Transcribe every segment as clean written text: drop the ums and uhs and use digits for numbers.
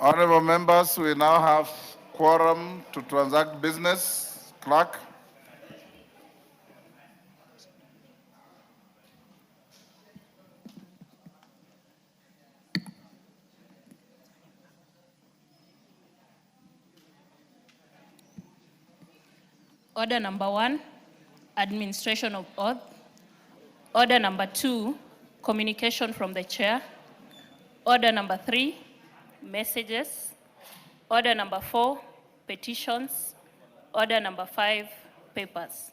Honorable members, we now have quorum to transact business. Clerk. Order number 1, administration of oath. Order number 2, communication from the chair. Order number 3, messages. Order number 4, petitions. Order number 5, papers.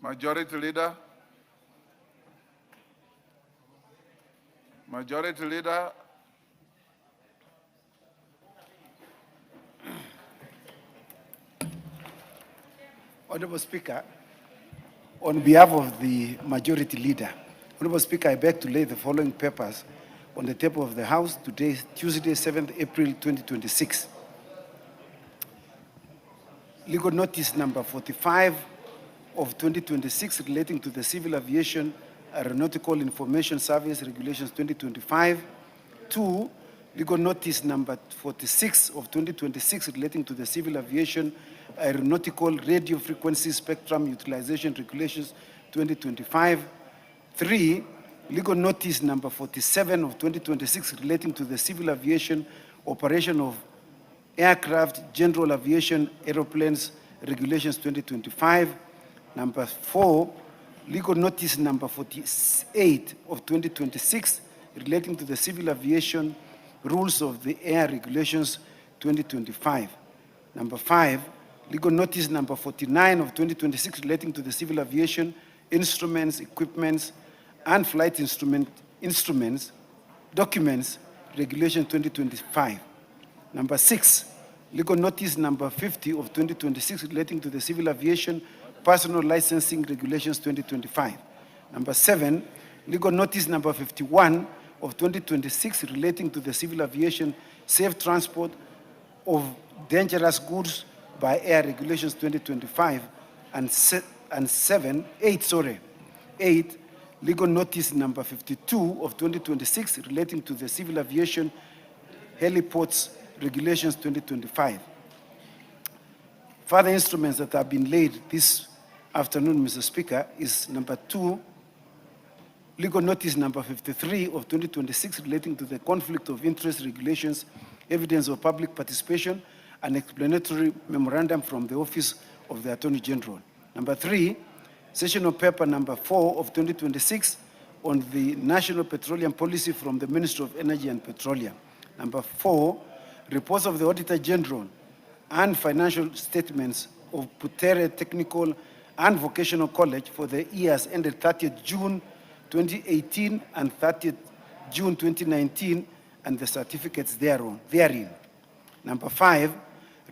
Majority Leader. Majority Leader. Honorable Speaker, on behalf of the Majority Leader, Honorable Speaker, I beg to lay the following papers on the table of the House today, Tuesday, 7th April 2026. Legal notice number 45 of 2026 relating to the Civil Aviation Aeronautical Information Service Regulations 2025. 2, legal notice number 46 of 2026 relating to the Civil Aviation Aeronautical Radio Frequency Spectrum Utilization Regulations 2025. 3, legal notice number 47 of 2026 relating to the Civil Aviation Operation of Aircraft General Aviation Aeroplanes Regulations 2025. Number 4, legal notice number 48 of 2026 relating to the Civil Aviation Rules of the Air Regulations 2025. Number 5, legal notice number 49 of 2026 relating to the Civil Aviation Instruments, Equipments, and Flight Instruments, Documents, Regulation 2025. Number 6, legal notice number 50 of 2026 relating to the Civil Aviation Personal Licensing Regulations 2025. Number 7, legal notice number 51 of 2026 relating to the Civil Aviation Safe Transport of Dangerous Goods by Air Regulations 2025. And 8, legal notice number 52 of 2026 relating to the Civil Aviation Heliports Regulations 2025. Further instruments that have been laid this afternoon, Mr. Speaker, is number 2, legal notice number 53 of 2026 relating to the Conflict of Interest Regulations, Evidence of Public Participation, and explanatory memorandum from the Office of the Attorney General. Number 3, sessional paper number 4 of 2026 on the National Petroleum Policy from the Ministry of Energy and Petroleum. Number 4, reports of the Auditor General and financial statements of Putere Technical and Vocational College for the years ended 30th June 2018 and 30th June 2019 and the certificates therein. Number 5,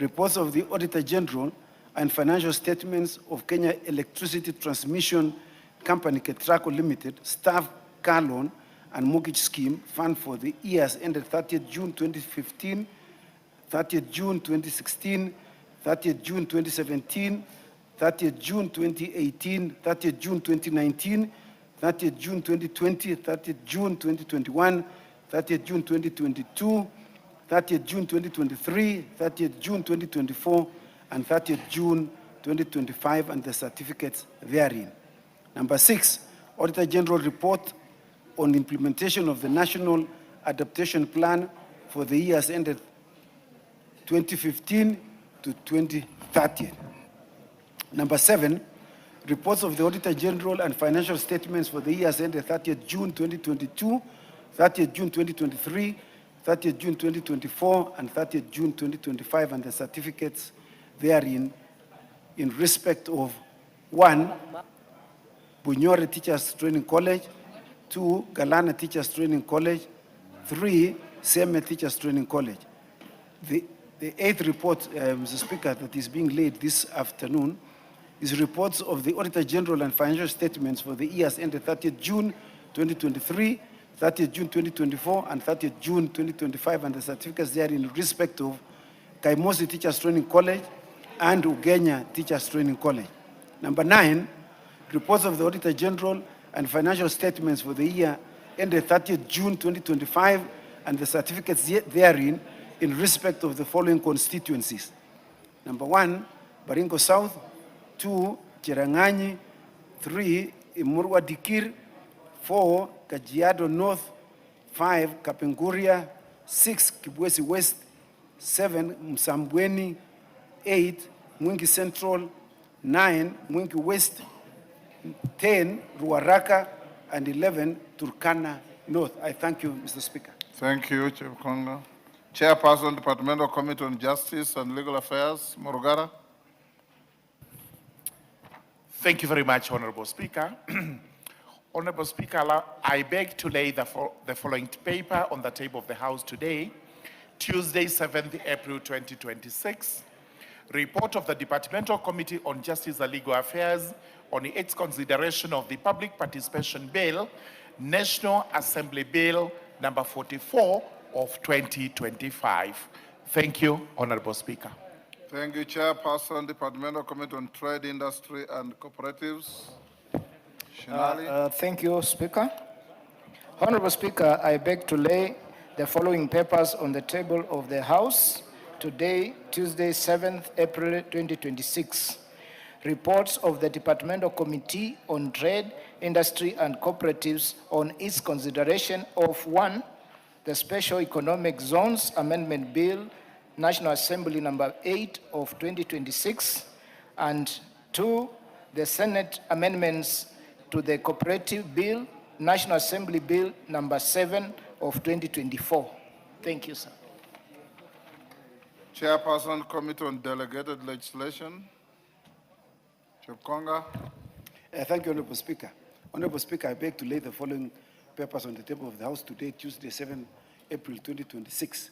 reports of the Auditor General and financial statements of Kenya Electricity Transmission Company, Ketraco Limited, Staff Car Loan and Mortgage Scheme Fund for the years ended 30th June 2015, 30th June 2016, 30th June 2017, 30th June 2018, 30th June 2019, 30th June 2020, 30th June 2021, 30th June 2022, 30th June 2023, 30th June 2024, and 30th June 2025, and the certificates therein. Number 6, Auditor General report on implementation of the National Adaptation Plan for the years ended 2015 to 2030. Number 7, reports of the Auditor General and financial statements for the years ended 30th June 2022, 30th June 2023, 30th June 2024, and 30th June 2025, and the certificates therein in respect of 1, Bunyore Teachers Training College, 2, Galana Teachers Training College, 3, Seme Teachers Training College. The 8th report, Mr. Speaker, that is being laid this afternoon is reports of the Auditor General and financial statements for the years ended 30th June 2023, 30th June 2024, and 30th June 2025, and the certificates therein in respect of Kaimosi Teachers Training College and Ugenya Teachers Training College. Number 9, reports of the Auditor General and financial statements for the year ended 30th June 2025, and the certificates therein in respect of the following constituencies. Number 1, Baringo South. 2, Cherangani. 3, Imurwa Dikir. 4, Kajiado North. 5, Kapenguria. 6, Kibwezi West. 7, Msambweni. 8, Mwingi Central. 9, Mwingi West. 10, Ruaraka. And 11, Turkana North. I thank you, Mr. Speaker. Thank you, Chief Konga. Chairperson, Departmental Committee on Justice and Legal Affairs, Morugara. Thank you very much, Honorable Speaker. Honorable Speaker, I beg to lay the following paper on the table of the House today, Tuesday, 7th April 2026. Report of the Departmental Committee on Justice and Legal Affairs on its consideration of the Public Participation Bill, National Assembly Bill number 44 of 2025. Thank you, Honorable Speaker. Thank you, Chairperson, Departmental Committee on Trade, Industry and Cooperatives. Shinali. Thank you, Speaker. Honorable Speaker, I beg to lay the following papers on the table of the House today, Tuesday, 7th April 2026. Reports of the Departmental Committee on Trade, Industry and Cooperatives on its consideration of 1, the Special Economic Zones Amendment Bill, National Assembly number 8 of 2026, and 2, the Senate amendments to the Cooperative Bill, National Assembly Bill number 7 of 2024. Thank you, sir. Chairperson, Committee on Delegated Legislation, Chief Konga. Thank you, Honorable Speaker. Honorable Speaker, I beg to lay the following papers on the table of the House today, Tuesday, 7 April 2026.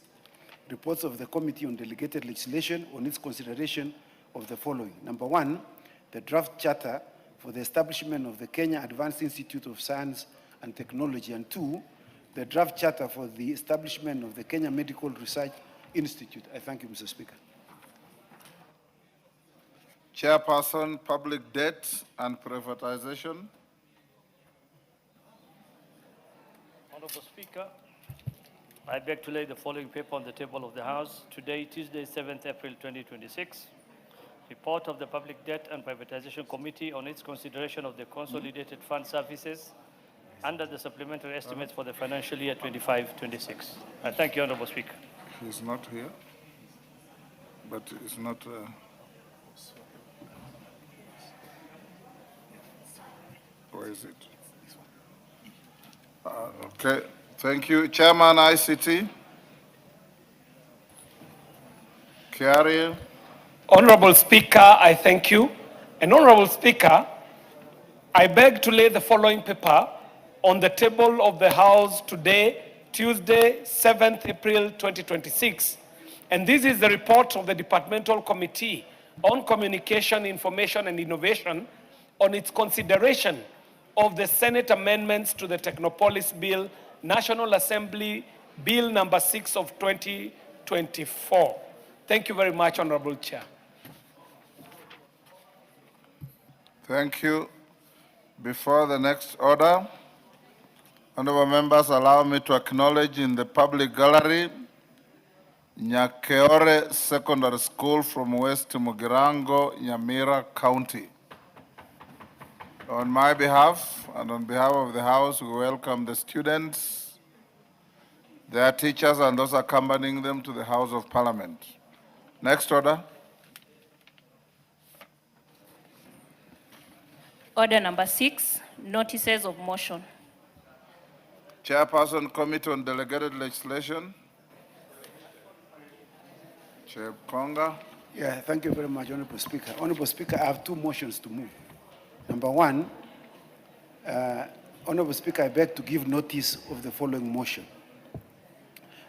Reports of the Committee on Delegated Legislation on its consideration of the following. Number 1, the draft charter for the establishment of the Kenya Advanced Institute of Science and Technology, and 2, the draft charter for the establishment of the Kenya Medical Research Institute. I thank you, Mr. Speaker. Chairperson, Public Debt and Privatization. Honorable Speaker, I beg to lay the following paper on the table of the House today, Tuesday, 7th April 2026. Report of the Public Debt and Privatization Committee on its consideration of the Consolidated Fund Services under the supplementary estimates for the financial year 25-26. I thank you, Honorable Speaker. He's not here, but it's not. Where is it? Okay, thank you. Chairman, ICT. Kiari. Honorable Speaker, I thank you. And Honorable Speaker, I beg to lay the following paper on the table of the House today, Tuesday, 7th April 2026. And this is the report of the Departmental Committee on Communication, Information and Innovation on its consideration of the Senate amendments to the Technopolis Bill, National Assembly Bill number 6 of 2024. Thank you very much, Honorable Chair. Thank you. Before the next order, honorable members, allow me to acknowledge in the public gallery Nyakeore Secondary School from West Mugirango, Nyamira County. On my behalf and on behalf of the House, we welcome the students, their teachers, and those accompanying them to the House of Parliament. Next order. Order number 6, notices of motion. Chairperson, Committee on Delegated Legislation. Chair Konga. Yeah, thank you very much, Honorable Speaker. Honorable Speaker, I have 2 motions to move. Number 1, Honorable Speaker, I beg to give notice of the following motion.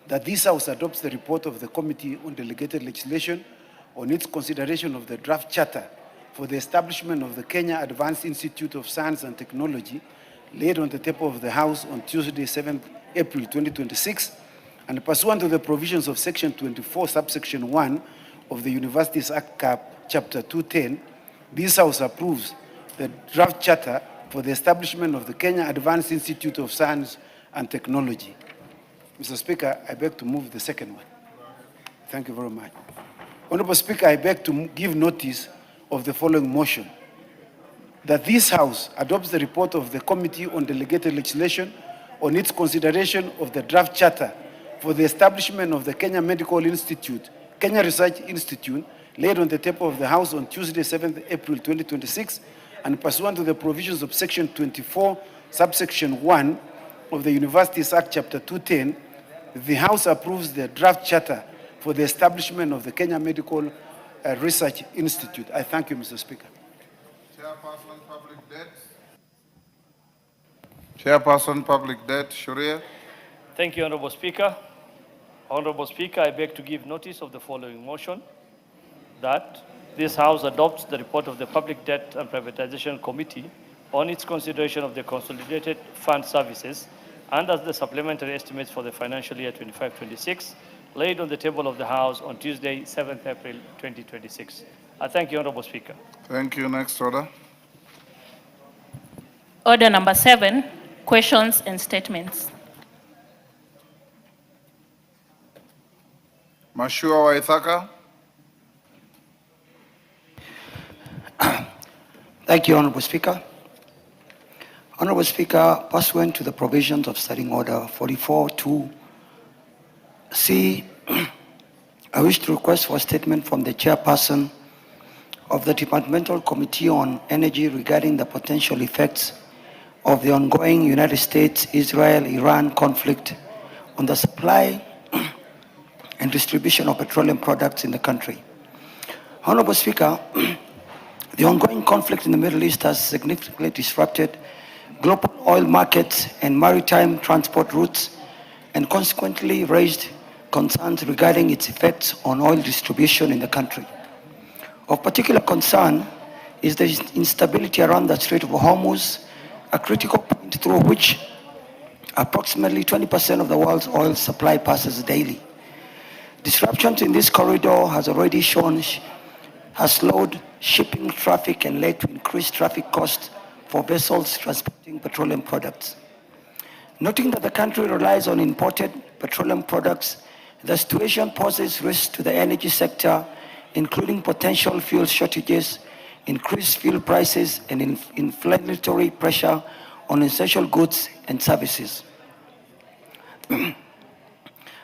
That this House adopts the report of the Committee on Delegated Legislation on its consideration of the draft charter for the establishment of the Kenya Advanced Institute of Science and Technology laid on the table of the House on Tuesday, 7th April 2026, and pursuant to the provisions of Section 24, subsection 1 of the Universities Act Cap, Chapter 210, this House approves the draft charter for the establishment of the Kenya Advanced Institute of Science and Technology. Mr. Speaker, I beg to move the second one. Thank you very much. Honorable Speaker, I beg to give notice of the following motion: that this House adopts the report of the Committee on Delegated Legislation on its consideration of the draft charter for the establishment of the Kenya Medical Institute, Kenya Research Institute, laid on the table of the House on Tuesday, 7th April 2026, and pursuant to the provisions of Section 24, subsection 1 of the Universities Act, Chapter 210, the House approves the draft charter for the establishment of the Kenya Medical Research Institute. I thank you, Mr. Speaker. Chairperson, Public Debt. Chairperson, Public Debt, Sharia. Thank you, Honorable Speaker. Honorable Speaker, I beg to give notice of the following motion: that this House adopts the report of the Public Debt and Privatization Committee on its consideration of the Consolidated Fund Services and as the supplementary estimates for the financial year 25-26, laid on the table of the House on Tuesday, 7th April 2026. I thank you, Honorable Speaker. Thank you. Next order. Order number 7, questions and statements. Mashua Waithaka. Thank you, Honorable Speaker. Honorable Speaker, pursuant to the provisions of Standing Order 44-2C, I wish to request for a statement from the chairperson of the Departmental Committee on Energy regarding the potential effects of the ongoing United States-Israel-Iran conflict on the supply and distribution of petroleum products in the country. Honorable Speaker, the ongoing conflict in the Middle East has significantly disrupted global oil markets and maritime transport routes, and consequently raised concerns regarding its effects on oil distribution in the country. Of particular concern is the instability around the Strait of Hormuz, a critical point through which approximately 20% of the world's oil supply passes daily. Disruptions in this corridor has slowed shipping traffic and led to increased traffic costs for vessels transporting petroleum products. Noting that the country relies on imported petroleum products, the situation poses risks to the energy sector, including potential fuel shortages, increased fuel prices, and inflationary pressure on essential goods and services.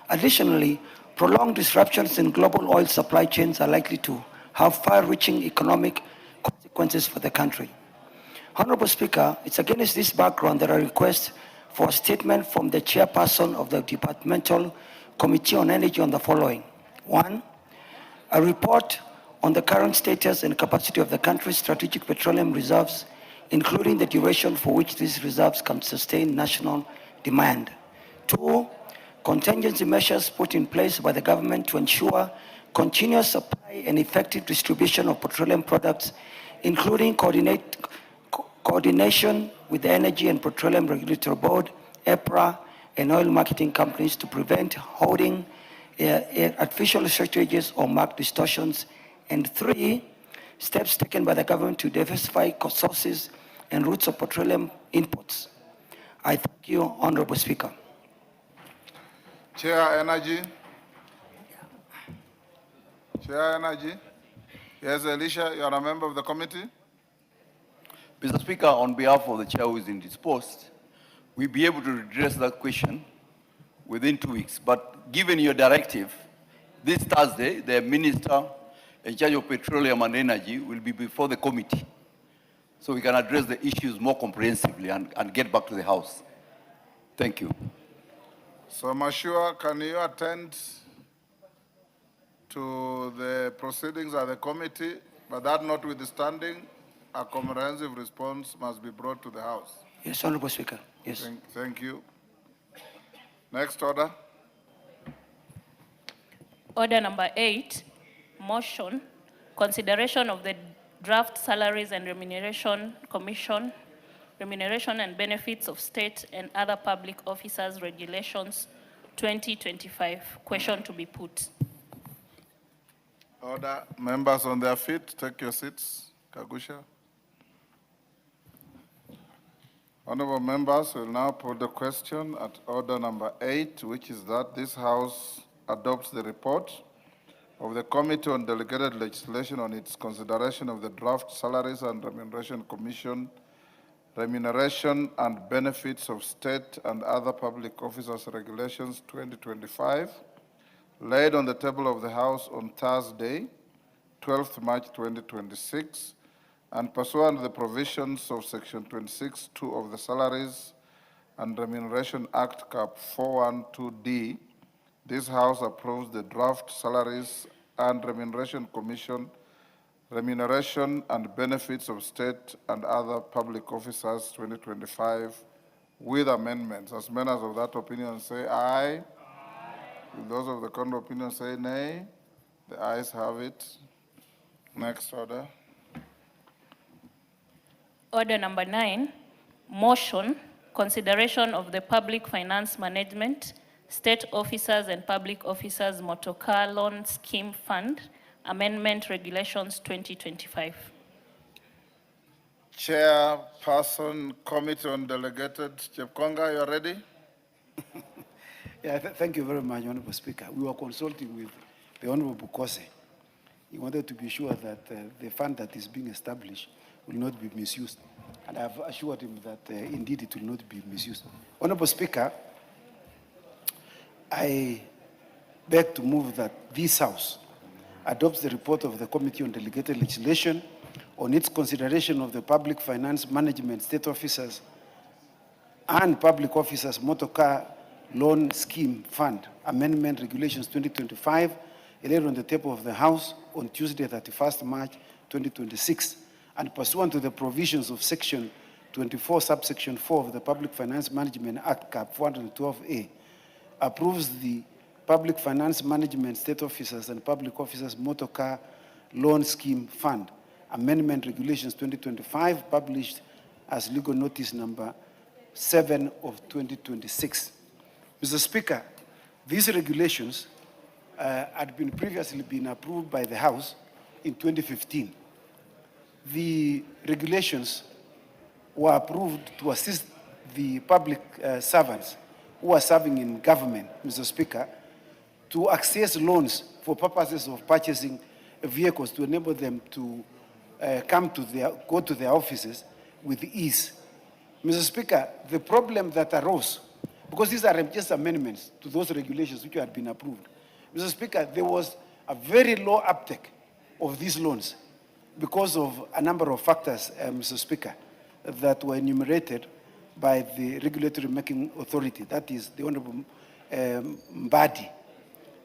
Additionally, prolonged disruptions in global oil supply chains are likely to have far-reaching economic consequences for the country. Honorable Speaker, it's against this background that I request for a statement from the chairperson of the Departmental Committee on Energy on the following. 1, a report on the current status and capacity of the country's strategic petroleum reserves, including the duration for which these reserves can sustain national demand. 2, contingency measures put in place by the government to ensure continuous supply and effective distribution of petroleum products, including coordination with the Energy and Petroleum Regulatory Board, EPRA, and oil marketing companies to prevent holding artificial shortages or market distortions. And 3, steps taken by the government to diversify sources and routes of petroleum imports. I thank you, Honorable Speaker. Chair Energy. Chair Energy. Yes, Elisha, you are a member of the committee. Mr. Speaker, on behalf of the chair who is indisposed, we'll be able to address that question within 2 weeks. But given your directive, this Thursday, the Minister in charge of Petroleum and Energy will be before the committee, so we can address the issues more comprehensively and get back to the House. Thank you. So, Mashua, can you attend to the proceedings at the committee? But that notwithstanding, a comprehensive response must be brought to the House. Yes, Honorable Speaker. Yes. Thank you. Next order. Order number 8, motion, consideration of the draft Salaries and Remuneration Commission, Remuneration and Benefits of State and Other Public Officers Regulations 2025. Question to be put. Order. Members on their feet, take your seats. Kagusha. Honorable members, will now put the question at order number 8, which is that this House adopts the report of the Committee on Delegated Legislation on its consideration of the Draft Salaries and Remuneration Commission, Remuneration and Benefits of State and Other Public Officers Regulations 2025, laid on the table of the House on Thursday, 12th March 2026, and pursuant to the provisions of Section 26(2) of the Salaries and Remuneration Act, Cap 412D, this House approves the Draft Salaries and Remuneration Commission, Remuneration and Benefits of State and Other Public Officers 2025 with amendments. As members of that opinion say aye. Aye. Those of the contrary opinion say nay. The ayes have it. Next order. Order number 9, motion, consideration of the Public Finance Management, State Officers and Public Officers Motorcar Loan Scheme Fund, Amendment Regulations 2025. Chairperson, Committee on Delegated, Chepkonga, you are ready? Yeah, thank you very much, Honorable Speaker. We were consulting with the Honorable Bukose. He wanted to be sure that the fund that is being established will not be misused. And I've assured him that indeed it will not be misused. Honorable Speaker, I beg to move that this House adopts the report of the Committee on Delegated Legislation on its consideration of the Public Finance Management State Officers and Public Officers Motorcar Loan Scheme Fund, Amendment Regulations 2025, laid on the table of the House on Tuesday, 31st March 2026, and pursuant to the provisions of Section 24, subsection 4 of the Public Finance Management Act, Cap 412A, approves the Public Finance Management State Officers and Public Officers Motorcar Loan Scheme Fund, Amendment Regulations 2025, published as legal notice number 7 of 2026. Mr. Speaker, these regulations had been previously been approved by the House in 2015. The regulations were approved to assist the public servants who are serving in government, Mr. Speaker, to access loans for purposes of purchasing vehicles to enable them to go to their offices with ease. Mr. Speaker, the problem that arose, because these are just amendments to those regulations which had been approved, Mr. Speaker, there was a very low uptake of these loans because of a number of factors, Mr. Speaker, that were enumerated by the regulatory making authority, that is the Honorable Mbadi.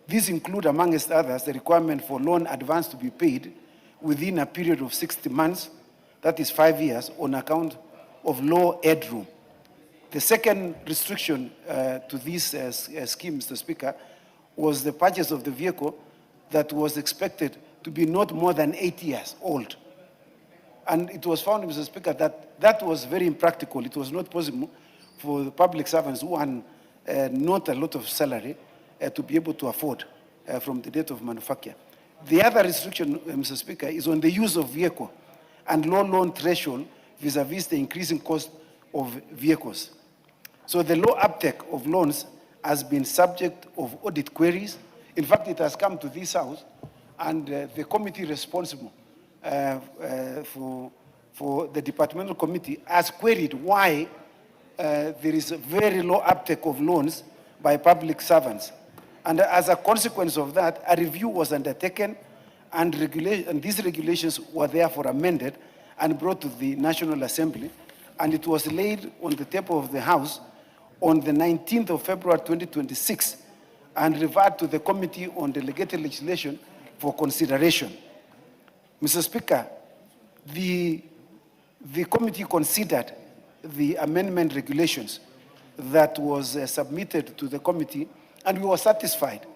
These include, amongst others, the requirement for loan advance to be paid within a period of 60 months, that is 5 years, on account of low headroom. The second restriction to this scheme, Mr. Speaker, was the purchase of the vehicle that was expected to be not more than 8 years old. And it was found, Mr. Speaker, that that was very impractical. It was not possible for the public servants who earn not a lot of salary to be able to afford from the date of manufacture. The other restriction, Mr. Speaker, is on the use of vehicle and low loan threshold vis-a-vis the increasing cost of vehicles. So the low uptake of loans has been subject of audit queries. In fact, it has come to this House, and the committee responsible for the departmental committee has queried why there is a very low uptake of loans by public servants. And as a consequence of that, a review was undertaken, and these regulations were therefore amended and brought to the National Assembly, and it was laid on the table of the House on the 19th of February 2026 and referred to the Committee on Delegated Legislation for consideration. Mr. Speaker, the committee considered the amendment regulations that was submitted to the committee, and we were satisfied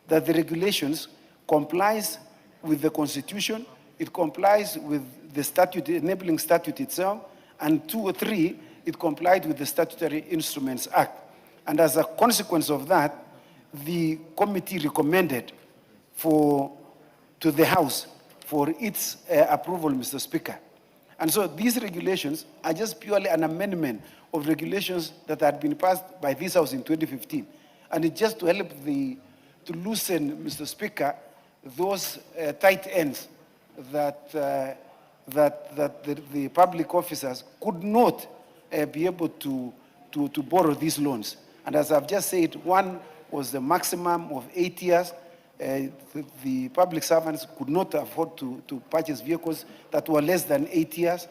that the regulations complies with the Constitution, it complies with the statute, enabling statute itself, and 2 or 3, it complied with the Statutory Instruments Act. And as a consequence of that, the committee recommended to the House for its approval, Mr. Speaker. And so these regulations are just purely an amendment of regulations that had been passed by this House in 2015. And it's just to help to loosen, Mr. Speaker, those tight ends that, the public officers could not be able to borrow these loans. And as I've just said, one was the maximum of 8 years. The public servants could not afford to purchase vehicles that were less than 8 years.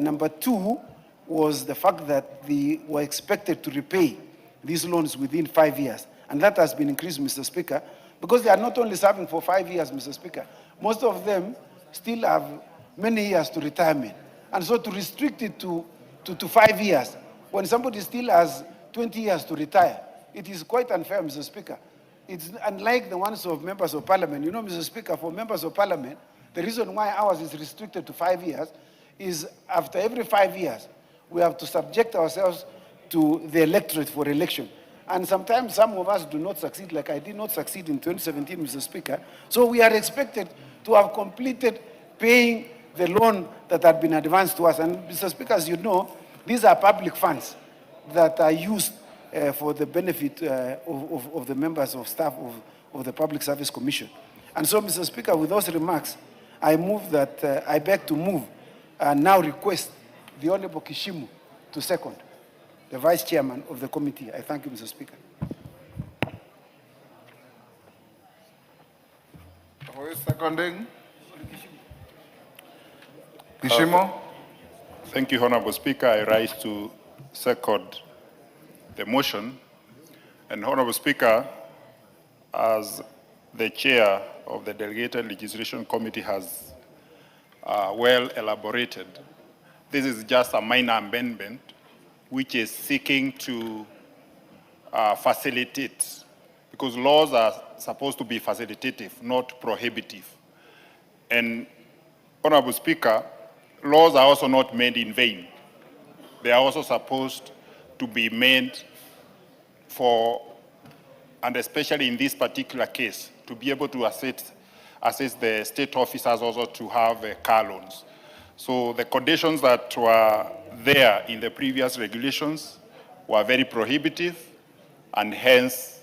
Number two was the fact that they were expected to repay these loans within 5 years. And that has been increased, Mr. Speaker, because they are not only serving for 5 years, Mr. Speaker. Most of them still have many years to retirement. And so to restrict it to 5 years, when somebody still has 20 years to retire, it is quite unfair, Mr. Speaker. It's unlike the ones of members of parliament. You know, Mr. Speaker, for members of parliament, the reason why ours is restricted to 5 years is after every 5 years, we have to subject ourselves to the electorate for election. And sometimes some of us do not succeed, like I did not succeed in 2017, Mr. Speaker. So we are expected to have completed paying the loan that had been advanced to us. And Mr. Speaker, as you know, these are public funds that are used for the benefit of the members of staff of the Public Service Commission. And so, Mr. Speaker, with those remarks, I move that, I beg to move and now request the Honorable Kishimu to second, the Vice Chairman of the committee. I thank you, Mr. Speaker. Who is seconding? Kishimo? Thank you, Honorable Speaker. I rise to second the motion. And Honorable Speaker, as the chair of the Delegated Legislation Committee has well elaborated, this is just a minor amendment which is seeking to facilitate, because laws are supposed to be facilitative, not prohibitive. And Honorable Speaker, laws are also not made in vain. They are also supposed to be made for, and especially in this particular case, to be able to assist the state officers also to have car loans. So the conditions that were there in the previous regulations were very prohibitive, and hence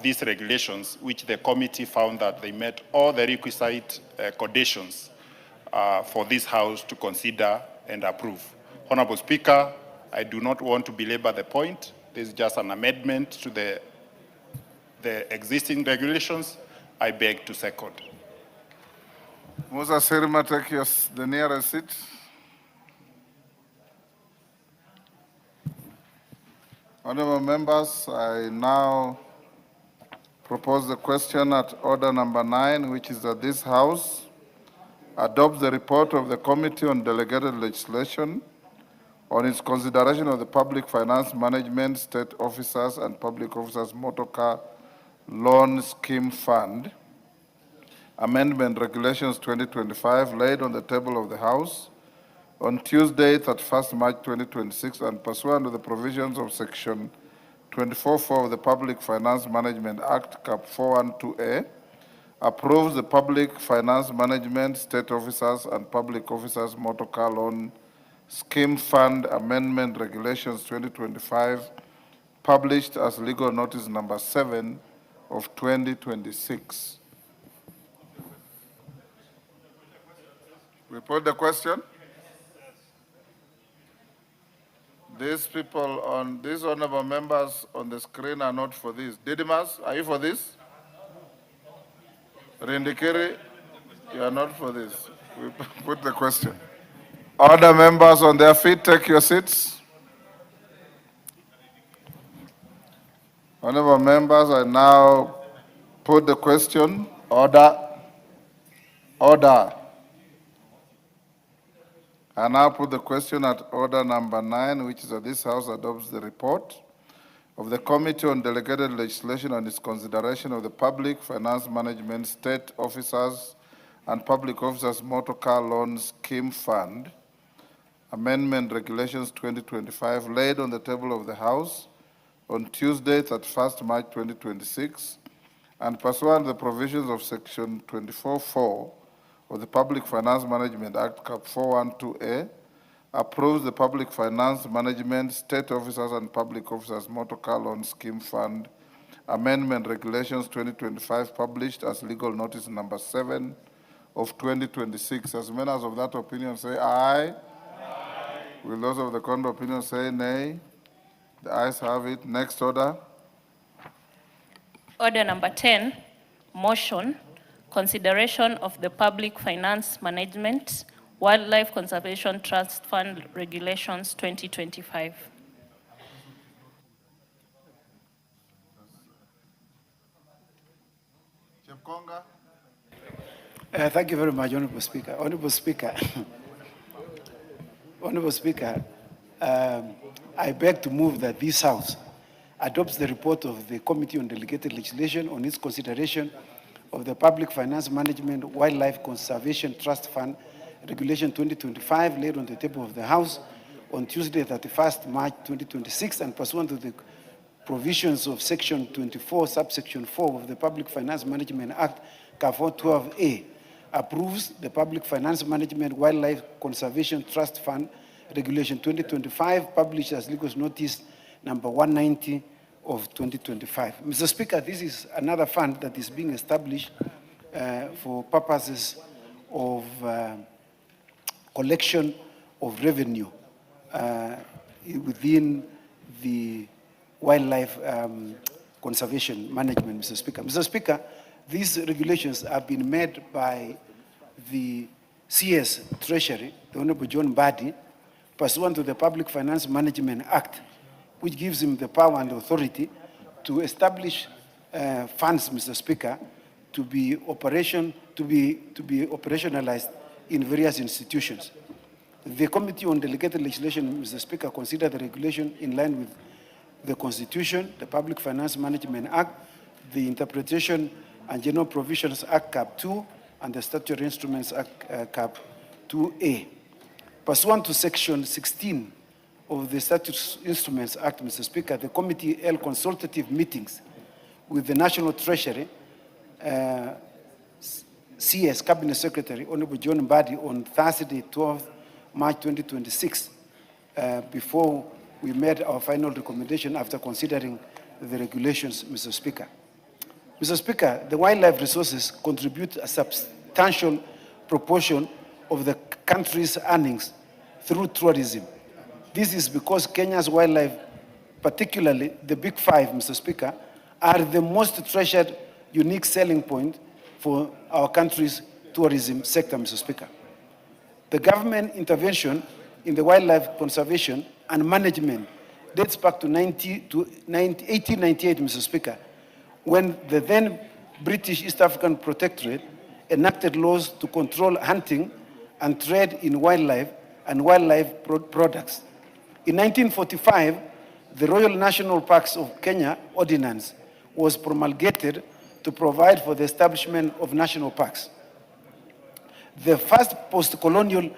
these regulations, which the committee found that they met all the requisite conditions for this House to consider and approve. Honorable Speaker, I do not want to belabor the point. This is just an amendment to the existing regulations. I beg to second. Musa Sirma, take the nearest seat. Honorable members, I now propose the question at order number 9, which is that this House adopts the report of the Committee on Delegated Legislation on its consideration of the Public Finance Management, State Officers and Public Officers Motor Car Loan Scheme Fund, Amendment Regulations 2025, laid on the table of the House on Tuesday, 31st March 2026, and pursuant to the provisions of Section 24(4) of the Public Finance Management Act, Cap 412A, approves the Public Finance Management, State Officers and Public Officers Motor Car Loan Scheme Fund Amendment Regulations 2025, published as legal notice number 7 of 2026. We put the question. These people on, these honorable members on the screen are not for this. Didymus, are you for this? Rindikiri, you are not for this. We put the question. Other members on their feet, take your seats. Honorable members, I now put the question. Order. Order. I now put the question at order number 9, which is that this House adopts the report of the Committee on Delegated Legislation on its consideration of the Public Finance Management, State Officers and Public Officers Motor Car Loan Scheme Fund, Amendment Regulations 2025, laid on the table of the House on Tuesday, 31st March 2026, and pursuant to the provisions of Section 24(4) of the Public Finance Management Act, Cap 412A, approves the Public Finance Management, State Officers and Public Officers Motor Car Loan Scheme Fund Amendment Regulations 2025, published as legal notice number 7 of 2026. As members of that opinion say aye. Will those of the contrary opinion say nay? The ayes have it. Next order. Order number 10, motion, consideration of the Public Finance Management Wildlife Conservation Trust Fund Regulations 2025. Chepkonga. Thank you very much, Honorable Speaker. Honorable Speaker, Honorable Speaker, I beg to move that this House adopts the report of the Committee on Delegated Legislation on its consideration of the Public Finance Management Wildlife Conservation Trust Fund Regulation 2025 laid on the table of the House on Tuesday, 31st March 2026, and pursuant to the provisions of Section 24, subsection 4 of the Public Finance Management Act, CAFO 12A, approves the Public Finance Management Wildlife Conservation Trust Fund Regulation 2025, published as legal notice number 190 of 2025. Mr. Speaker, this is another fund that is being established for purposes of collection of revenue within the wildlife conservation management, Mr. Speaker. Mr. Speaker, these regulations have been made by the CS Treasury, the Honorable John Badi, pursuant to the Public Finance Management Act, which gives him the power and authority to establish funds, Mr. Speaker, to be operationalized in various institutions. The Committee on Delegated Legislation, Mr. Speaker, considered the regulation in line with the Constitution, the Public Finance Management Act, the Interpretation and General Provisions Act Cap 2, and the Statutory Instruments Act Cap 2A. Pursuant to Section 16 of the Statutory Instruments Act, Mr. Speaker, the committee held consultative meetings with the National Treasury, CS Cabinet Secretary, Honorable John Badi, on Thursday, 12 March 2026, before we made our final recommendation after considering the regulations, Mr. Speaker. Mr. Speaker, the wildlife resources contribute a substantial proportion of the country's earnings through tourism. This is because Kenya's wildlife, particularly the Big Five, Mr. Speaker, are the most treasured, unique selling point for our country's tourism sector, Mr. Speaker. The government intervention in the wildlife conservation and management dates back to 1898, Mr. Speaker, when the then British East African Protectorate enacted laws to control hunting and trade in wildlife and wildlife products. In 1945, the Royal National Parks of Kenya Ordinance was promulgated to provide for the establishment of national parks. The first post-colonial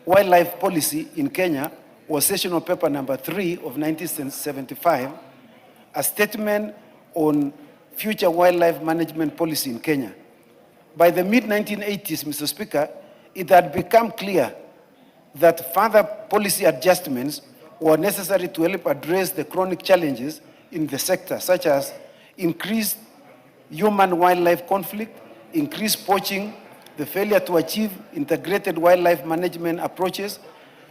wildlife policy in Kenya was Sessional Paper number 3 of 1975, a statement on future wildlife management policy in Kenya. By the mid-1980s, Mr. Speaker, it had become clear that further policy adjustments were necessary to help address the chronic challenges in the sector, such as increased human-wildlife conflict, increased poaching, the failure to achieve integrated wildlife management approaches,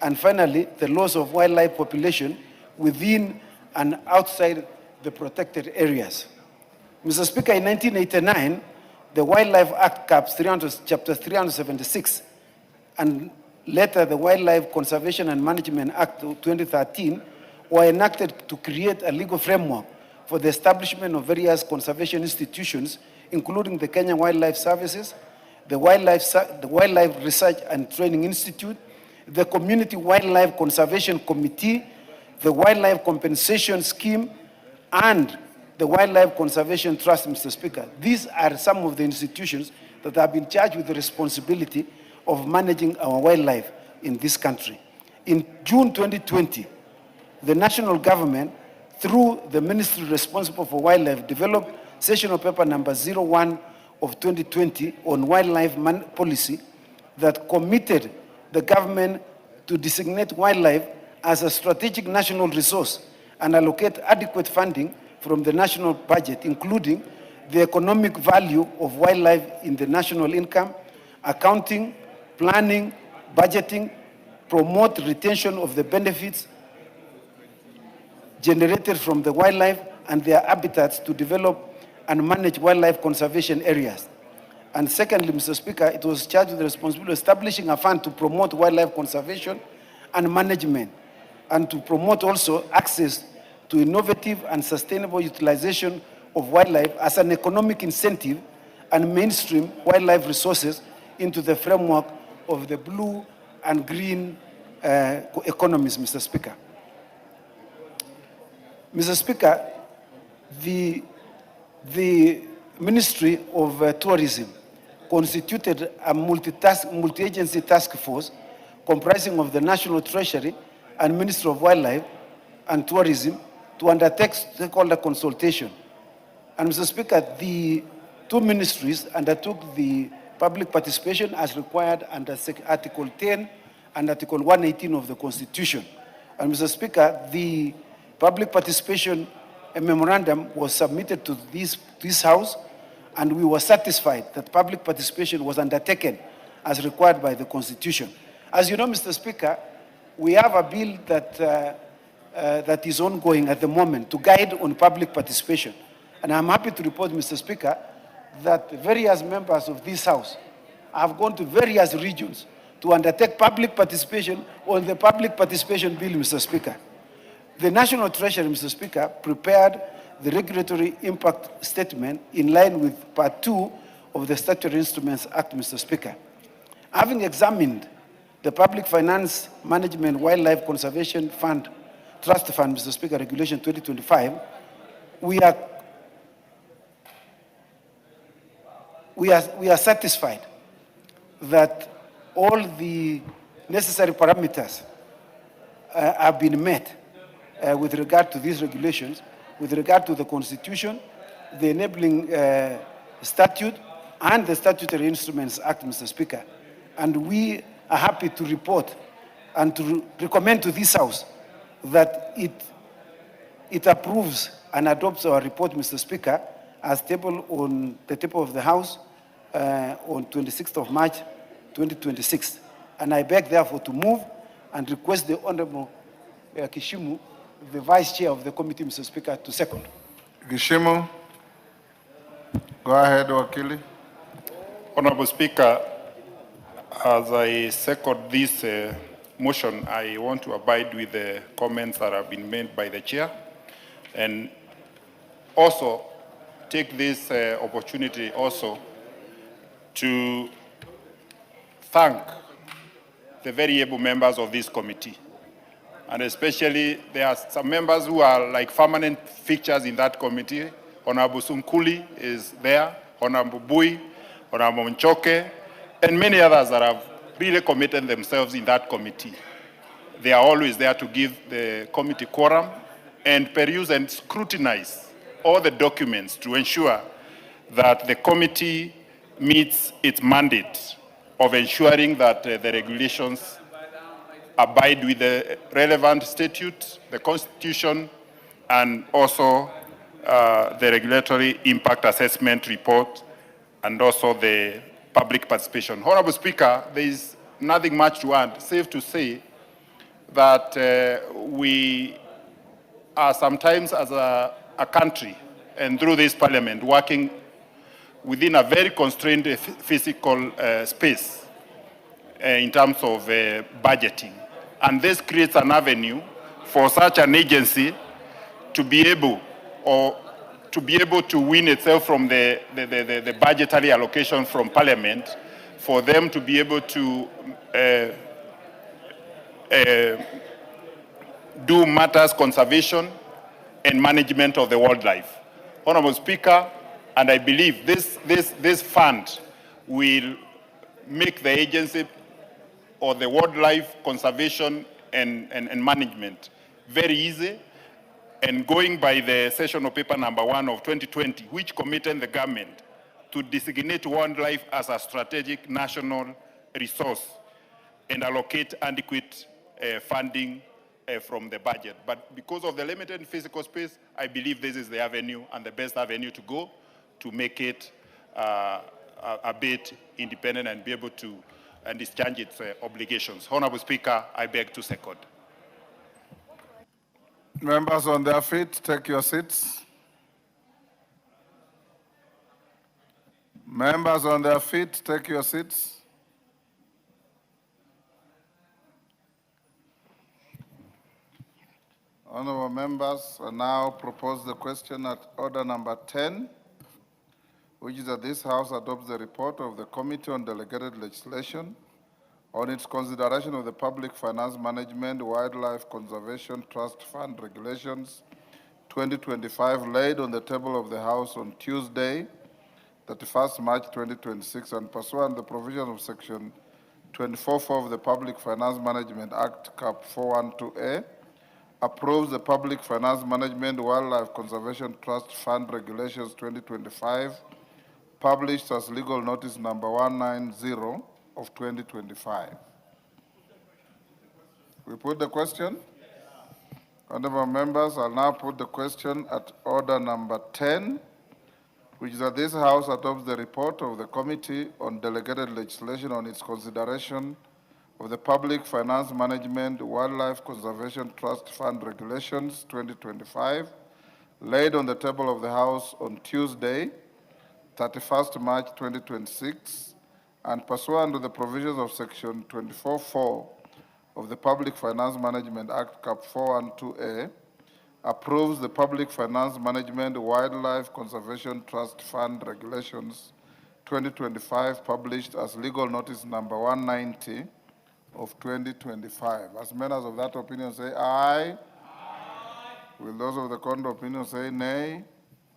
and finally, the loss of wildlife population within and outside the protected areas. Mr. Speaker, in 1989, the Wildlife Act Chapter 376, and later the Wildlife Conservation and Management Act of 2013 were enacted to create a legal framework for the establishment of various conservation institutions, including the Kenya Wildlife Services, the Wildlife Research and Training Institute, the Community Wildlife Conservation Committee, the Wildlife Compensation Scheme, and the Wildlife Conservation Trust, Mr. Speaker. These are some of the institutions that have been charged with the responsibility of managing our wildlife in this country. In June 2020, the national government, through the ministry responsible for wildlife, developed Sessional Paper number 01 of 2020 on wildlife policy that committed the government to designate wildlife as a strategic national resource and allocate adequate funding from the national budget, including the economic value of wildlife in the national income, accounting, planning, budgeting, promote retention of the benefits generated from the wildlife and their habitats to develop and manage wildlife conservation areas. And secondly, Mr. Speaker, it was charged with the responsibility of establishing a fund to promote wildlife conservation and management, and to promote also access to innovative and sustainable utilization of wildlife as an economic incentive and mainstream wildlife resources into the framework of the blue and green economies, Mr. Speaker. Mr. Speaker, the Ministry of Tourism constituted a multi-agency task force comprising of the National Treasury and Ministry of Wildlife and Tourism to undertake stakeholder consultation. And Mr. Speaker, the two ministries undertook the public participation as required under Article 10 and Article 118 of the Constitution. And Mr. Speaker, the public participation memorandum was submitted to this House, and we were satisfied that public participation was undertaken as required by the Constitution. As you know, Mr. Speaker, we have a bill that is ongoing at the moment to guide on public participation. And I'm happy to report, Mr. Speaker, that various members of this House have gone to various regions to undertake public participation on the public participation bill, Mr. Speaker. The National Treasury, Mr. Speaker, prepared the regulatory impact statement in line with Part 2 of the Statutory Instruments Act, Mr. Speaker. Having examined the Public Finance Management Wildlife Conservation Fund, Trust Fund, Mr. Speaker, Regulation 2025, we are satisfied that all the necessary parameters have been met with regard to these regulations, with regard to the Constitution, the enabling statute, and the Statutory Instruments Act, Mr. Speaker. And we are happy to report and to recommend to this House that it approves and adopts our report, Mr. Speaker, as tabled on the table of the House on 26th of March, 2026. And I beg, therefore, to move and request the Honorable Kishimu, the Vice Chair of the committee, Mr. Speaker, to second. Gishimu, go ahead, Wakili. Honorable Speaker, as I second this motion, I want to abide with the comments that have been made by the chair, and also take this opportunity also to thank the very able members of this committee. And especially, there are some members who are like permanent fixtures in that committee. Honorable Sunkuli is there, Honorable Bui, Honorable Nchoke, and many others that have really committed themselves in that committee. They are always there to give the committee quorum and peruse and scrutinize all the documents to ensure that the committee meets its mandate of ensuring that the regulations abide with the relevant statute, the Constitution, and also the regulatory impact assessment report, and also the public participation. Honorable Speaker, there is nothing much to add, save to say that we are sometimes as a country, and through this parliament, working within a very constrained physical space in terms of budgeting. And this creates an avenue for such an agency to be able to win itself from the budgetary allocation from Parliament, for them to be able to do matters conservation and management of the wildlife. Honorable Speaker, and I believe this fund will make the agency or the wildlife conservation and management very easy. And going by the session of paper number 1 of 2020, which committed the government to designate wildlife as a strategic national resource and allocate adequate funding from the budget. But because of the limited physical space, I believe this is the avenue and the best avenue to go to make it a bit independent and be able to discharge its obligations. Honorable Speaker, I beg to second. Members on their feet, take your seats. Members on their feet, take your seats. Honorable members, I now propose the question at order number 10, which is that this House adopts the report of the Committee on Delegated Legislation on its consideration of the Public Finance Management Wildlife Conservation Trust Fund Regulations 2025 laid on the table of the House on Tuesday, 31st March 2026, and pursuant to the provision of Section 24(4) of the Public Finance Management Act, Cap 412A, approves the Public Finance Management Wildlife Conservation Trust Fund Regulations 2025, published as legal notice number 190 of 2025. We put the question? Honorable members, I'll now put the question at order number 10, which is that this House adopts the report of the Committee on Delegated Legislation on its consideration of the Public Finance Management Wildlife Conservation Trust Fund Regulations 2025, laid on the table of the House on Tuesday, 31st March 2026, and pursuant to the provisions of Section 24(4) of the Public Finance Management Act, Cap 412A, approves the Public Finance Management Wildlife Conservation Trust Fund Regulations 2025, published as legal notice number 190 of 2025. As members of that opinion say aye. Aye. Will those of the contrary opinion say nay?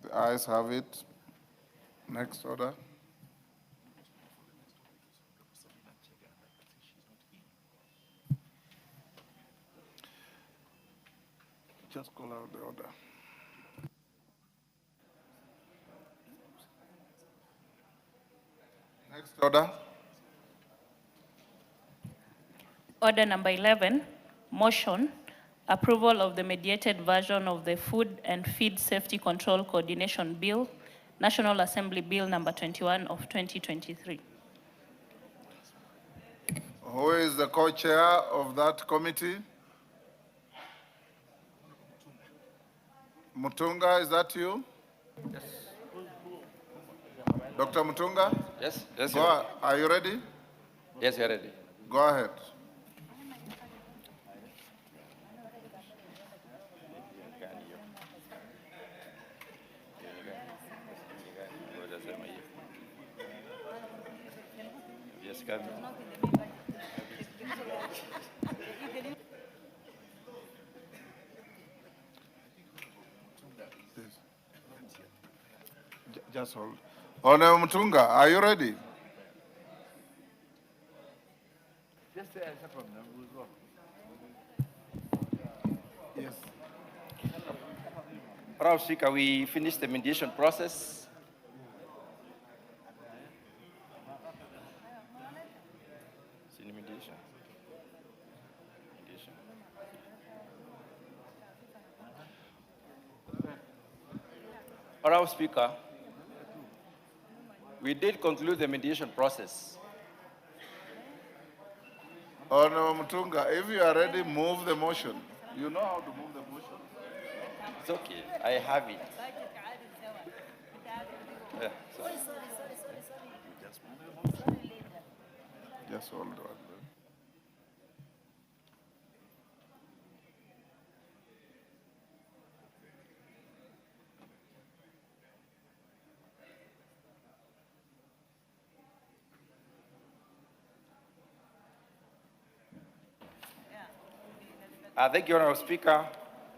The ayes have it. Next order. Just call out the order. Next order. Order number 11, motion, approval of the mediated version of the Food and Feed Safety Control Coordination Bill, National Assembly Bill number 21 of 2023. Who is the co-chair of that committee? Mutunga, is that you? Yes. Dr. Mutunga? Yes, yes. Are you ready? Yes, you're ready. Go ahead. Yes, come. Just hold. Honorable Mutunga, are you ready? Just answer from them. We'll go. Yes. Honorable Speaker, we finished the mediation process. It's in mediation. Mediation. Honorable Speaker, we did conclude the mediation process. Honorable Mutunga, if you are ready, move the motion. You know how to move the motion. It's okay, I have it. Yeah, so- Just hold on. Thank you, Honorable Speaker.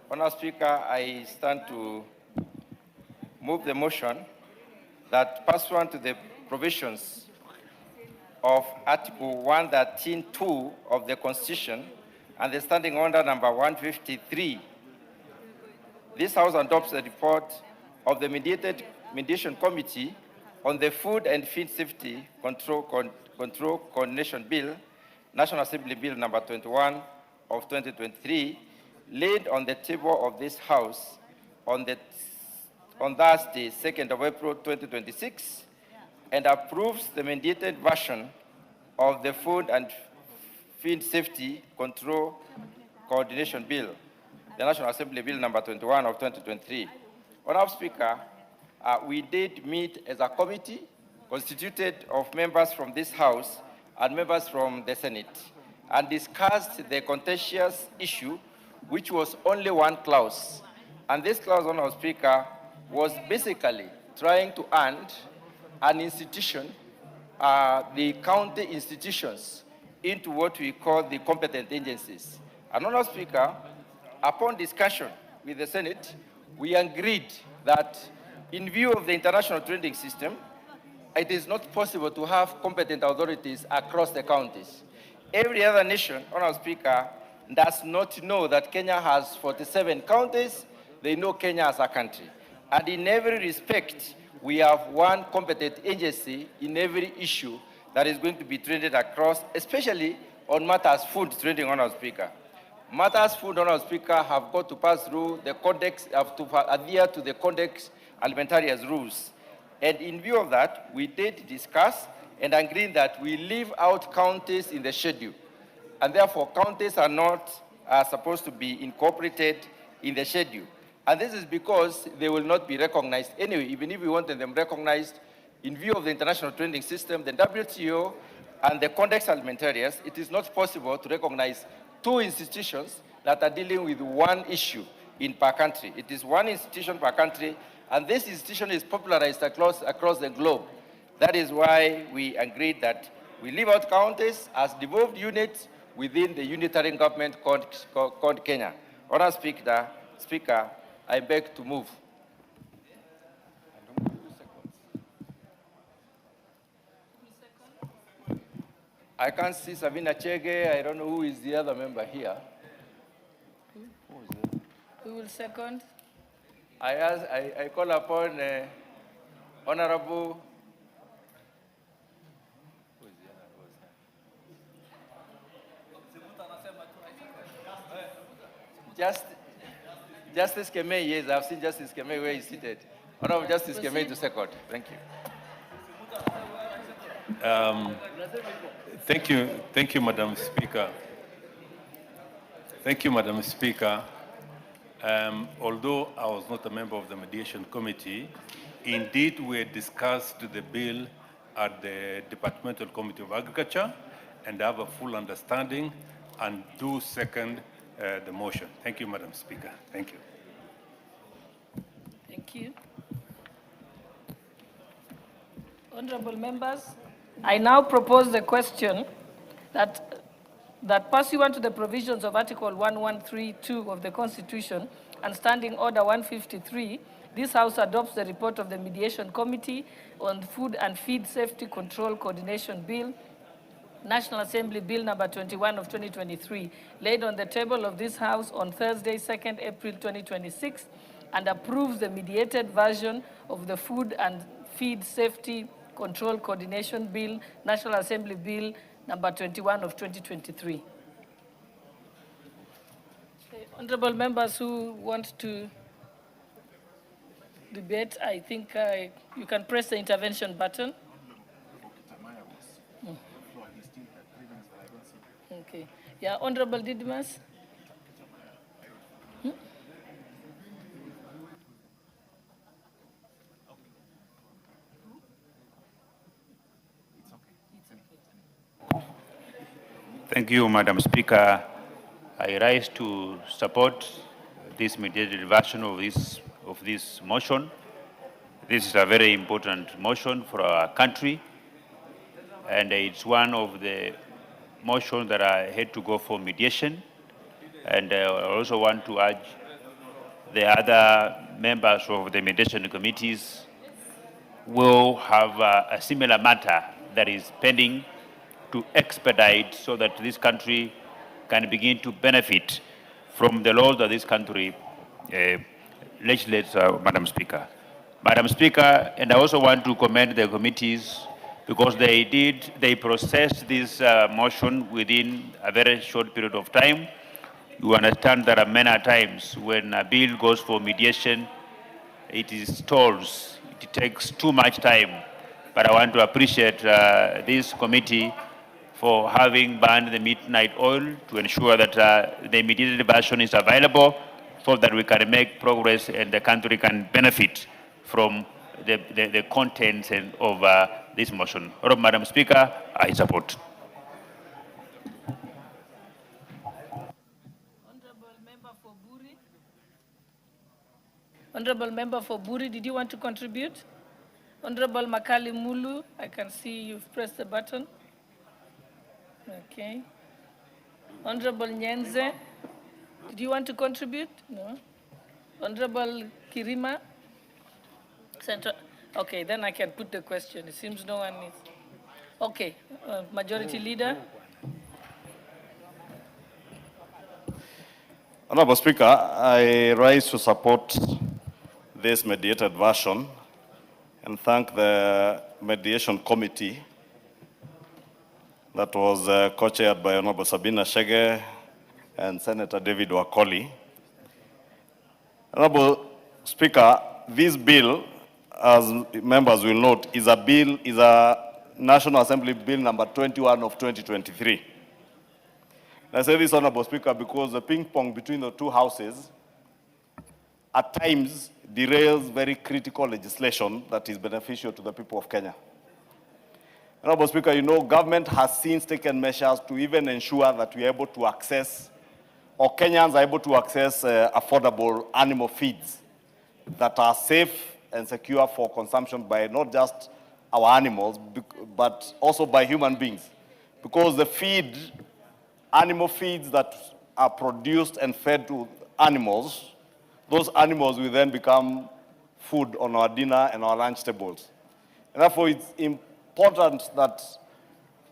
Honorable Speaker, I stand to move the motion that pursuant to the provisions of Article 113(2) of the Constitution and the Standing Order number 153, this House adopts the report of the Mediation Committee on the Food and Feed Safety Control Coordination Bill, National Assembly Bill number 21 of 2023, laid on the table of this House on Thursday, 2nd of April 2026, and approves the mandated version of the Food and Feed Safety Control Coordination Bill, the National Assembly Bill number 21 of 2023. Honorable Speaker, we did meet as a committee constituted of members from this House and members from the Senate and discussed the contentious issue, which was only one clause. And this clause, Honorable Speaker, was basically trying to earn an institution, the county institutions, into what we call the competent agencies. And Honorable Speaker, upon discussion with the Senate, we agreed that in view of the international trading system, it is not possible to have competent authorities across the counties. Every other nation, Honorable Speaker, does not know that Kenya has 47 counties. They know Kenya as a country. And in every respect, we have one competent agency in every issue that is going to be traded across, especially on matters food trading, Honorable Speaker. Matters food, Honorable Speaker, have got to pass through the codex, have to adhere to the Codex Alimentarius rules. And in view of that, we did discuss and agree that we leave out counties in the schedule. And therefore, counties are not supposed to be incorporated in the schedule. And this is because they will not be recognized anyway, even if we wanted them recognized in view of the international trading system, the WTO, and the Codex Alimentarius. It is not possible to recognize two institutions that are dealing with one issue per country. It is one institution per country, and this institution is popularized across the globe. That is why we agreed that we leave out counties as devolved units within the unitary government called Kenya. Honourable Speaker, I beg to move. I can't see Sabina Chege. I don't know who is the other member here. Who will second? I call upon Honorable. Justice Kemei, yes, I've seen Justice Kemei where he's seated. Honorable Justice Kemei to second. Thank you. Thank you, Madam Speaker. Thank you, Madam Speaker. Although I was not a member of the mediation committee, indeed we discussed the bill at the Departmental Committee of Agriculture, and I have a full understanding and do second the motion. Thank you, Madam Speaker. Thank you. Thank you. Honorable members, I now propose the question that pursuant to the provisions of Article 1132 of the Constitution and Standing Order 153, this House adopts the report of the Mediation Committee on Food and Feed Safety Control Coordination Bill, National Assembly Bill number 21 of 2023, laid on the table of this House on Thursday, 2nd April 2026, and approves the mediated version of the Food and Feed Safety Control Coordination Bill, National Assembly Bill number 21 of 2023. Honorable members who want to debate, I think you can press the intervention button. Okay. Yeah, Honorable Didymus. Thank you, Madam Speaker. I rise to support this mediated version of this motion. This is a very important motion for our country, and it's one of the motions that I had to go for mediation. And I also want to urge the other members of the mediation committees will have a similar matter that is pending to expedite so that this country can begin to benefit from the laws that this country legislates, Madam Speaker. Madam Speaker, and I also want to commend the committees because they processed this motion within a very short period of time. You understand there are many times when a bill goes for mediation, it is stalls. It takes too much time. But I want to appreciate this committee for having banned the midnight oil to ensure that the mediated version is available so that we can make progress and the country can benefit from the contents of this motion. Madam Speaker, I support. Honorable Member for Buri, did you want to contribute? Honorable Makali Mulu, I can see you've pressed the button. Okay. Honorable Nyenze, did you want to contribute? No. Honorable Kirima? Central. Okay, then I can put the question. It seems no one is. Okay, Majority Leader. Honorable Speaker, I rise to support this mediated version and thank the mediation committee that was co-chaired by Honorable Sabina Chege and Senator David Wakoli. Honorable Speaker, this bill, as members will note, is a National Assembly Bill number 21 of 2023. I say this, Honorable Speaker, because the ping pong between the two houses at times derails very critical legislation that is beneficial to the people of Kenya. Honorable Speaker, you know, government has since taken measures to even ensure that we are able to access, or Kenyans are able to access affordable animal feeds that are safe and secure for consumption by not just our animals, but also by human beings. Because the animal feeds that are produced and fed to animals, those animals will then become food on our dinner and our lunch tables. And therefore, it's important that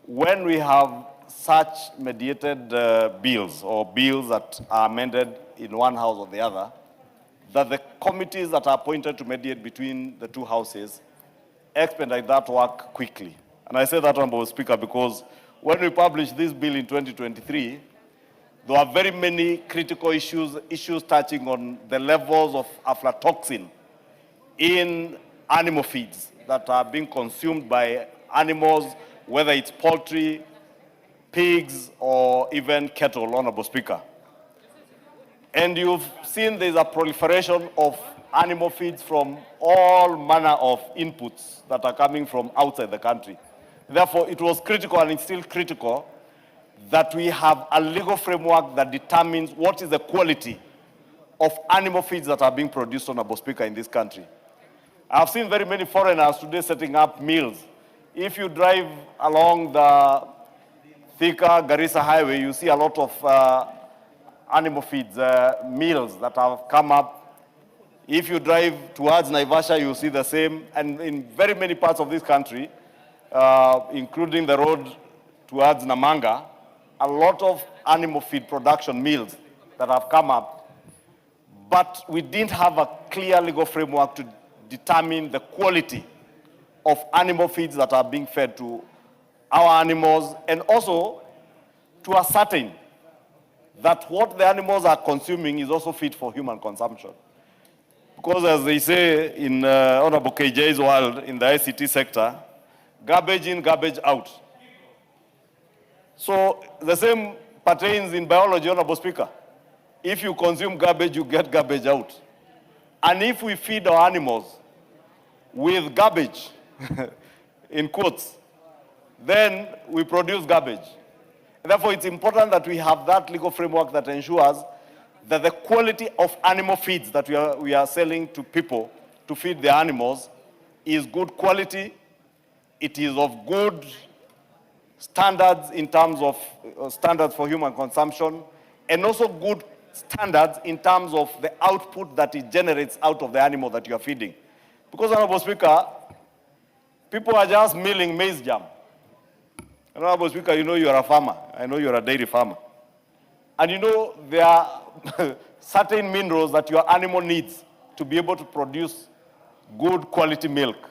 when we have such mediated bills or bills that are amended in one house or the other, that the committees that are appointed to mediate between the two houses expedite that work quickly. And I say that, Honorable Speaker, because when we published this bill in 2023, there were very many critical issues touching on the levels of aflatoxin in animal feeds that are being consumed by animals, whether it's poultry, pigs, or even cattle, Honorable Speaker. And you've seen there's a proliferation of animal feeds from all manner of inputs that are coming from outside the country. Therefore, it was critical, and it's still critical, that we have a legal framework that determines what is the quality of animal feeds that are being produced, Honorable Speaker, in this country. I've seen very many foreigners today setting up mills. If you drive along the Thika Garissa Highway, you see a lot of animal feeds, mills that have come up. If you drive towards Naivasha, you see the same. And in very many parts of this country, including the road towards Namanga, a lot of animal feed production mills that have come up. But we didn't have a clear legal framework to determine the quality of animal feeds that are being fed to our animals, and also to ascertain that what the animals are consuming is also fit for human consumption. Because as they say in Honorable KJ's world, in the ICT sector, garbage in, garbage out. So the same pertains in biology, Honorable Speaker. If you consume garbage, you get garbage out. And if we feed our animals with garbage, in quotes, then we produce garbage. And therefore, it's important that we have that legal framework that ensures that the quality of animal feeds that we are selling to people to feed their animals is good quality, it is of good standards in terms of standards for human consumption, and also good standards in terms of the output that it generates out of the animal that you are feeding. Because, Honorable Speaker, people are just milling maize jam. Honorable Speaker, you know you are a farmer. I know you are a dairy farmer. And you know there are certain minerals that your animal needs to be able to produce good quality milk.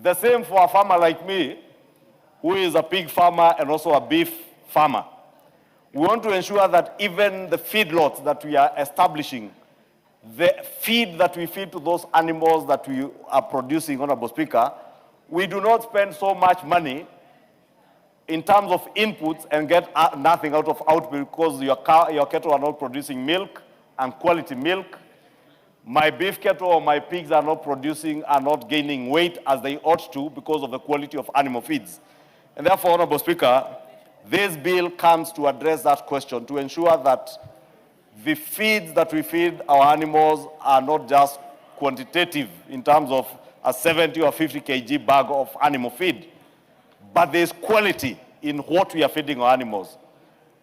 The same for a farmer like me, who is a pig farmer and also a beef farmer. We want to ensure that even the feedlots that we are establishing, the feed that we feed to those animals that we are producing, Honorable Speaker, we do not spend so much money in terms of inputs and get nothing out of output because your cattle are not producing milk and quality milk. My beef cattle or my pigs are not gaining weight as they ought to because of the quality of animal feeds. And therefore, Honorable Speaker, this bill comes to address that question, to ensure that the feeds that we feed our animals are not just quantitative in terms of a 70 or 50 kg bag of animal feed, but there's quality in what we are feeding our animals.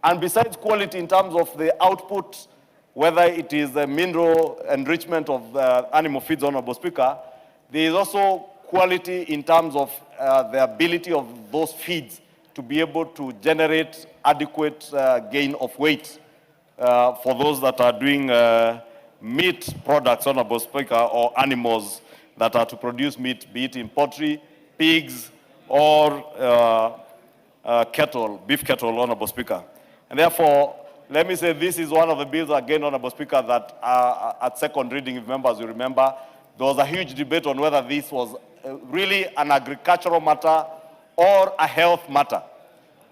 And besides quality in terms of the output, whether it is the mineral enrichment of the animal feeds, Honorable Speaker, there is also quality in terms of the ability of those feeds to be able to generate adequate gain of weight for those that are doing meat products, Honorable Speaker, or animals that are to produce meat, be it in poultry, pigs, or cattle, beef cattle, Honorable Speaker. And therefore, let me say this is one of the bills, again, Honorable Speaker, that at second reading, if members you remember, there was a huge debate on whether this was really an agricultural matter or a health matter.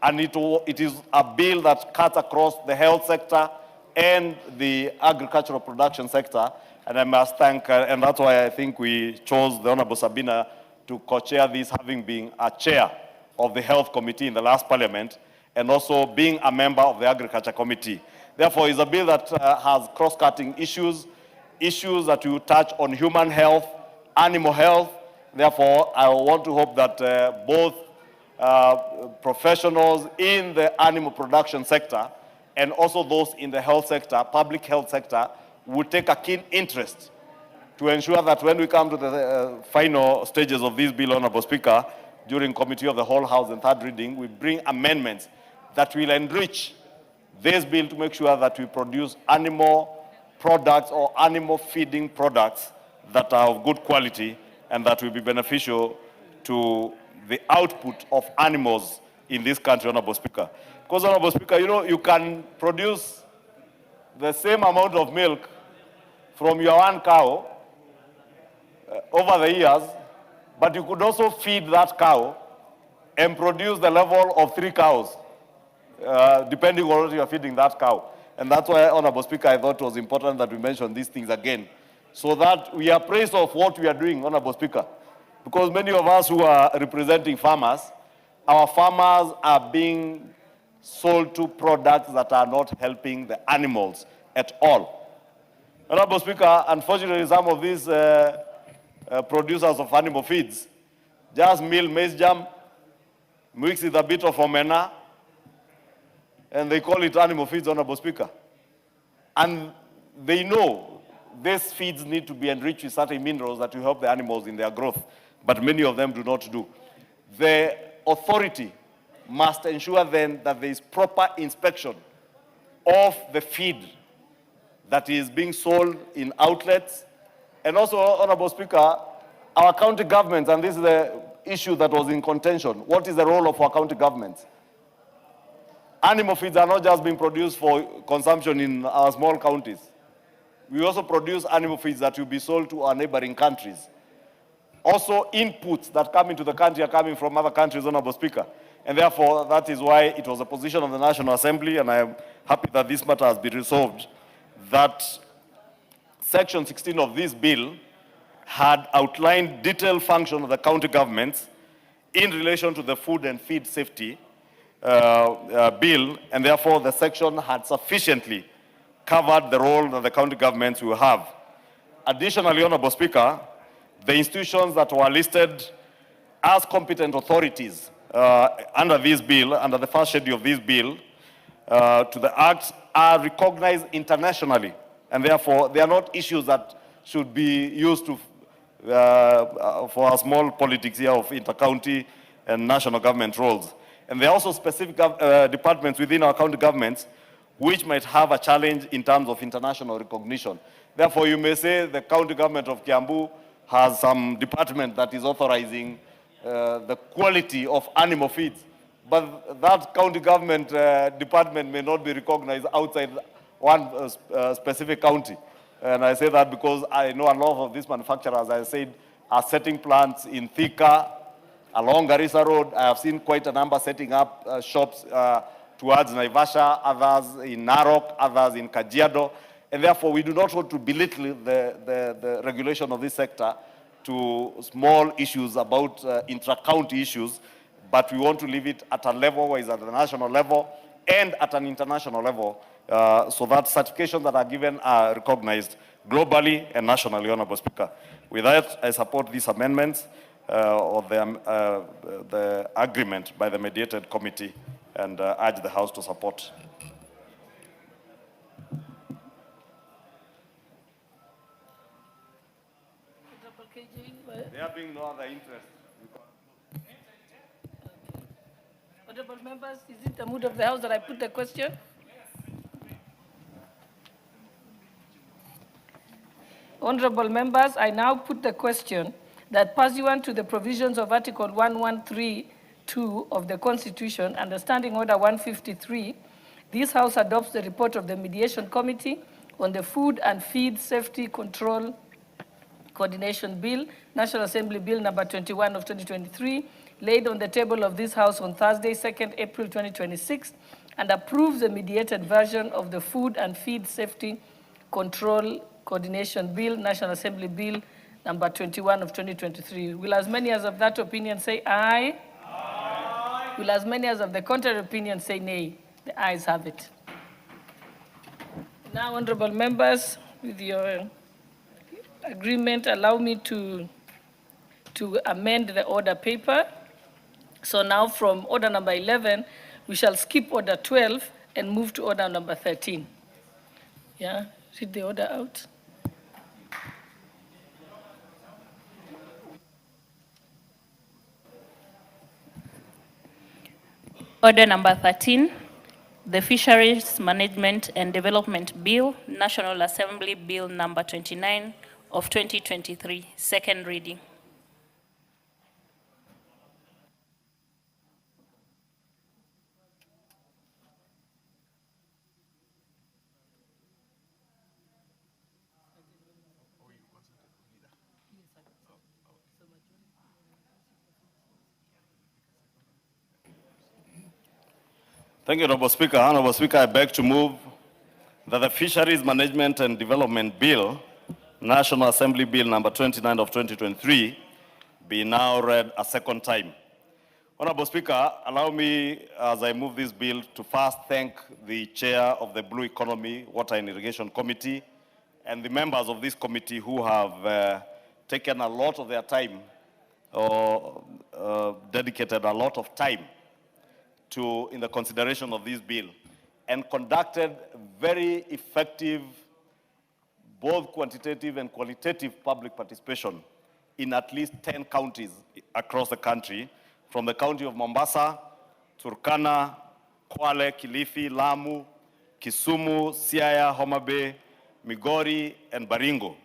And it is a bill that cuts across the health sector and the agricultural production sector. And I must thank, and that's why I think we chose the Honorable Sabina to co-chair this, having been a chair of the Health Committee in the last Parliament, and also being a member of the Agriculture Committee. Therefore, it's a bill that has cross-cutting issues that will touch on human health, animal health. Therefore, I want to hope that both professionals in the animal production sector and also those in the health sector, public health sector, will take a keen interest to ensure that when we come to the final stages of this bill, Honorable Speaker, during Committee of the Whole House and third reading, we bring amendments that will enrich this bill to make sure that we produce animal products or animal feeding products that are of good quality and that will be beneficial to the output of animals in this country, Honorable Speaker. Because, Honorable Speaker, you know, you can produce the same amount of milk from your one cow over the years, but you could also feed that cow and produce the level of 3 cows, depending on what you are feeding that cow. And that's why, Honorable Speaker, I thought it was important that we mention these things again, so that we are praised of what we are doing, Honorable Speaker. Because many of us who are representing farmers, our farmers are being sold to products that are not helping the animals at all. Honorable Speaker, unfortunately, some of these producers of animal feeds just mill maize jam, mix with a bit of omena, and they call it animal feeds, Honorable Speaker. And they know these feeds need to be enriched with certain minerals that will help the animals in their growth, but many of them do not do. The authority must ensure then that there is proper inspection of the feed that is being sold in outlets. And also, Honorable Speaker, our county governments, and this is the issue that was in contention, what is the role of our county governments? Animal feeds are not just being produced for consumption in our small counties. We also produce animal feeds that will be sold to our neighboring countries. Also, inputs that come into the country are coming from other countries, Honorable Speaker. And therefore, that is why it was a position of the National Assembly, and I am happy that this matter has been resolved, that Section 16 of this bill had outlined detailed function of the county governments in relation to the food and feed safety bill, and therefore the section had sufficiently covered the role that the county governments will have. Additionally, Honorable Speaker, the institutions that were listed as competent authorities under this bill, under the first schedule of this bill, to the Act, are recognized internationally, and therefore they are not issues that should be used to, for our small politics here of inter-county and national government roles. And there are also specific departments within our county governments which might have a challenge in terms of international recognition. Therefore, you may say the county government of Kiambu has some department that is authorizing the quality of animal feeds. but that county government department may not be recognized outside one specific county. And I say that because I know a lot of these manufacturers, as I said, are setting plants in Thika, along Garissa Road. I have seen quite a number setting up shops towards Naivasha, others in Narok, others in Kajiado. And therefore, we do not want to belittle the regulation of this sector to small issues about intra-county issues, but we want to leave it at a level where it's at the national level and at an international level, so that certifications that are given are recognized globally and nationally, Honorable Speaker. With that, I support these amendments of the agreement by the mediated committee and urge the House to support. There being no other interest. Honorable members, is it the mood of the House that I put the question? Honorable members, I now put the question that pursuant to the provisions of Article 1132 of the Constitution and the Standing Order 153, this House adopts the report of the Mediation Committee on the Food and Feed Safety Control Coordination Bill, National Assembly Bill number 21 of 2023, laid on the table of this House on Thursday, 2nd April 2026, and approves the mediated version of the Food and Feed Safety Control Coordination Bill, National Assembly Bill number 21 of 2023. Will as many as of that opinion say aye? Aye. Will as many as of the contrary opinion say nay? The ayes have it. Now, honorable members, with your agreement, allow me to amend the order paper. So now from order number 11, we shall skip order 12 and move to order number 13. Yeah, read the order out. Order number 13, the Fisheries Management and Development Bill, National Assembly Bill number 29 of 2023, second reading. Thank you, Honorable Speaker. Honorable Speaker, I beg to move that the Fisheries Management and Development Bill, National Assembly Bill number 29 of 2023, be now read a second time. Honorable Speaker, allow me, as I move this bill, to first thank the chair of the Blue Economy, Water and Irrigation Committee, and the members of this committee who have taken a lot of their time, or dedicated a lot of time in the consideration of this bill, and conducted very effective, both quantitative and qualitative public participation in at least 10 counties across the country, from the county of Mombasa, Turkana, Kwale, Kilifi, Lamu, Kisumu, Siaya, Homa Bay, Migori, and Baringo.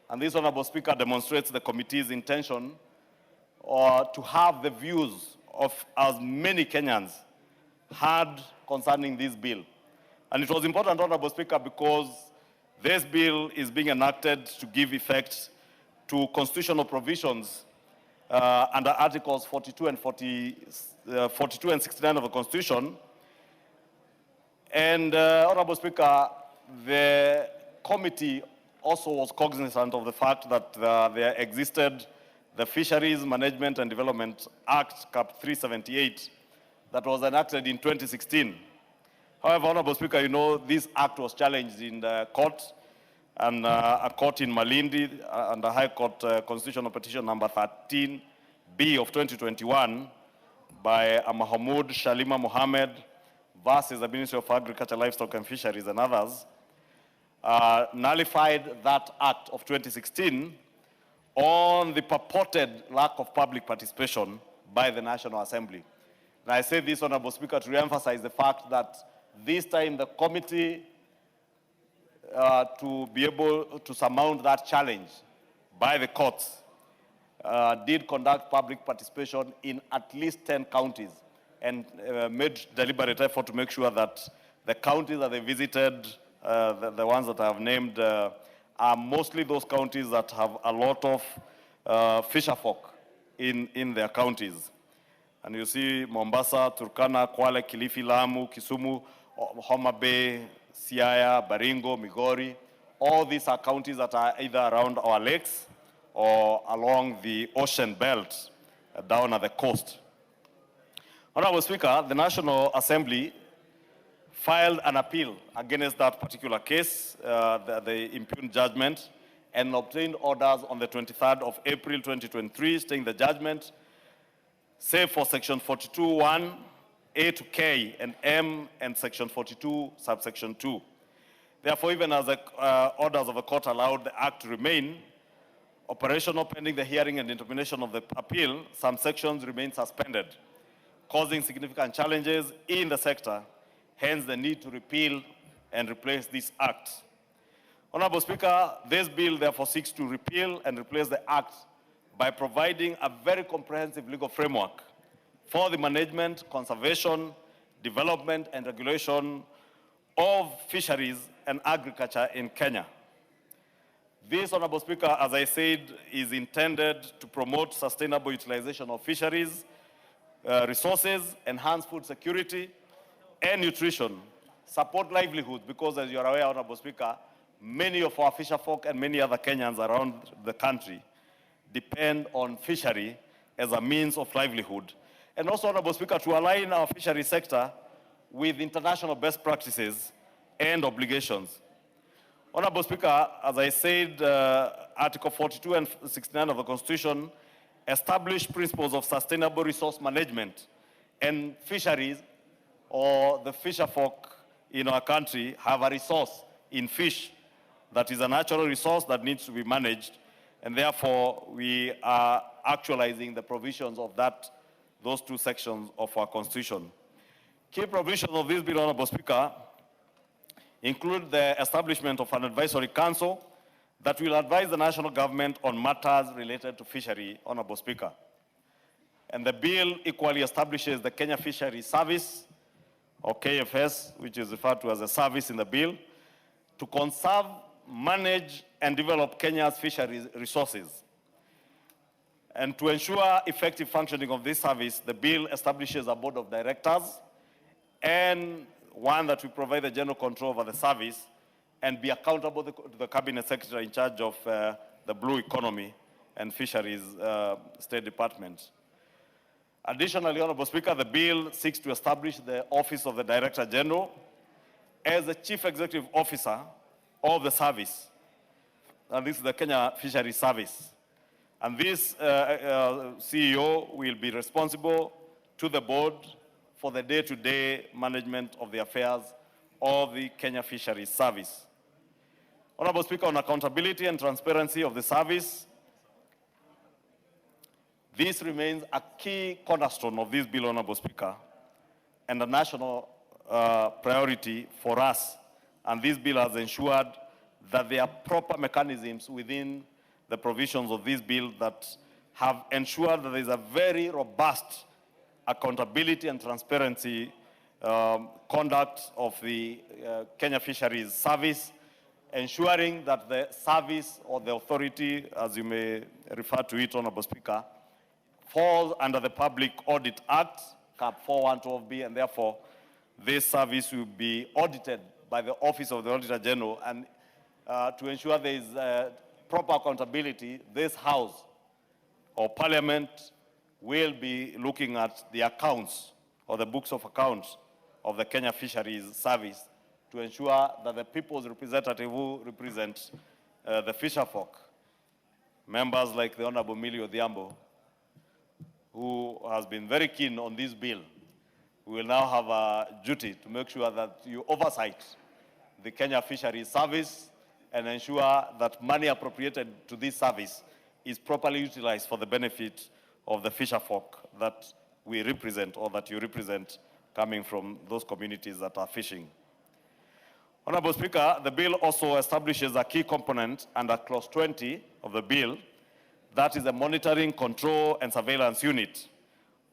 And this, Honorable Speaker, demonstrates the committee's intention to have the views of as many Kenyans heard concerning this bill. And it was important, Honorable Speaker, because this bill is being enacted to give effect to constitutional provisions under Articles 42 and 69 of the Constitution. And, Honorable Speaker, the committee also was cognizant of the fact that there existed the Fisheries Management and Development Act, Cap 378, that was enacted in 2016. However, Honorable Speaker, you know, this act was challenged in the court, and a court in Malindi, under High Court Constitutional Petition number 13B of 2021, by Mahamoud Shalima Mohammed versus the Ministry of Agriculture, Livestock and Fisheries and others, nullified that act of 2016 on the purported lack of public participation by the National Assembly. And I say this, Honorable Speaker, to re-emphasize the fact that this time the committee, to be able to surmount that challenge by the courts, did conduct public participation in at least 10 counties, and made deliberate effort to make sure that the counties that they visited, the ones that I have named, are mostly those counties that have a lot of fisher folk in their counties. And you see Mombasa, Turkana, Kwale, Kilifi, Lamu, Kisumu, Homa Bay, Siaya, Baringo, Migori. All these are counties that are either around our lakes or along the ocean belt down at the coast. Honorable Speaker, the National Assembly filed an appeal against that particular case, the impugned judgment, and obtained orders on the 23rd of April 2023, staying the judgment, save for section 42(1), A to K and M, and section 42, subsection 2. Therefore, even as the orders of the court allowed the act to remain operational pending the hearing and determination of the appeal, some sections remain suspended, causing significant challenges in the sector, hence the need to repeal and replace this act. Honorable Speaker, this bill therefore seeks to repeal and replace the act by providing a very comprehensive legal framework for the management, conservation, development, and regulation of fisheries and agriculture in Kenya. This, Honorable Speaker, as I said, is intended to promote sustainable utilization of fisheries, resources, enhance food security and nutrition, support livelihoods, because as you are aware, Honorable Speaker, many of our fisher folk and many other Kenyans around the country depend on fishery as a means of livelihood. And also, Honorable Speaker, to align our fishery sector with international best practices and obligations. Honorable Speaker, as I said, Article 42 and 69 of the Constitution establish principles of sustainable resource management, and fisheries, or the fisher folk in our country, have a resource in fish that is a natural resource that needs to be managed, and therefore we are actualizing the provisions of those two sections of our Constitution. Key provisions of this bill, Honorable Speaker, include the establishment of an advisory council that will advise the national government on matters related to fishery, Honorable Speaker. And the bill equally establishes the Kenya Fisheries Service, or KFS, which is referred to as a service in the bill, to conserve, manage, and develop Kenya's fisheries resources. And to ensure effective functioning of this service, the bill establishes a board of directors and one that will provide the general control over the service and be accountable to the cabinet secretary in charge of the blue economy and fisheries state department. Additionally, Honorable Speaker, the bill seeks to establish the office of the Director General as the Chief Executive Officer of the service. And this is the Kenya Fisheries Service. And this CEO will be responsible to the board for the day-to-day management of the affairs of the Kenya Fisheries Service. Honorable Speaker, on accountability and transparency of the service, this remains a key cornerstone of this bill, Honorable Speaker, and a national priority for us. And this bill has ensured that there are proper mechanisms within the provisions of this bill that have ensured that there is a very robust accountability and transparency conduct of the Kenya Fisheries Service, ensuring that the service or the authority, as you may refer to it, Honorable Speaker, falls under the Public Audit Act, Cap 4112B, and therefore this service will be audited by the Office of the Auditor General. And to ensure there is proper accountability, this House or Parliament will be looking at the accounts or the books of accounts of the Kenya Fisheries Service to ensure that the people's representative who represent the fisher folk, members like the Honorable Millie Odhiambo, who has been very keen on this bill, we will now have a duty to make sure that you oversight the Kenya Fisheries Service and ensure that money appropriated to this service is properly utilized for the benefit of the fisher folk that we represent or that you represent coming from those communities that are fishing. Honorable Speaker, the bill also establishes a key component under Clause 20 of the bill, that is a monitoring, control, and surveillance unit,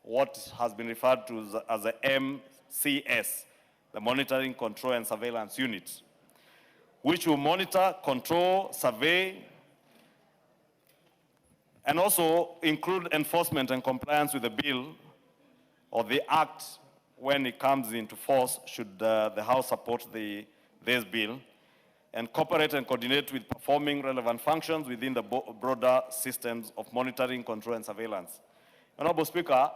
what has been referred to as the MCS, the Monitoring, Control and Surveillance Unit, which will monitor, control, survey, and also include enforcement and compliance with the bill or the act when it comes into force, should the House support this bill, and cooperate and coordinate with performing relevant functions within the broader systems of monitoring, control, and surveillance. Honorable Speaker,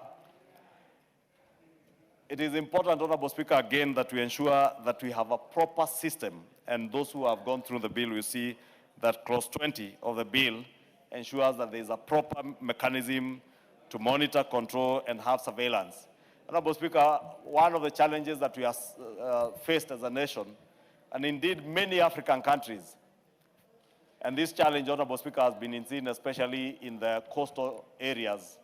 it is important, Honorable Speaker, again, that we ensure that we have a proper system, and those who have gone through the bill will see that clause 20 of the bill ensures that there is a proper mechanism to monitor, control, and have surveillance. Honorable Speaker, one of the challenges that we have faced as a nation, and indeed many African countries, and this challenge, Honorable Speaker, has been seen especially in the coastal areas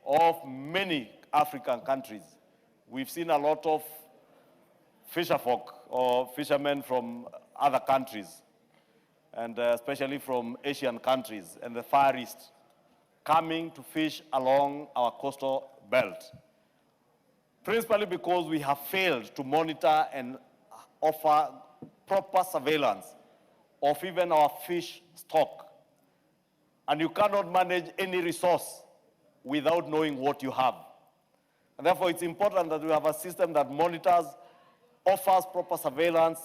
of many African countries. We've seen a lot of fisherfolk or fishermen from other countries, and especially from Asian countries and the Far East, coming to fish along our coastal belt, principally because we have failed to monitor and offer proper surveillance of even our fish stock. And you cannot manage any resource without knowing what you have. And therefore, it's important that we have a system that monitors, offers proper surveillance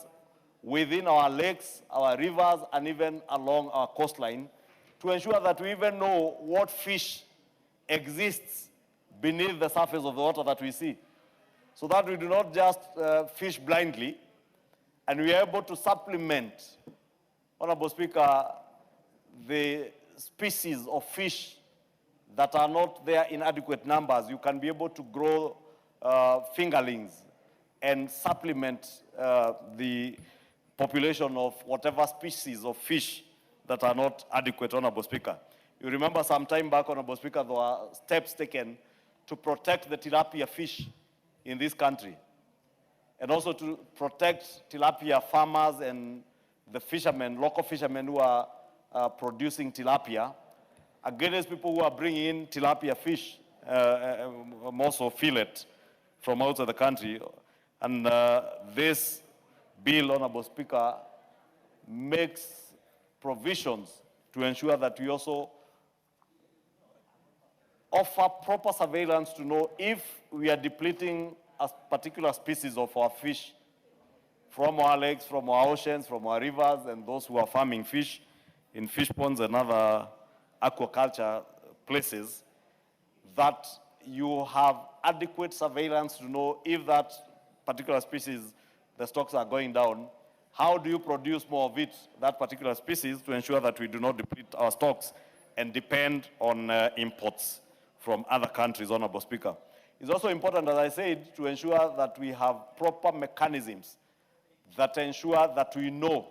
within our lakes, our rivers, and even along our coastline, to ensure that we even know what fish exists beneath the surface of the water that we see, so that we do not just fish blindly, and we are able to supplement, Honorable Speaker, the species of fish that are not there in adequate numbers. You can be able to grow fingerlings and supplement the population of whatever species of fish that are not adequate, Honorable Speaker. You remember some time back, Honorable Speaker, there were steps taken to protect the tilapia fish in this country, and also to protect tilapia farmers and the fishermen, local fishermen who are producing tilapia, against people who are bringing in tilapia fish, more so fillet, from outside the country. And this bill, Honorable Speaker, makes provisions to ensure that we also offer proper surveillance to know if we are depleting a particular species of our fish from our lakes, from our oceans, from our rivers, and those who are farming fish in fish ponds and other aquaculture places, that you have adequate surveillance to know if that particular species, the stocks are going down. How do you produce more of it, that particular species, to ensure that we do not deplete our stocks and depend on imports from other countries, Honorable Speaker? It's also important, as I said, to ensure that we have proper mechanisms that ensure that we know.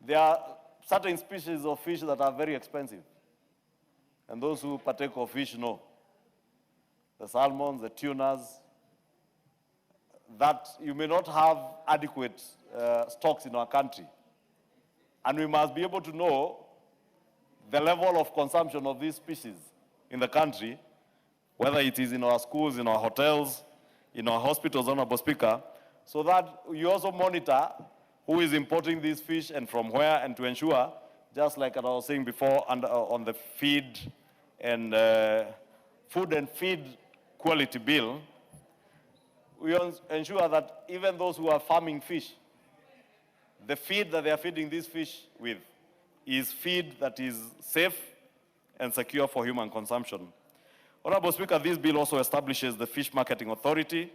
There are certain species of fish that are very expensive, and those who partake of fish know. The salmons, the tunas, that you may not have adequate stocks in our country. And we must be able to know the level of consumption of these species in the country, whether it is in our schools, in our hotels, in our hospitals, Honorable Speaker, so that you also monitor who is importing these fish and from where, and to ensure, just like I was saying before, on the feed and food and feed quality bill, we ensure that even those who are farming fish, the feed that they are feeding these fish with is feed that is safe and secure for human consumption. Honorable Speaker, this bill also establishes the Fish Marketing Authority,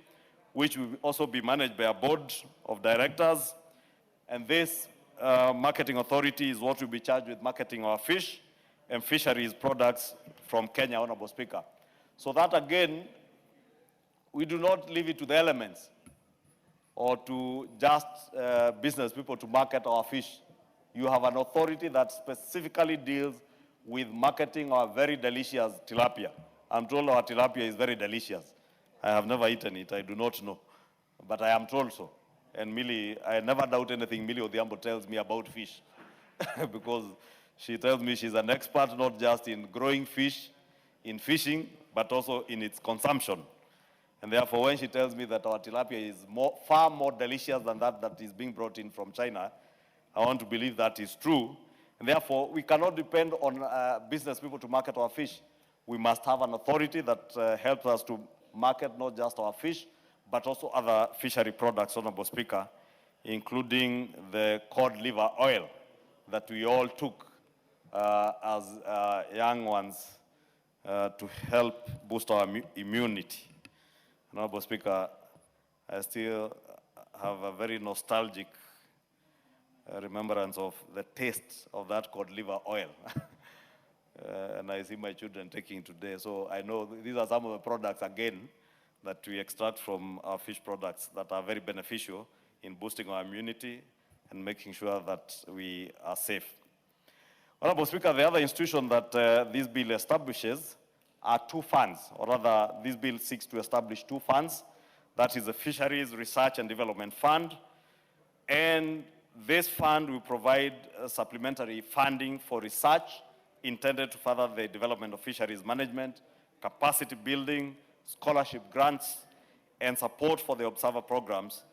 which will also be managed by a board of directors. And this marketing authority is what will be charged with marketing our fish and fisheries products from Kenya, Honorable Speaker. So that, again, we do not leave it to the elements or to just business people to market our fish. You have an authority that specifically deals with marketing our very delicious tilapia. I'm told our tilapia is very delicious. I have never eaten it, I do not know, but I am told so. And Millie, I never doubt anything Millie Odhiambo tells me about fish, because she tells me she's an expert not just in growing fish, in fishing, but also in its consumption. And therefore, when she tells me that our tilapia is far more delicious than that is being brought in from China, I want to believe that is true. And therefore, we cannot depend on business people to market our fish. We must have an authority that helps us to market not just our fish, but also other fishery products, Honorable Speaker, including the cod liver oil that we all took as young ones to help boost our immunity. Honorable Speaker, I still have a very nostalgic remembrance of the taste of that cod liver oil. And I see my children taking today. So I know these are some of the products, again, that we extract from our fish products that are very beneficial in boosting our immunity and making sure that we are safe. Honorable Speaker, the other institution that this bill establishes are two funds, or rather, this bill seeks to establish two funds. That is the Fisheries Research and Development Fund, and this fund will provide supplementary funding for research intended to further the development of fisheries management, capacity building, scholarship grants, and support for the observer programs.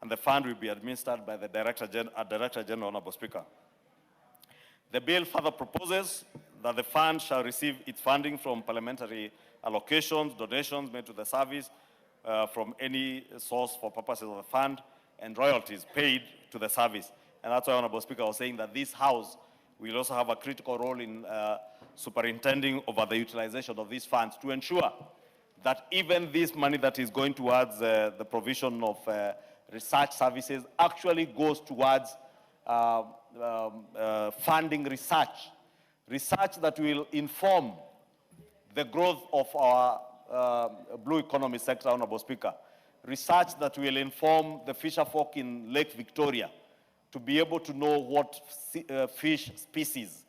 And the fund will be administered by the Director General, Honorable Speaker. The bill further proposes that the fund shall receive its funding from parliamentary allocations, donations made to the service from any source for purposes of the fund, and royalties paid to the service. And that's why, Honorable Speaker, I was saying that this House will also have a critical role in superintending over the utilization of these funds to ensure that even this money that is going towards the provision of research services actually goes towards funding research that will inform the growth of our blue economy sector, Honorable Speaker. Research that will inform the fisher folk in Lake Victoria to be able to know what fish species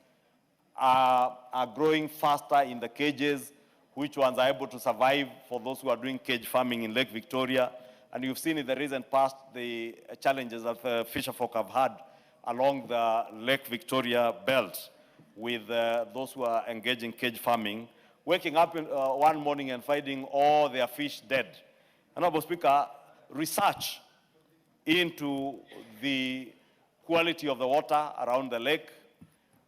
are growing faster in the cages, which ones are able to survive for those who are doing cage farming in Lake Victoria. And you've seen in the recent past the challenges that the fisher folk have had along the Lake Victoria belt with those who are engaging cage farming, waking up one morning and finding all their fish dead. Honorable Speaker, research into the quality of the water around the lake,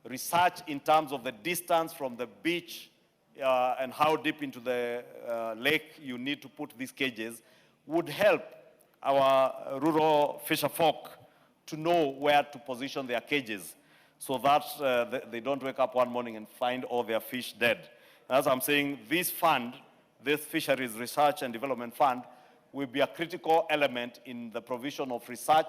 research in terms of the distance from the beach and how deep into the lake you need to put these cages would help our rural fisher folk to know where to position their cages so that they don't wake up one morning and find all their fish dead. And as I'm saying, this fund, this Fisheries Research and Development Fund, will be a critical element in the provision of research,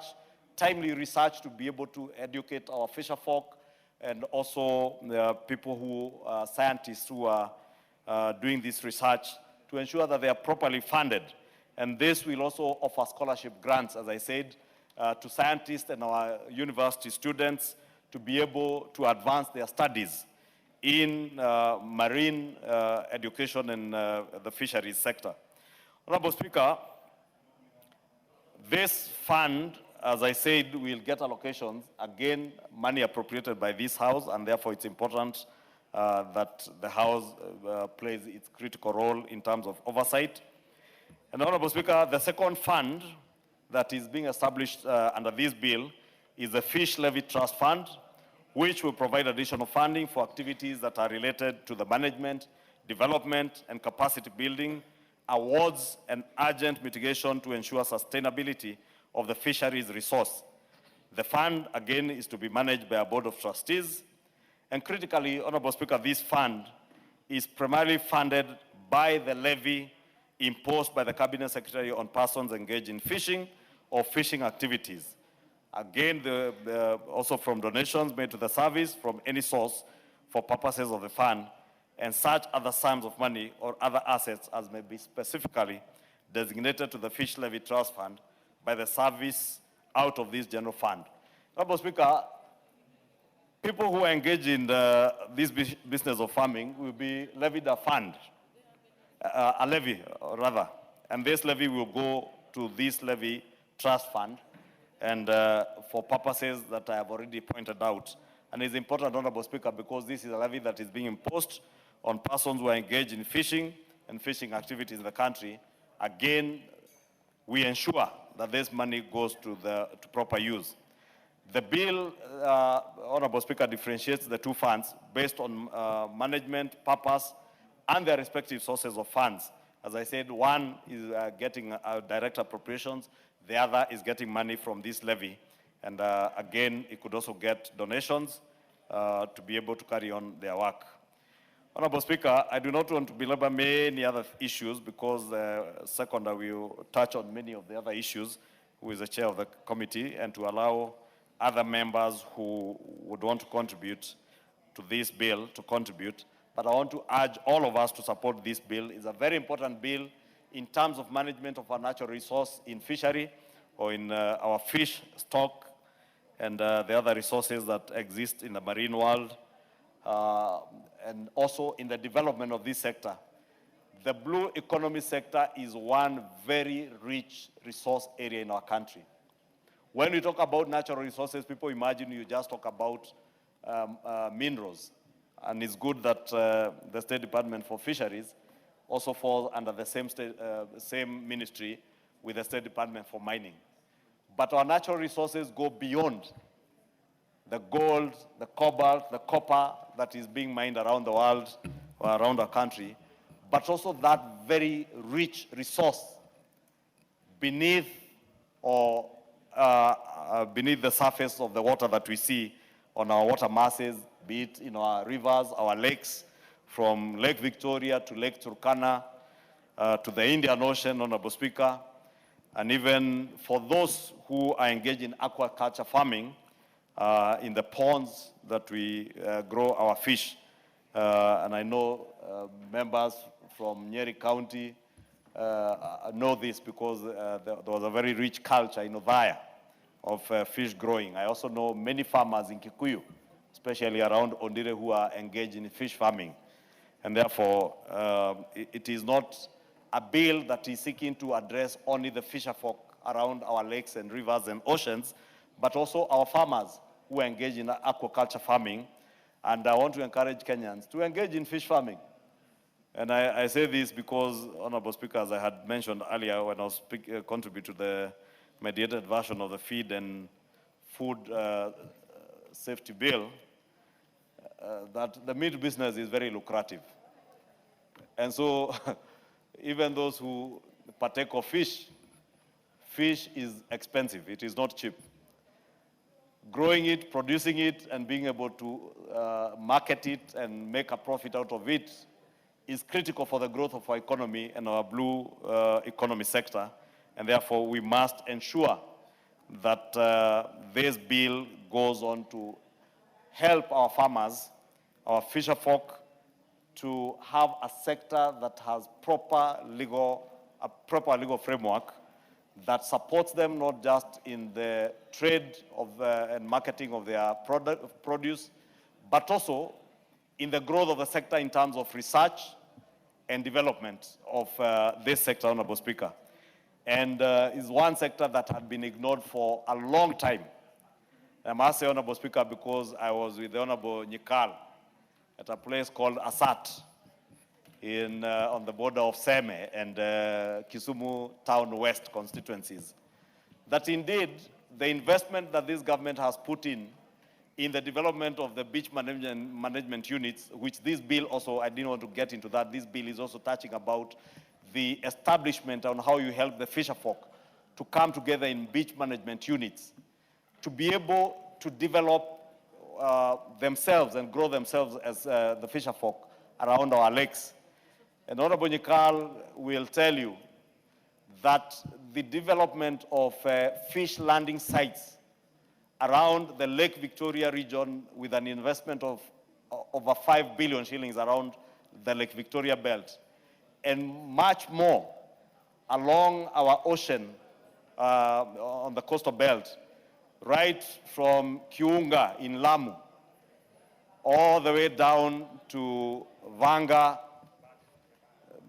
timely research to be able to educate our fisher folk and also the people who are scientists who are doing this research to ensure that they are properly funded. And this will also offer scholarship grants, as I said, to scientists and our university students to be able to advance their studies in marine education and the fisheries sector. Honorable Speaker, this fund, as I said, will get allocations, again, money appropriated by this House, and therefore it's important that the House plays its critical role in terms of oversight. And Honorable Speaker, the second fund that is being established under this bill is the Fish Levy Trust Fund, which will provide additional funding for activities that are related to the management, development, and capacity building, awards, and urgent mitigation to ensure sustainability of the fisheries resource. The fund, again, is to be managed by a board of trustees. And critically, Honorable Speaker, this fund is primarily funded by the levy imposed by the Cabinet Secretary on persons engaged in fishing or fishing activities. Again, also from donations made to the service from any source for purposes of the fund, and such other sums of money or other assets as may be specifically designated to the Fish Levy Trust Fund by the service out of this general fund. Honorable Speaker, people who engage in this business of farming will be levied a fund, a levy rather, and this levy will go to this levy trust fund and for purposes that I have already pointed out. And it's important, Honorable Speaker, because this is a levy that is being imposed on persons who are engaged in fishing and fishing activities in the country. Again, we ensure that this money goes to proper use. The bill, Honorable Speaker, differentiates the two funds based on management, purpose, and their respective sources of funds. As I said, one is getting direct appropriations, the other is getting money from this levy. And again, it could also get donations to be able to carry on their work. Honorable Speaker, I do not want to belabor many other issues because the seconder will touch on many of the other issues, who is the chair of the committee, and to allow other members who would want to contribute to this bill to contribute. But I want to urge all of us to support this bill. It's a very important bill in terms of management of our natural resource in fishery or in our fish stock and the other resources that exist in the marine world, and also in the development of this sector. The blue economy sector is one very rich resource area in our country. When we talk about natural resources, people imagine you just talk about minerals. And it's good that the State Department for Fisheries also falls under the same ministry with the State Department for Mining. But our natural resources go beyond the gold, the cobalt, the copper that is being mined around the world or around our country, but also that very rich resource beneath or beneath the surface of the water that we see on our water masses, be it in our rivers, our lakes, from Lake Victoria to Lake Turkana, to the Indian Ocean, Honorable Speaker, and even for those who are engaged in aquaculture farming, in the ponds that we grow our fish. And I know members from Nyeri County know this because there was a very rich culture in Othaya of fish growing. I also know many farmers in Kikuyu, especially around Ondire, who are engaged in fish farming. And therefore, it is not a bill that is seeking to address only the fisher folk around our lakes and rivers and oceans, but also our farmers who are engaged in aquaculture farming. And I want to encourage Kenyans to engage in fish farming. And I say this because, Honorable Speaker, as I had mentioned earlier when I was contributing to the mediated version of the feed and food safety bill, that the meat business is very lucrative. And so even those who partake of fish, fish is expensive. It is not cheap. Growing it, producing it, and being able to market it and make a profit out of it is critical for the growth of our economy and our blue economy sector. And therefore, we must ensure that this bill goes on to help our farmers, our fisher folk, to have a sector that has a proper legal framework that supports them not just in the trade of and marketing of their produce, but also in the growth of the sector in terms of research and development of this sector, Honorable Speaker. And is one sector that had been ignored for a long time. I must say, Honorable Speaker, because I was with the Honorable Nyikal at a place called Asat on the border of Seme and Kisumu Town West constituencies. That indeed, the investment that this government has put in the development of the beach management units, which this bill also, I didn't want to get into that, this bill is also touching about the establishment on how you help the fisher folk to come together in beach management units, to be able to develop themselves and grow themselves as the fisher folk around our lakes. And Honorable Nyikal will tell you that the development of fish landing sites around the Lake Victoria region with an investment of over 5 billion shillings around the Lake Victoria belt, and much more along our ocean on the coastal belt, right from Kiunga in Lamu, all the way down to Vanga,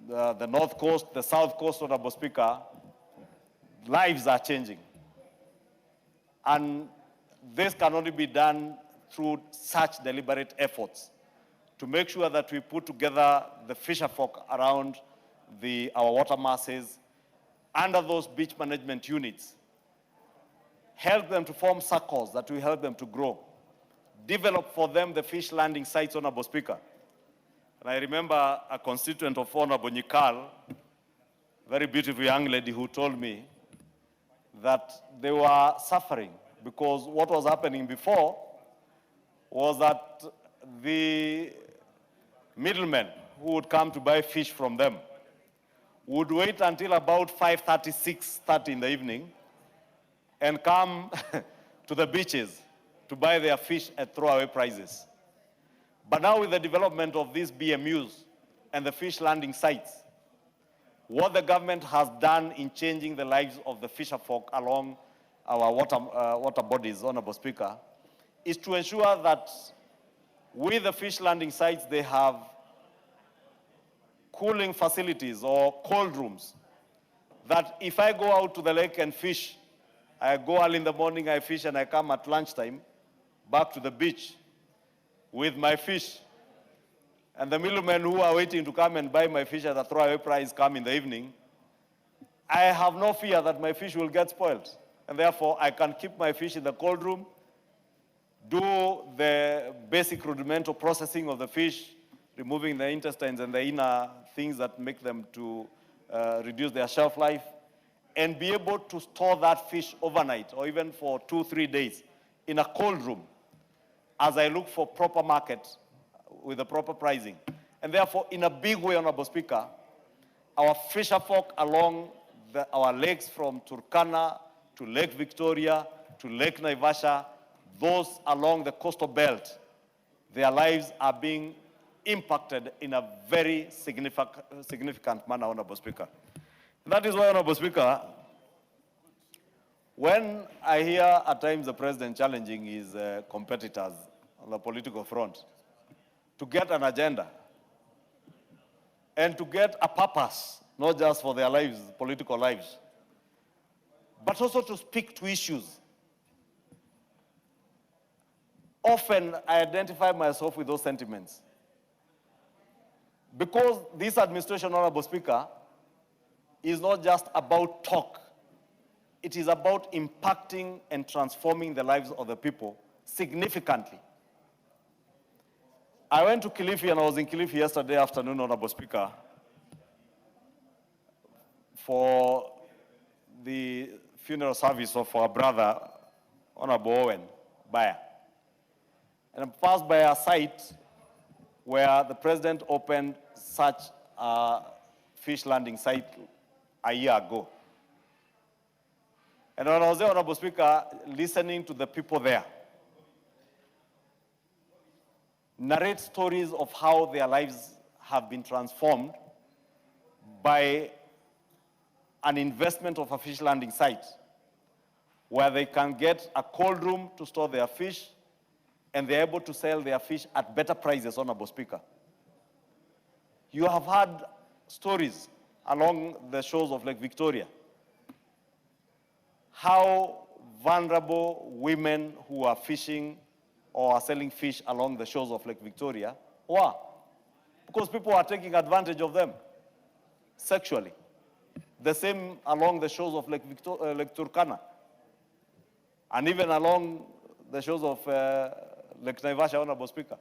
the north coast, the south coast, Honorable Speaker, lives are changing. And this can only be done through such deliberate efforts to make sure that we put together the fisher folk around our water masses under those beach management units, help them to form circles that will help them to grow, develop for them the fish landing sites, Honorable Speaker. And I remember a constituent of Honorable Nyikal, very beautiful young lady, who told me that they were suffering because what was happening before was that the middlemen who would come to buy fish from them would wait until about 5:30, 6:30 in the evening and come to the beaches to buy their fish at throwaway prices. But now with the development of these BMUs and the fish landing sites, what the government has done in changing the lives of the fisher folk along our water bodies, Honorable Speaker, is to ensure that with the fish landing sites, they have cooling facilities or cold rooms, that if I go out to the lake and fish, I go early in the morning, I fish, and I come at lunchtime back to the beach with my fish. And the middlemen who are waiting to come and buy my fish at a throwaway price come in the evening. I have no fear that my fish will get spoiled. And therefore, I can keep my fish in the cold room, do the basic rudimental processing of the fish, removing the intestines and the inner things that make them to reduce their shelf life, and be able to store that fish overnight or even for 2-3 days in a cold room as I look for proper market with the proper pricing. And therefore, in a big way, Honorable Speaker, our fisher folk along our lakes from Turkana to Lake Victoria to Lake Naivasha, those along the coastal belt, their lives are being impacted in a very significant manner, Honorable Speaker. And that is why, Honorable Speaker, when I hear at times the president challenging his competitors on the political front to get an agenda and to get a purpose, not just for their lives, political lives, but also to speak to issues, often I identify myself with those sentiments. Because this administration, Honorable Speaker, is not just about talk. It is about impacting and transforming the lives of the people significantly. I went to Kilifi, and I was in Kilifi yesterday afternoon, Honorable Speaker, for the funeral service of our brother, Honorable Owen Baya. And I passed by a site where the president opened such a fish landing site a year ago. And when I was there, Honorable Speaker, listening to the people there narrate stories of how their lives have been transformed by an investment of a fish landing site where they can get a cold room to store their fish, and they're able to sell their fish at better prices, Honorable Speaker. You have heard stories along the shores of Lake Victoria, how vulnerable women who are fishing or are selling fish along the shores of Lake Victoria were, because people are taking advantage of them sexually. The same along the shores of Lake Turkana, and even along the shores of Lake Naivasha, Honorable Speaker.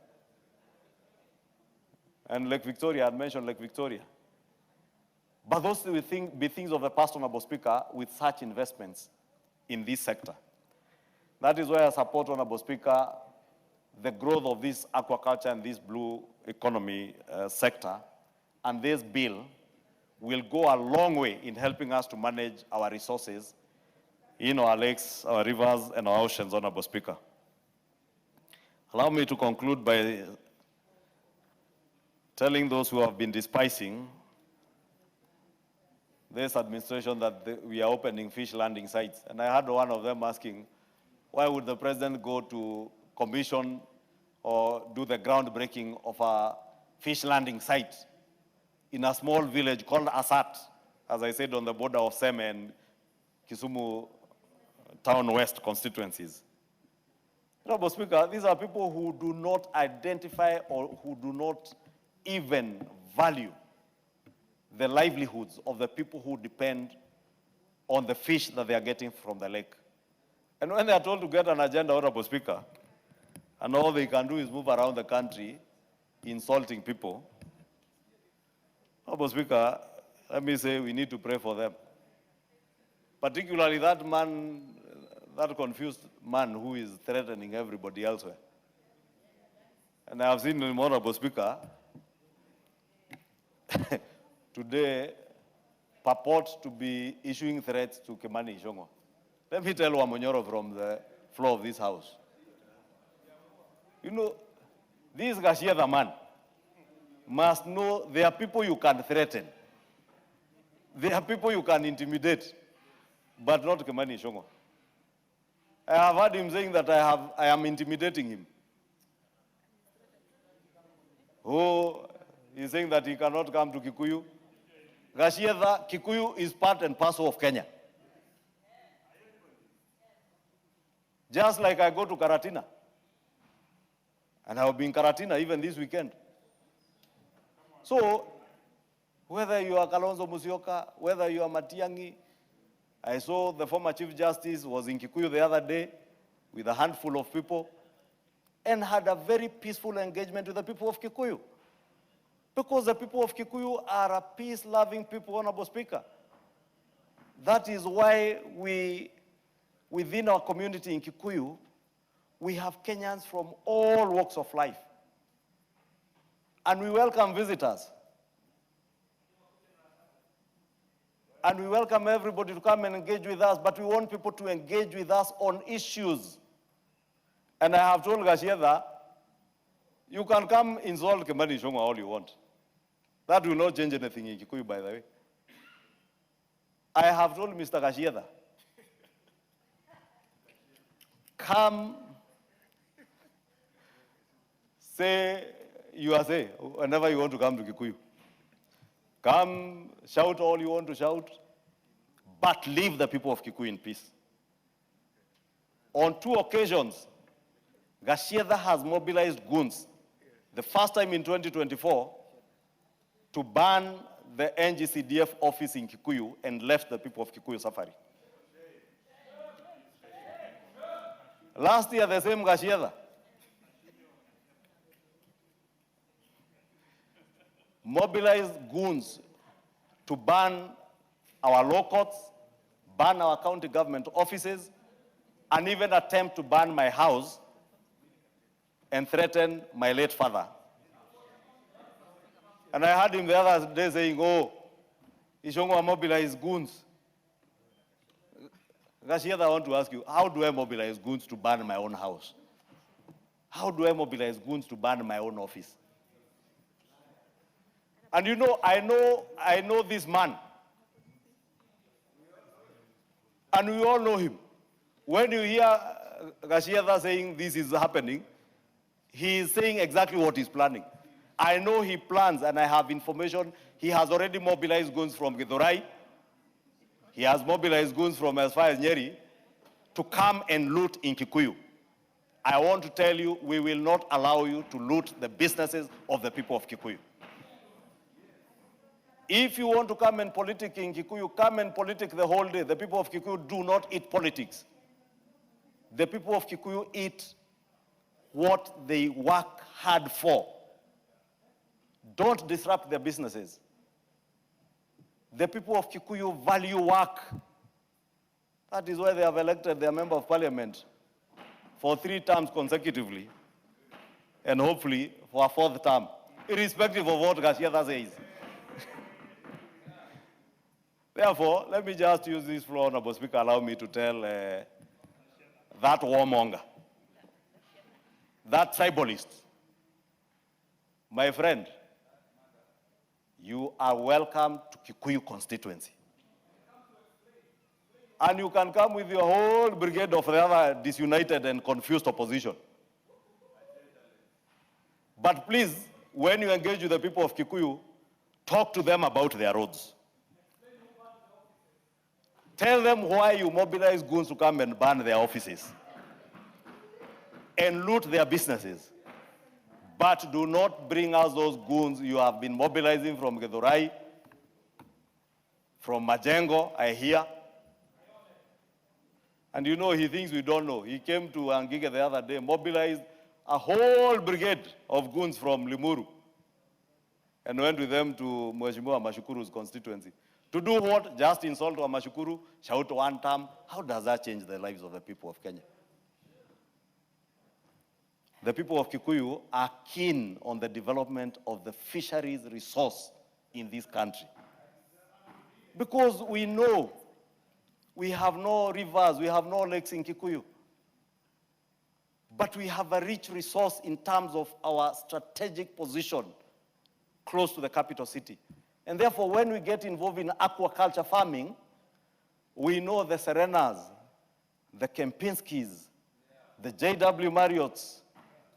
And Lake Victoria, I mentioned Lake Victoria. But those will be things of the past, Honorable Speaker, with such investments in this sector. That is why I support, Honorable Speaker, the growth of this aquaculture and this blue economy sector. And this bill will go a long way in helping us to manage our resources in our lakes, our rivers, and our oceans, Honorable Speaker. Allow me to conclude by telling those who have been despising this administration that we are opening fish landing sites. And I had one of them asking, why would the president go to commission or do the groundbreaking of a fish landing site in a small village called Asat, as I said, on the border of Seme and Kisumu Town West constituencies? Honorable Speaker, these are people who do not identify or who do not even value the livelihoods of the people who depend on the fish that they are getting from the lake. And when they are told to get an agenda, Honorable Speaker, and all they can do is move around the country insulting people, Honorable Speaker, let me say we need to pray for them. Particularly that man, that confused man who is threatening everybody elsewhere. And I have seen him, Honorable Speaker, today purport to be issuing threats to Kimani Ichung'wah. Let me tell Wamonyoro from the floor of this house. You know, this Gashieda man must know there are people you can threaten. There are people you can intimidate, but not Kimani Ichung'wah. I have heard him saying that I am intimidating him. Oh, he's saying that he cannot come to Kikuyu. Gashieda, Kikuyu is part and parcel of Kenya. Just like I go to Karatina. And I will be in Karatina even this weekend. So, whether you are Kalonzo Musyoka, whether you are Matiang'i, I saw the former Chief Justice was in Kikuyu the other day with a handful of people and had a very peaceful engagement with the people of Kikuyu. Because the people of Kikuyu are a peace-loving people, Honorable Speaker. That is why within our community in Kikuyu, we have Kenyans from all walks of life. And we welcome visitors. And we welcome everybody to come and engage with us, but we want people to engage with us on issues. And I have told Gashieda, you can come insult Kimani Ichung'wah all you want. That will not change anything in Kikuyu, by the way. I have told Mr. Gashieda, come, say whenever you want to come to Kikuyu. Come, shout all you want to shout, but leave the people of Kikuyu in peace. On 2 occasions, Gashieda has mobilized goons, the first time in 2024, to ban the NGCDF office in Kikuyu and left the people of Kikuyu suffering. Last year, the same Gashieda mobilized goons to ban our law courts, ban our county government offices, and even attempt to ban my house and threaten my late father. And I heard him the other day saying, oh, Ichung'wah mobilized goons. Gashieda, I want to ask you, how do I mobilize goons to ban my own house? How do I mobilize goons to ban my own office? And you know, I know this man. And we all know him. When you hear Gashieda saying this is happening, he is saying exactly what he's planning. I know he plans, and I have information. He has already mobilized goons from Githurai. He has mobilized goons from as far as Nyeri to come and loot in Kikuyu. I want to tell you, we will not allow you to loot the businesses of the people of Kikuyu. If you want to come and politic in Kikuyu, come and politic the whole day. The people of Kikuyu do not eat politics. The people of Kikuyu eat what they work hard for. Don't disrupt their businesses. The people of Kikuyu value work. That is why they have elected their member of parliament for 3 terms consecutively, and hopefully for a 4th term, irrespective of what Gashieda says. Therefore, let me just use this floor, Honorable Speaker, allow me to tell that warmonger, that tribalist, my friend, you are welcome to Kikuyu constituency. And you can come with your whole brigade of the other disunited and confused opposition. But please, when you engage with the people of Kikuyu, talk to them about their roads. Tell them why you mobilize goons to come and ban their offices. and loot their businesses. But do not bring us those goons you have been mobilizing from Githurai, from Majengo, I hear. And you know, he thinks we don't know. He came to Angige the other day, mobilized a whole brigade of goons from Limuru, and went with them to Mheshimiwa Mashukuru's constituency. To do what? Just insult Mashukuru, shout one term. How does that change the lives of the people of Kenya? The people of Kikuyu are keen on the development of the fisheries resource in this country. Because we know we have no rivers, we have no lakes in Kikuyu. But we have a rich resource in terms of our strategic position close to the capital city. And therefore, when we get involved in aquaculture farming, we know the Serenas, the Kempinskis, the J.W. Marriotts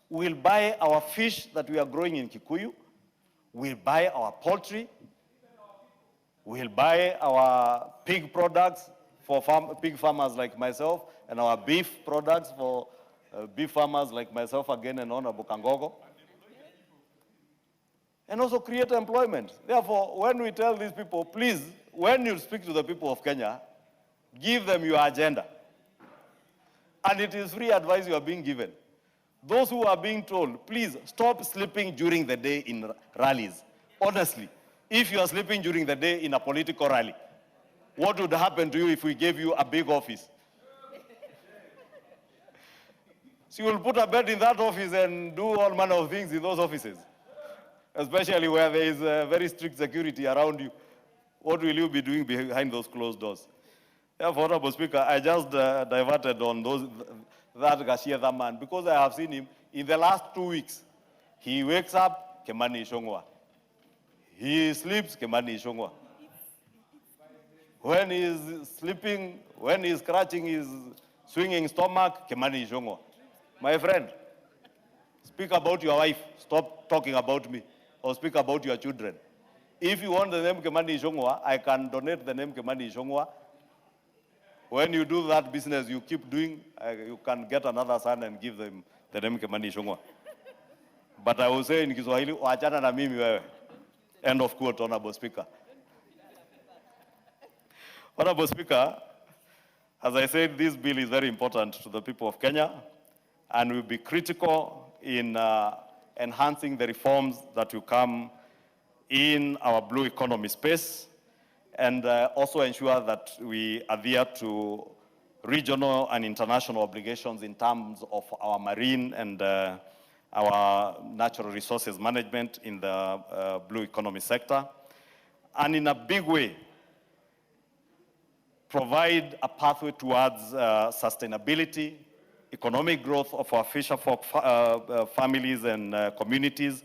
will buy our fish that we are growing in Kikuyu, will buy our poultry, will buy our pig products for pig farmers like myself, and our beef products for beef farmers like myself again and Honorable Kangogo. And also create employment. Therefore, when we tell these people, please, when you speak to the people of Kenya, give them your agenda. And it is free advice you are being given. Those who are being told, please stop sleeping during the day in rallies. Honestly, if you are sleeping during the day in a political rally, what would happen to you if we gave you a big office? So you will put a bed in that office and do all manner of things in those offices, especially where there is very strict security around you. What will you be doing behind those closed doors? Therefore, Honorable Speaker, I just diverted on that Gashietha man because I have seen him in the last 2 weeks. He wakes up, Kemani Ishongwa. He sleeps, Kemani Ishongwa. When he is sleeping, when he is scratching his swinging stomach, Kemani Ishongwa. My friend, speak about your wife. Stop talking about me. Or speak about your children. If you want the name Kemani Ishongwa, I can donate the name Kemani Ishongwa. When you do that business you keep doing, you can get another son and give them the name Kemani Ishongwa. But I will say in Kiswahili, wachana na mimi wewe. End of quote, Honorable Speaker. Honorable Speaker, as I said, this bill is very important to the people of Kenya and will be critical in enhancing the reforms that will come in our blue economy space and also ensure that we adhere to regional and international obligations in terms of our marine and our natural resources management in the blue economy sector. And in a big way, provide a pathway towards sustainability, economic growth of our fisherfolk families and communities,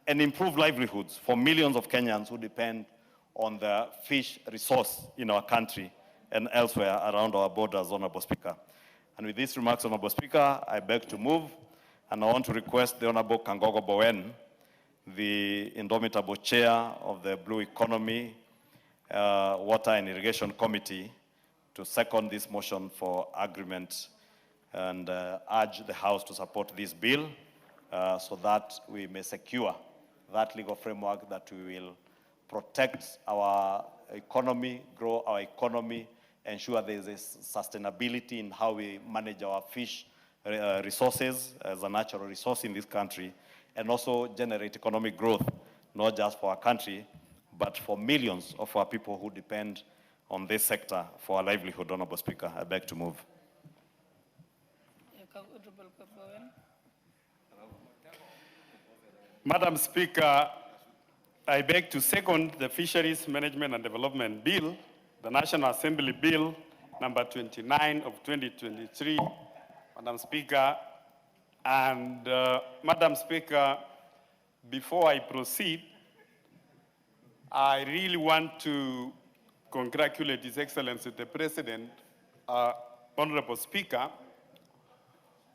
and improve livelihoods for millions of Kenyans who depend on the fish resource in our country and elsewhere around our borders, Honorable Speaker. And with these remarks, Honorable Speaker, I beg to move, and I want to request the Honorable Kangogo Bowen, the indomitable chair of the Blue Economy, Water and Irrigation Committee, to second this motion for agreement and urge the House to support this bill so that we may secure that legal framework that we will protect our economy, grow our economy, ensure there is a sustainability in how we manage our fish resources as a natural resource in this country, and also generate economic growth, not just for our country, but for millions of our people who depend on this sector for our livelihood. Honorable Speaker, I beg to move. Madam Speaker, I beg to second the Fisheries Management and Development Bill, the National Assembly Bill number 29 of 2023, Madam Speaker. And Madam Speaker, before I proceed, I really want to congratulate His Excellency the President, Honorable Speaker,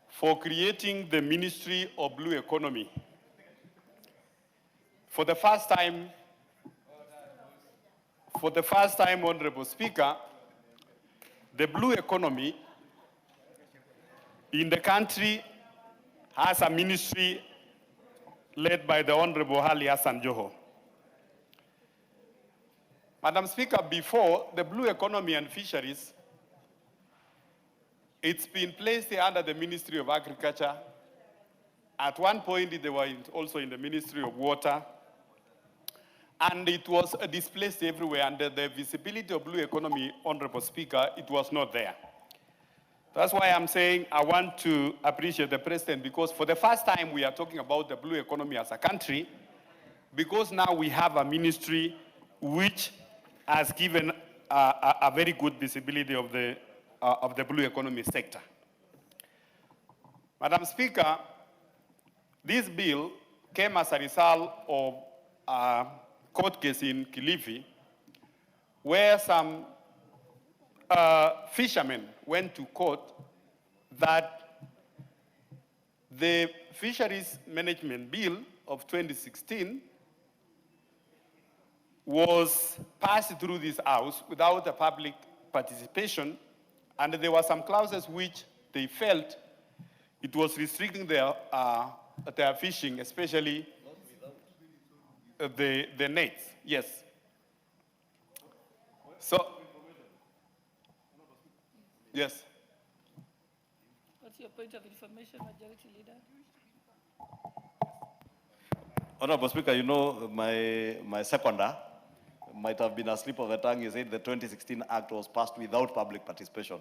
for creating the Ministry of Blue Economy. For the first time, Honorable Speaker, the blue economy in the country has a ministry led by the Honorable Hali Hassan Joho. Madam Speaker, before the blue economy and fisheries, it's been placed under the Ministry of Agriculture. At one point, they were also in the Ministry of Water. And it was displaced everywhere, and the visibility of blue economy, Honorable Speaker, it was not there. That's why I'm saying I want to appreciate the President, because for the first time we are talking about the blue economy as a country, because now we have a ministry which has given a very good visibility of the blue economy sector. Madam Speaker, this bill came as a result of a court case in Kilifi, where some fishermen went to court that the Fisheries Management Bill of 2016 was passed through this House without a public participation, and there were some clauses which they felt it was restricting their fishing, especially the nets. Yes. So, yes. What's your point of information, Majority Leader? Honorable Speaker, you know, my seconder might have been a slip of the tongue. He said the 2016 Act was passed without public participation.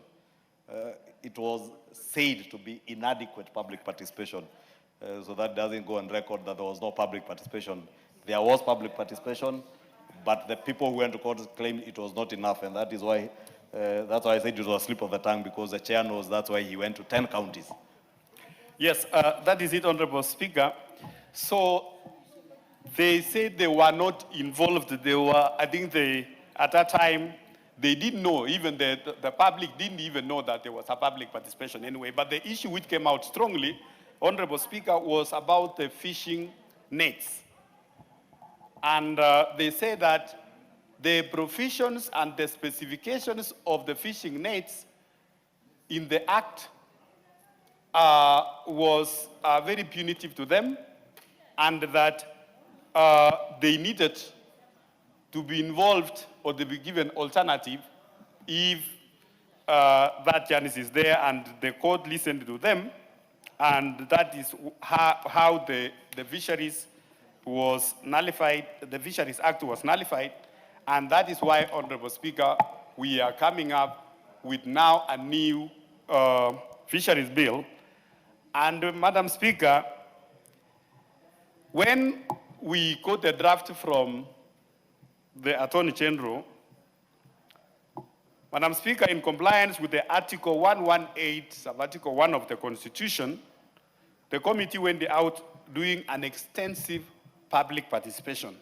It was said to be inadequate public participation. So that doesn't go on record that there was no public participation. There was public participation, but the people who went to court claimed it was not enough, and that is why, that's why I said it was a slip of the tongue, because the chair knows that's why he went to 10 counties. Yes, that is it, Honorable Speaker. So they said they were not involved. They were, I think at that time, they didn't know, even the public didn't even know that there was a public participation anyway. But the issue which came out strongly, Honorable Speaker, was about the fishing nets. And they say that the provisions and the specifications of the fishing nets in the Act was very punitive to them, and that they needed to be involved or to be given alternative if that chance is there, and the court listened to them, and that is how the fisheries was nullified, the Fisheries Act was nullified, and that is why, Honorable Speaker, we are coming up with now a new fisheries bill. And Madam Speaker, when we got the draft from the Attorney General, Madam Speaker, in compliance with the Article 118, sub-Article 1 of the Constitution, the committee went out doing an extensive public participation.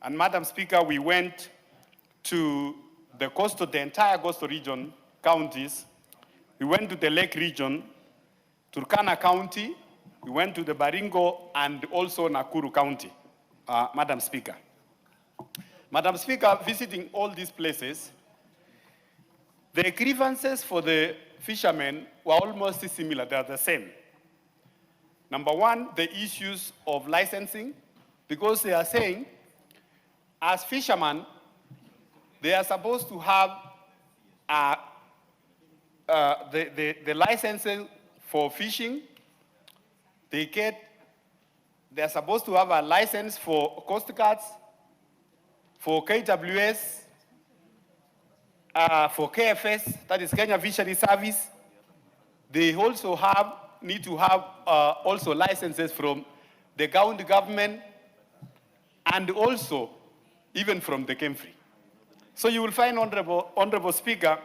And Madam Speaker, we went to the entire coastal region counties. We went to the Lake region, Turkana County, we went to the Baringo and also Nakuru County, Madam Speaker. Madam Speaker, visiting all these places, the grievances for the fishermen were almost similar, they are the same. Number one, the issues of licensing, because they are saying, as fishermen, they are supposed to have the licenses for fishing. They are supposed to have a license for Coast Guards, for KWS, for KFS, that is Kenya Fisheries Service. They also need to have also licenses from the county government and also even from the Kemfri. So you will find, Honorable Speaker,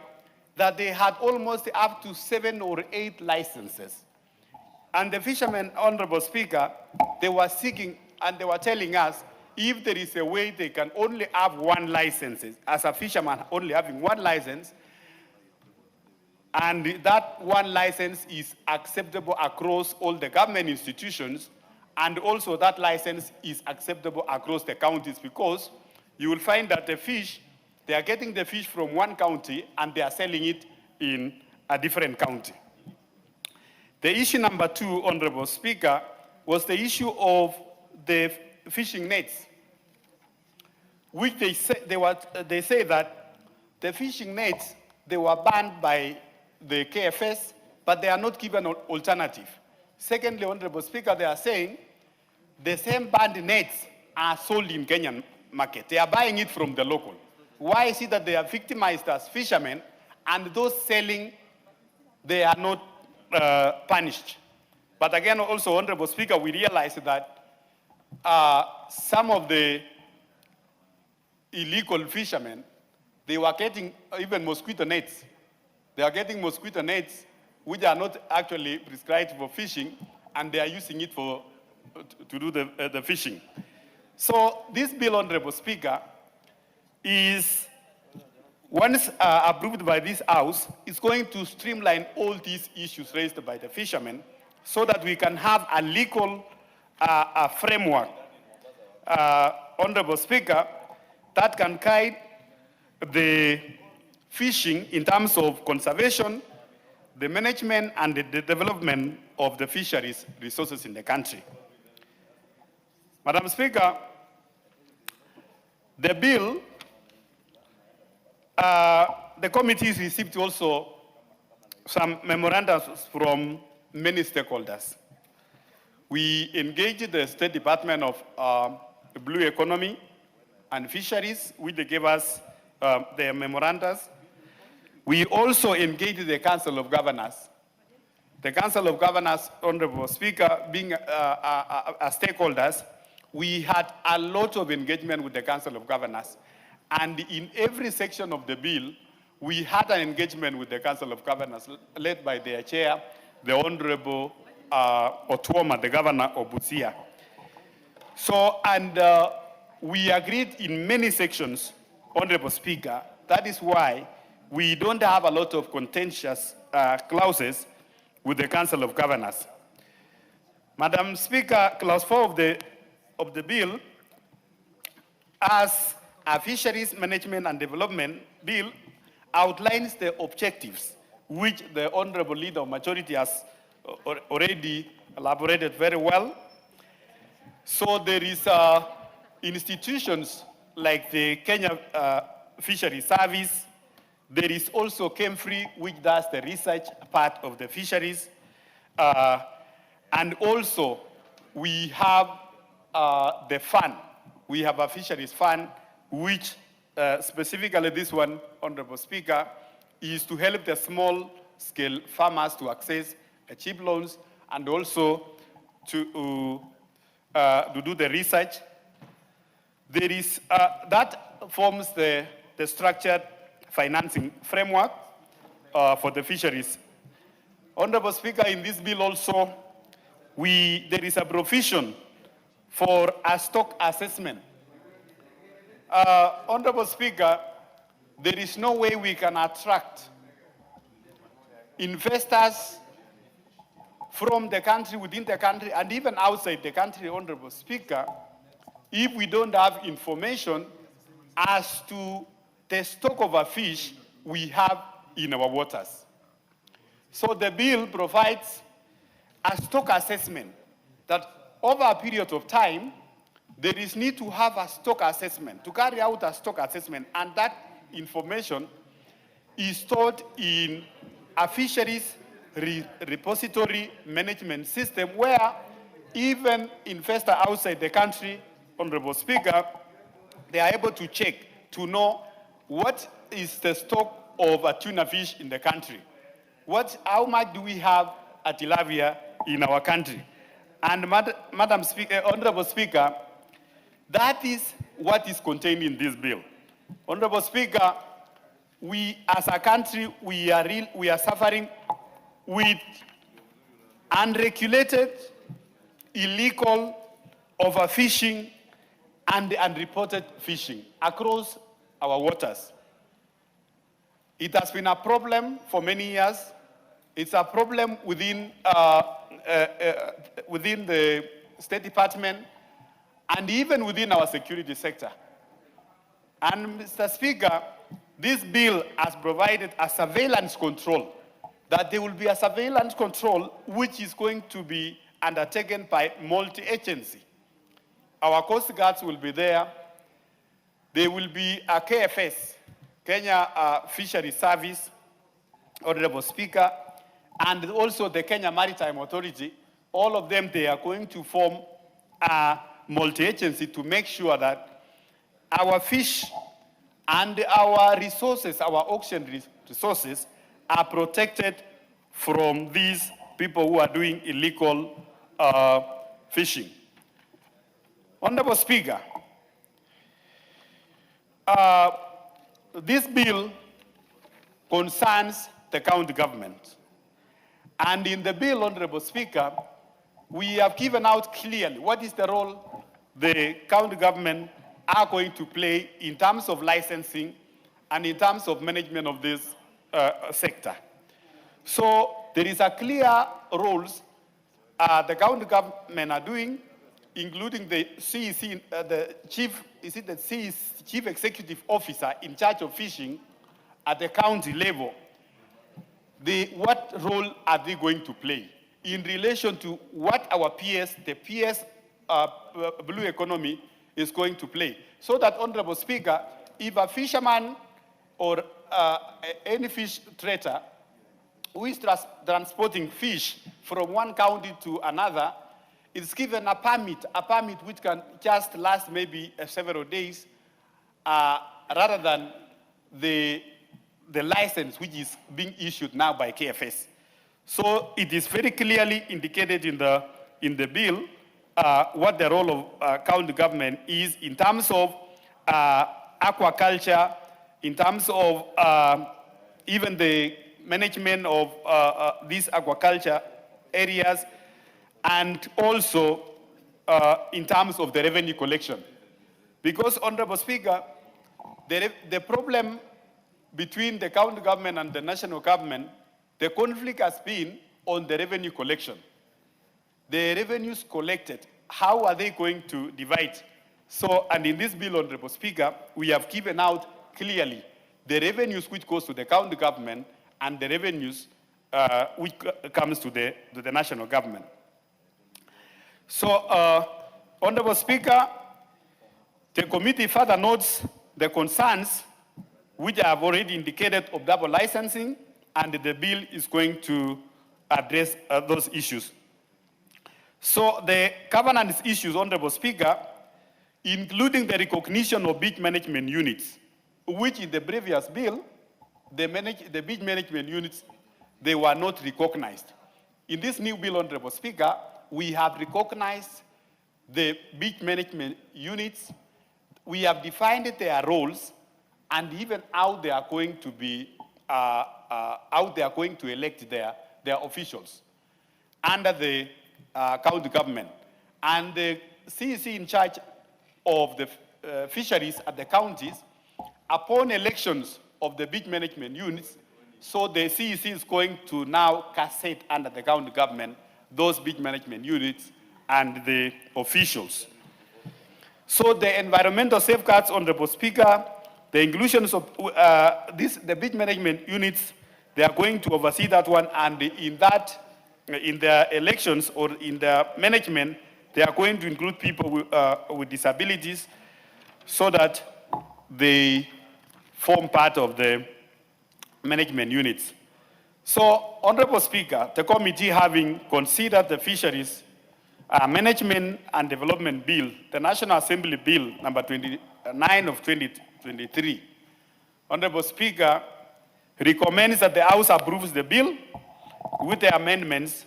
that they had almost up to 7 or 8 licenses. And the fishermen, Honorable Speaker, they were seeking and they were telling us if there is a way they can only have 1 license, as a fisherman only having 1 license, and that 1 license is acceptable across all the government institutions, and also that license is acceptable across the counties, because you will find that the fish, they are getting the fish from one county and they are selling it in a different county. The issue number 2, Honorable Speaker, was the issue of the fishing nets, which they say that the fishing nets, they were banned by the KFS, but they are not given an alternative. Secondly, Honorable Speaker, they are saying the same banned nets are sold in Kenyan market. They are buying it from the local. Why is it that they are victimized as fishermen and those selling, they are not punished? But again, also, Honorable Speaker, we realize that some of the illegal fishermen, they were getting even mosquito nets. They are getting mosquito nets which are not actually prescribed for fishing, and they are using it to do the fishing. So this bill, Honorable Speaker, is, once approved by this House, is going to streamline all these issues raised by the fishermen so that we can have a legal framework, Honorable Speaker, that can guide the fishing in terms of conservation, the management, and the development of the fisheries resources in the country. Madam Speaker, the bill, the committees received also some memoranda from many stakeholders. We engaged the State Department of Blue Economy and Fisheries, which they gave us their memorandums. We also engaged the Council of Governors. The Council of Governors, Honorable Speaker, being stakeholders, we had a lot of engagement with the Council of Governors. And in every section of the bill, we had an engagement with the Council of Governors, led by their chair, the Honorable Otuoma, the Governor of Busia. So, and we agreed in many sections, Honorable Speaker. That is why we don't have a lot of contentious clauses with the Council of Governors. Madam Speaker, clause 4 of the bill, as a fisheries management and development bill, outlines the objectives, which the Honorable Leader of Majority has already elaborated very well. So there is institutions like the Kenya Fisheries Service. There is also KEMFRI, which does the research part of the fisheries. And also, we have the fund. We have a fisheries fund, which specifically this one, Honorable Speaker, is to help the small-scale farmers to access cheap loans and also to do the research. There is, that forms the structured financing framework for the fisheries. Honorable Speaker, in this bill also, there is a provision for a stock assessment. Honorable Speaker, there is no way we can attract investors from the country, within the country, and even outside the country, Honorable Speaker, if we don't have information as to the stock of a fish we have in our waters. So the bill provides a stock assessment that over a period of time, there is need to have a stock assessment, to carry out a stock assessment, and that information is stored in a fisheries repository management system where even investors outside the country, Honorable Speaker, they are able to check to know what is the stock of a tuna fish in the country. How much do we have at tilapia in our country? And Madam Speaker, Honorable Speaker, that is what is contained in this bill. Honorable Speaker, we as a country, we are suffering with unregulated, illegal, overfishing, and unreported fishing across our waters. It has been a problem for many years. It's a problem within the State Department and even within our security sector. And Mr. Speaker, this bill has provided a surveillance control that there will be a surveillance control which is going to be undertaken by multi-agency. Our Coast Guards will be there. There will be a KFS, Kenya Fisheries Service, Honorable Speaker, and also the Kenya Maritime Authority. All of them, they are going to form a multi-agency to make sure that our fish and our resources, our ocean resources, are protected from these people who are doing illegal fishing. Honorable Speaker, this bill concerns the county government. And in the bill, Honorable Speaker, we have given out clearly what is the role the county government are going to play in terms of licensing and in terms of management of this sector. So there is a clear roles the county government are doing, including the CEC, the chief, is it the CEC, Chief Executive Officer in charge of fishing at the county level. What role are they going to play in relation to what our peers, the peers blue economy is going to play? So that, Honorable Speaker, if a fisherman or any fish trader who is transporting fish from one county to another is given a permit which can just last maybe several days, rather than the license which is being issued now by KFS. So it is very clearly indicated in the bill what the role of county government is in terms of aquaculture, in terms of even the management of these aquaculture areas, and also in terms of the revenue collection. Because, Honorable Speaker, the problem between the county government and the national government, the conflict has been on the revenue collection. The revenues collected, how are they going to divide? So, and in this bill, Honorable Speaker, we have given out clearly the revenues which goes to the county government and the revenues which comes to the national government. So, Honorable Speaker, the committee further notes the concerns which I have already indicated of double licensing, and the bill is going to address those issues. So the governance issues, Honorable Speaker, including the recognition of beach management units, which in the previous bill, the beach management units, they were not recognized. In this new bill, Honorable Speaker, we have recognized the beach management units. We have defined their roles and even how they are going to be, how they are going to elect their officials under the county government. And the CEC in charge of the fisheries at the counties, upon elections of the beach management units, so the CEC is going to now cassette under the county government those beach management units and the officials. So the environmental safeguards, Honorable Speaker, the inclusions of the beach management units, they are going to oversee that one, and in their elections or in their management, they are going to include people with disabilities so that they form part of the management units. So, Honorable Speaker, the committee having considered the fisheries management and development bill, the National Assembly Bill number 29 of 2023, Honorable Speaker, recommends that the House approves the bill with the amendments,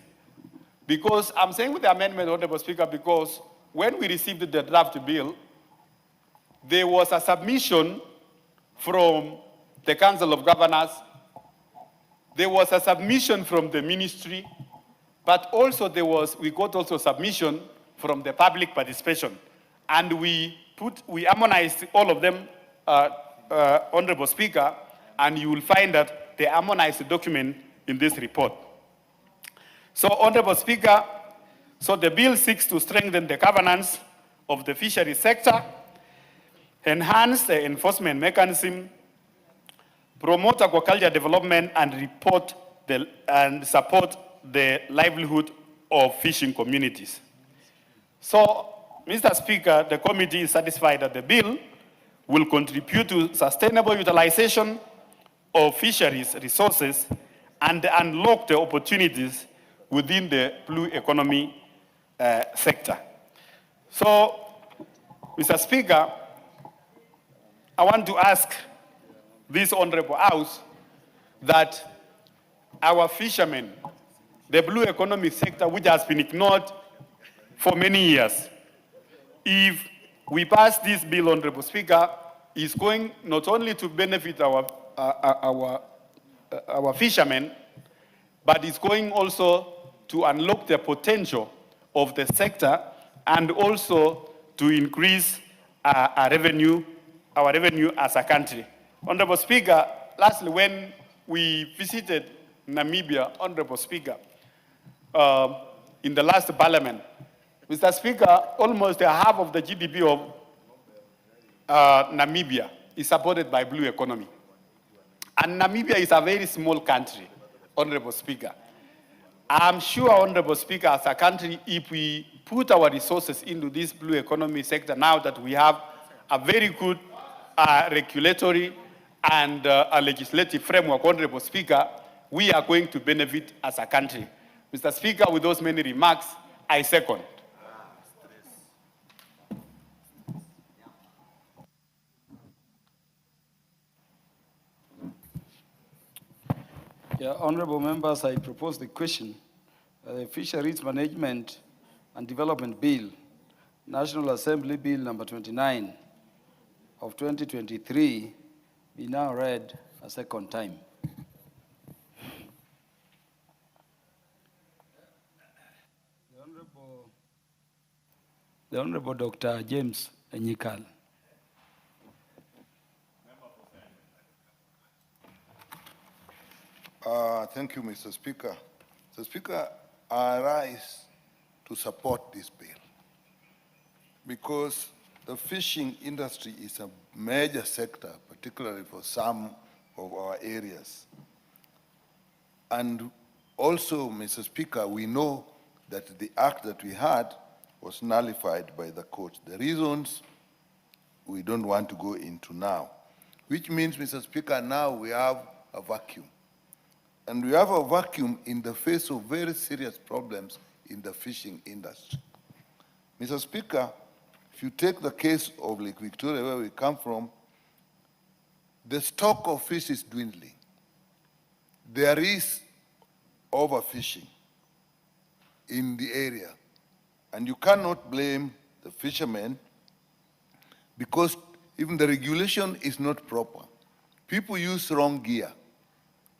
because I'm saying with the amendment, Honorable Speaker, because when we received the draft bill, there was a submission from the Council of Governors, there was a submission from the ministry, but also we got also submission from the public participation. And we harmonized all of them, Honorable Speaker, and you will find that they harmonized the document in this report. So, Honorable Speaker, so the bill seeks to strengthen the governance of the fishery sector, enhance the enforcement mechanism, promote aquaculture development, and report and support the livelihood of fishing communities. So, Mr. Speaker, the committee is satisfied that the bill will contribute to sustainable utilization of fisheries resources and unlock the opportunities within the blue economy sector. So, Mr. Speaker, I want to ask this Honorable House that our fishermen, the blue economy sector, which has been ignored for many years, if we pass this bill, Honorable Speaker, is going not only to benefit our fishermen, but it's going also to unlock the potential of the sector and also to increase our revenue as a country. Honorable Speaker, lastly, when we visited Namibia, Honorable Speaker, in the last parliament, Mr. Speaker, almost half of the GDP of Namibia is supported by blue economy. And Namibia is a very small country, Honorable Speaker. I'm sure, Honorable Speaker, as a country, if we put our resources into this blue economy sector, now that we have a very good regulatory and a legislative framework, Honorable Speaker, we are going to benefit as a country. Mr. Speaker, with those many remarks, I second. Yeah, honorable members, I propose the question. The Fisheries Management and Development Bill, National Assembly Bill number 29 of 2023, be now read a second time. The Honorable Dr. James Enyikal. Thank you, Mr. Speaker. Mr. Speaker, I rise to support this bill because the fishing industry is a major sector, particularly for some of our areas. And also, Mr. Speaker, we know that the act that we had was nullified by the court. The reasons we don't want to go into now, which means, Mr. Speaker, now we have a vacuum. And we have a vacuum in the face of very serious problems in the fishing industry. Mr. Speaker, if you take the case of Lake Victoria, where we come from, the stock of fish is dwindling. There is overfishing in the area. And you cannot blame the fishermen because even the regulation is not proper. People use wrong gear.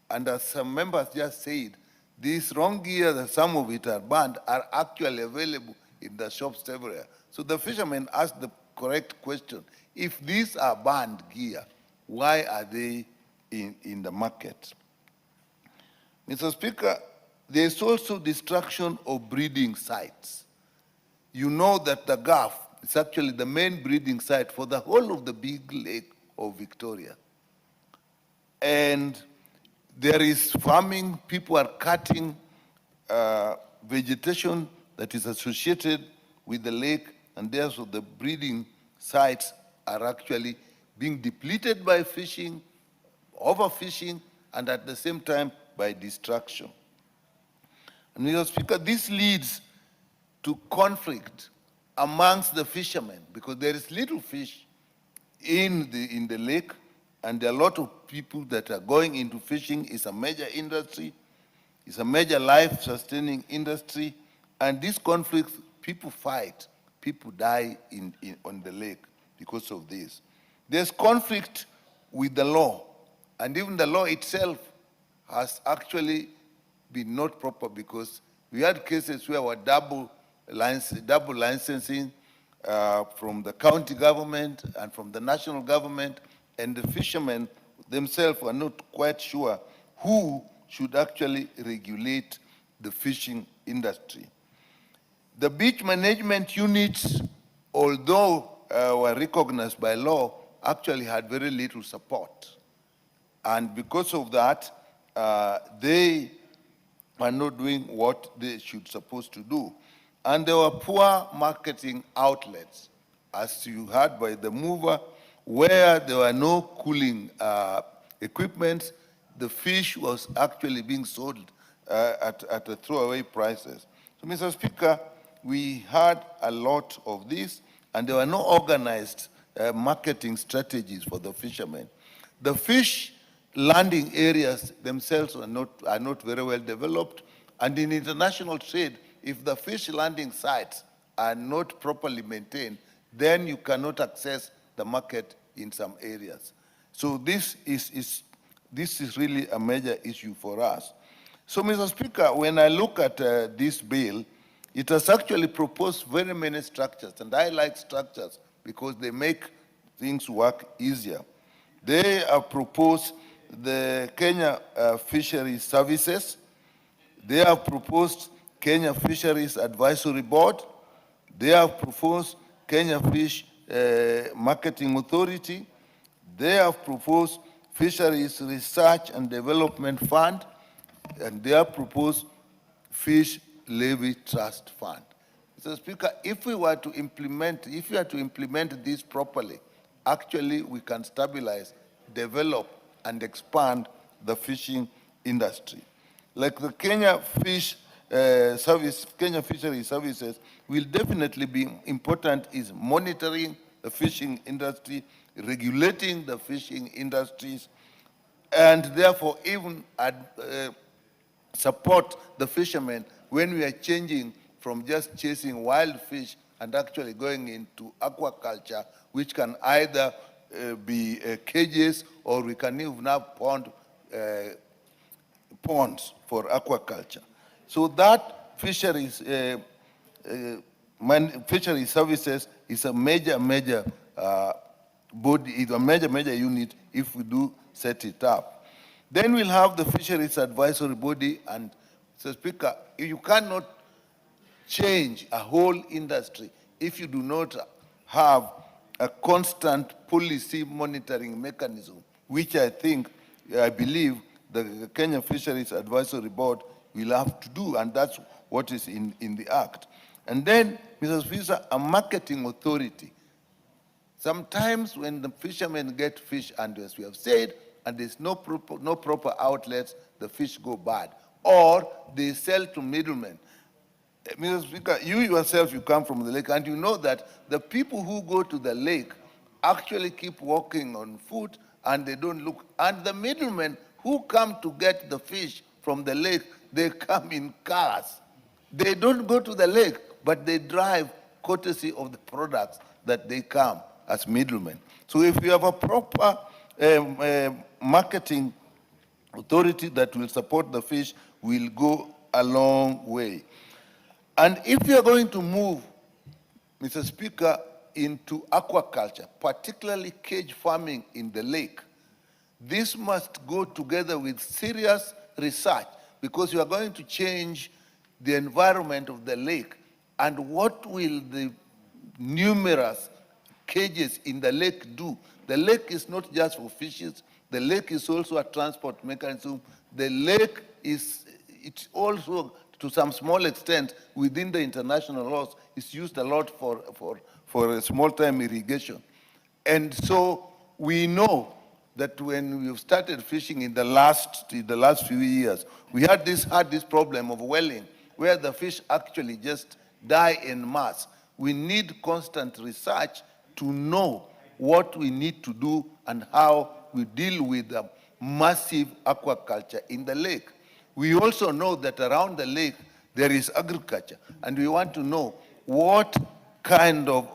And as some members just said, these wrong gear, that some of it are banned, are actually available in the shops everywhere. So the fishermen asked the correct question. If these are banned gear, why are they in the market? Mr. Speaker, there is also destruction of breeding sites. You know that the Gulf is actually the main breeding site for the whole of the big lake of Victoria. And there is farming, people are cutting vegetation that is associated with the lake, and therefore the breeding sites are actually being depleted by fishing, overfishing, and at the same time by destruction. And Mr. Speaker, this leads to conflict amongst the fishermen because there is little fish in the lake, and there are a lot of people that are going into fishing. It's a major industry. It's a major life-sustaining industry. And this conflict, people fight. People die on the lake because of this. There's conflict with the law. And even the law itself has actually been not proper because we had cases where our double licensing from the county government and from the national government, and the fishermen themselves are not quite sure who should actually regulate the fishing industry. The beach management units, although were recognized by law, actually had very little support. And because of that, they are not doing what they should supposed to do. And there were poor marketing outlets, as you heard by the mover, where there were no cooling equipment. The fish was actually being sold at the throwaway prices. So, Mr. Speaker, we had a lot of this, and there were no organized marketing strategies for the fishermen. The fish landing areas themselves are not very well developed, and in international trade, if the fish landing sites are not properly maintained, then you cannot access the market in some areas. So this is really a major issue for us. So, Mr. Speaker, when I look at this bill, it has actually proposed very many structures, and I like structures because they make things work easier. They have proposed the Kenya Fisheries Services. They have proposed Kenya Fisheries Advisory Board. They have proposed Kenya Fish Marketing Authority. They have proposed Fisheries Research and Development Fund, and they have proposed Fish Levy Trust Fund. Mr. Speaker, if we are to implement this properly, actually we can stabilize, develop, and expand the fishing industry. Like the Kenya Fish Kenya Fisheries Services will definitely be important is monitoring the fishing industry, regulating the fishing industries, and therefore even support the fishermen when we are changing from just chasing wild fish and actually going into aquaculture, which can either be cages, or we can even have ponds for aquaculture. So that fisheries services is a major body, is a major unit if we do set it up. Then we'll have the fisheries advisory body, and Mr. Speaker, you cannot change a whole industry if you do not have a constant policy monitoring mechanism, which I believe the Kenya Fisheries Advisory Board will have to do, and that's what is in the Act. And then, Mr. Speaker, a marketing authority. Sometimes when the fishermen get fish, and as we have said, and there's no proper outlets, the fish go bad, or they sell to middlemen. Mr. Speaker, you yourself, you come from the lake, and you know that the people who go to the lake actually keep walking on foot, and they don't look. And the middlemen who come to get the fish from the lake, they come in cars. They don't go to the lake, but they drive courtesy of the products that they come as middlemen. So if you have a proper marketing authority that will support the fish, will go a long way. And if you are going to move, Mr. Speaker, into aquaculture, particularly cage farming in the lake, this must go together with serious research, because you are going to change the environment of the lake. And what will the numerous cages in the lake do? The lake is not just for fishes. The lake is also a transport mechanism. The lake is, it's also, to some small extent, within the international laws, is used a lot for small-time irrigation. And so we know that when we started fishing in the last few years, we had this problem of welling, where the fish actually just die en masse. We need constant research to know what we need to do and how we deal with massive aquaculture in the lake. We also know that around the lake there is agriculture, and we want to know what kind of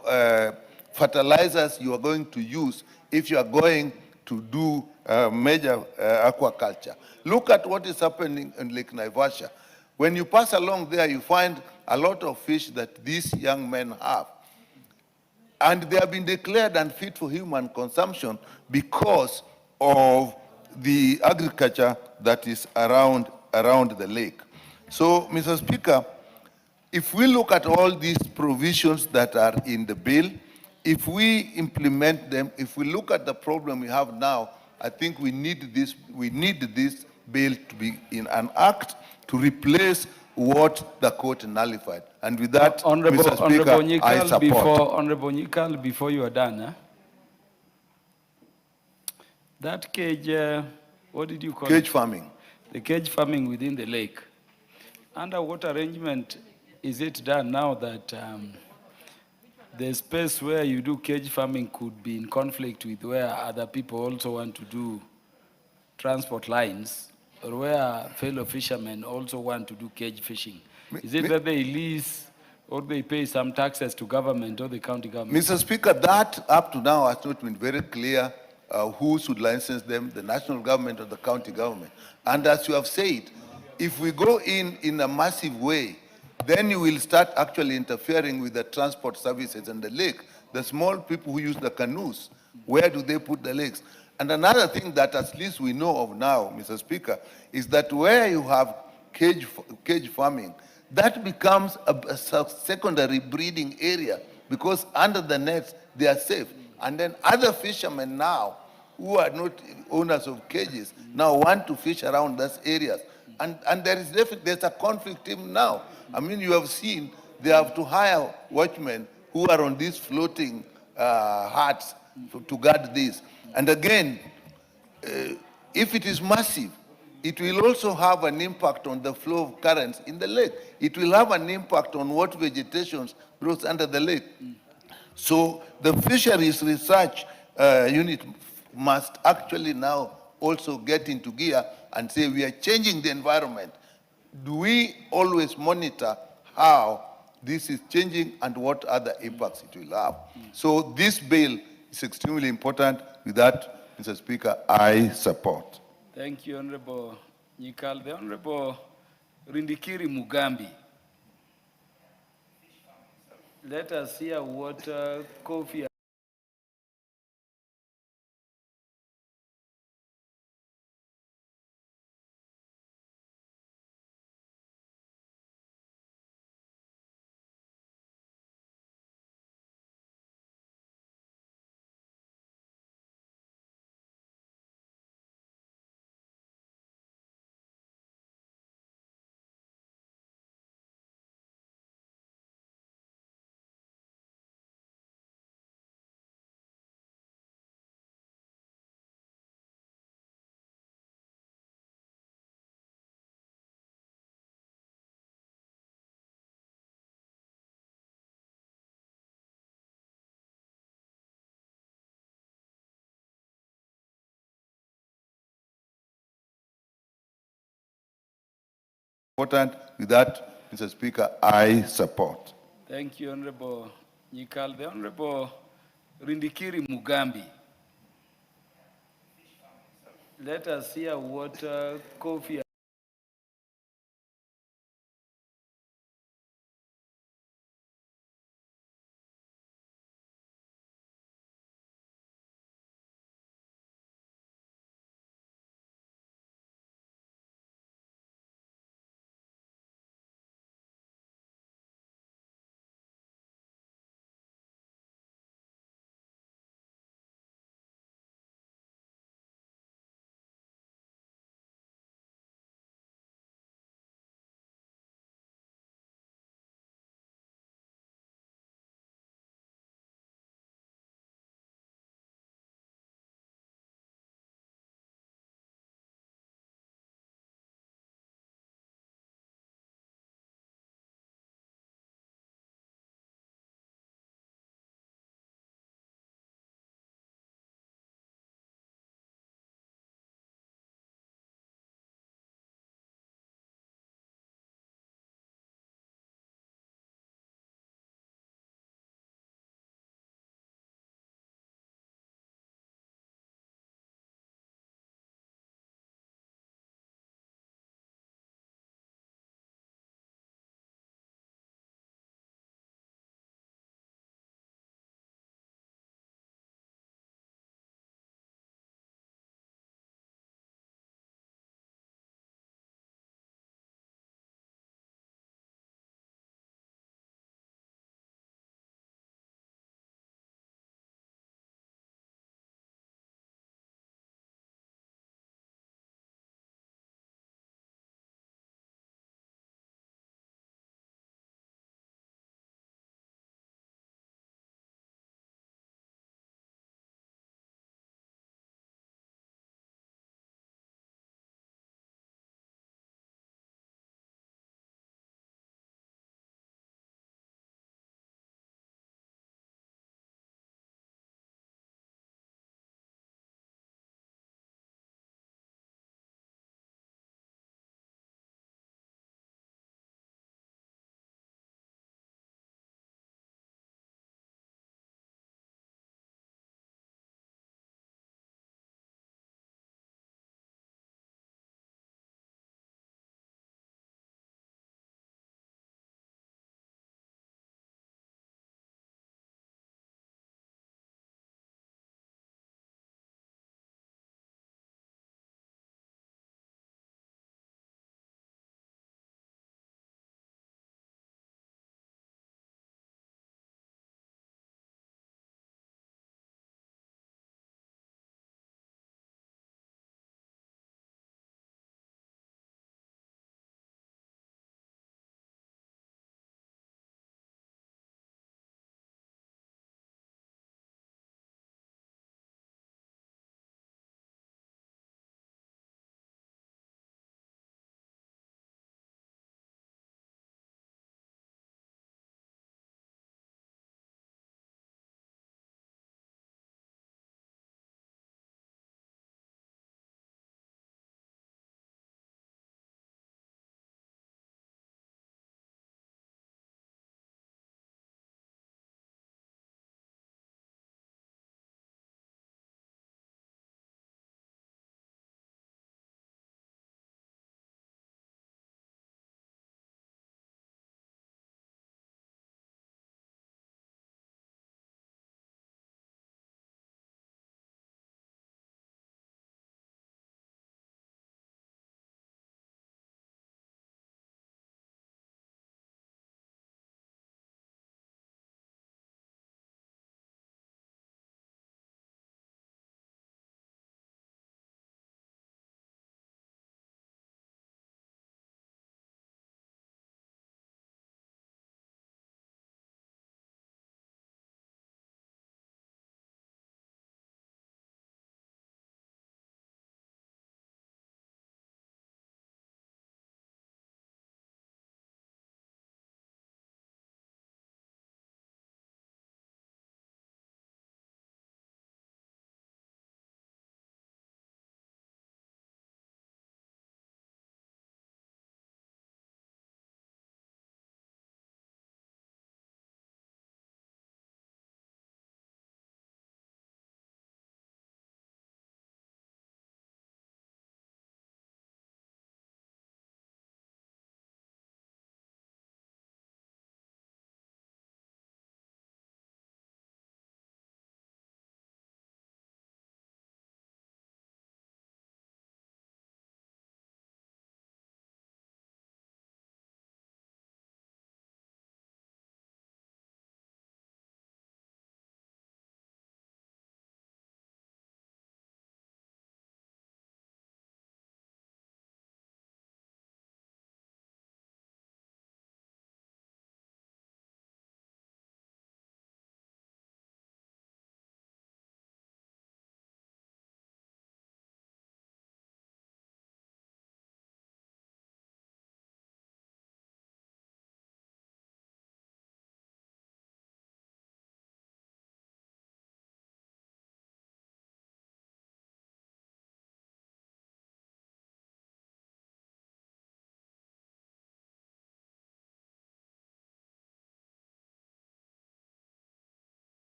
fertilizers you are going to use if you are going to do major aquaculture. Look at what is happening in Lake Naivasha. When you pass along there, you find a lot of fish that these young men have. And they have been declared unfit for human consumption because of the agriculture that is around the lake. So, Mr. Speaker, if we look at all these provisions that are in the bill, if we implement them, if we look at the problem we have now, I think we need this bill to be in an act, to replace what the court nullified. And with that, Honorable, Mr. Honorable Speaker, I Nyikal, support. Honorable Nyikal, before you are done, that cage, what did you call it? Cage farming. The cage farming within the lake. Under what arrangement is it done now that the space where you do cage farming could be in conflict with where other people also want to do transport lines, or where fellow fishermen also want to do cage fishing? Is it that they lease or they pay some taxes to government or the county government? Mr. Speaker, that up to now has not been very clear who should license them, the national government or the county government. And as you have said, if we go in a massive way, then you will start actually interfering with the transport services and the lake. The small people who use the canoes, where do they put the lakes? And another thing that at least we know of now, Mr. Speaker, is that where you have cage farming, that becomes a secondary breeding area because under the nets, they are safe. And then other fishermen now, who are not owners of cages, now want to fish around those areas. And there is definitely, there's a conflict even now. I mean, you have seen, they have to hire watchmen who are on these floating huts to guard this. And again, if it is massive, it will also have an impact on the flow of currents in the lake. It will have an impact on what vegetation grows under the lake. So the fisheries research unit must actually now also get into gear and say we are changing the environment. Do we always monitor how this is changing and what other impacts it will have? So this bill is extremely important. With that, Mr. Speaker, I support. Thank you, Honorable Nyikal. The Honorable Rindikiri Mugambi. Let us hear what Kofi Important. With that, Mr. Speaker, I support. Thank you, Honorable Nyikal. The Honorable Rindikiri Mugambi. Let us hear what Kofi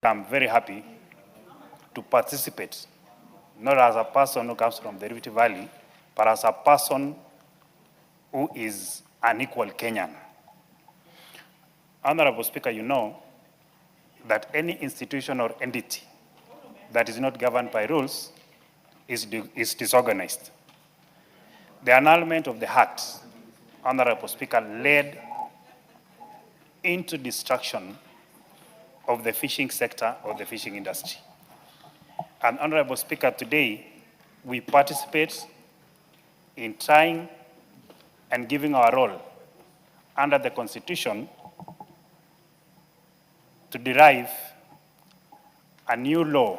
I'm very happy to participate, not as a person who comes from the Rift Valley, but as a person who is an equal Kenyan. Honorable Speaker, you know that any institution or entity that is not governed by rules is disorganized. The annulment of the Act, Honorable Speaker, led into destruction of the fishing sector or the fishing industry. And Honorable Speaker, today we participate in trying and giving our role under the Constitution to derive a new law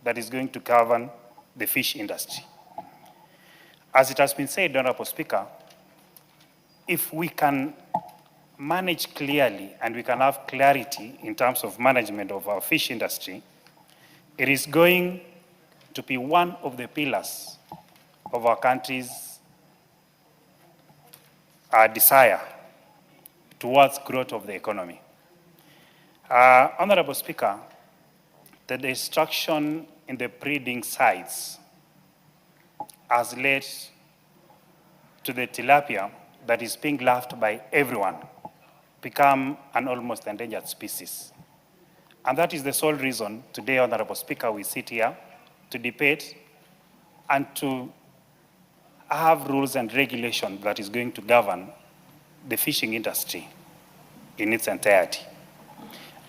that is going to govern the fish industry. As it has been said, Honorable Speaker, if we can manage clearly and we can have clarity in terms of management of our fish industry, it is going to be one of the pillars of our country's desire towards growth of the economy. Honorable Speaker, the destruction in the breeding sites has led to the tilapia that is being loved by everyone become an almost endangered species. And that is the sole reason today, Honorable Speaker, we sit here to debate and to have rules and regulations that is going to govern the fishing industry in its entirety.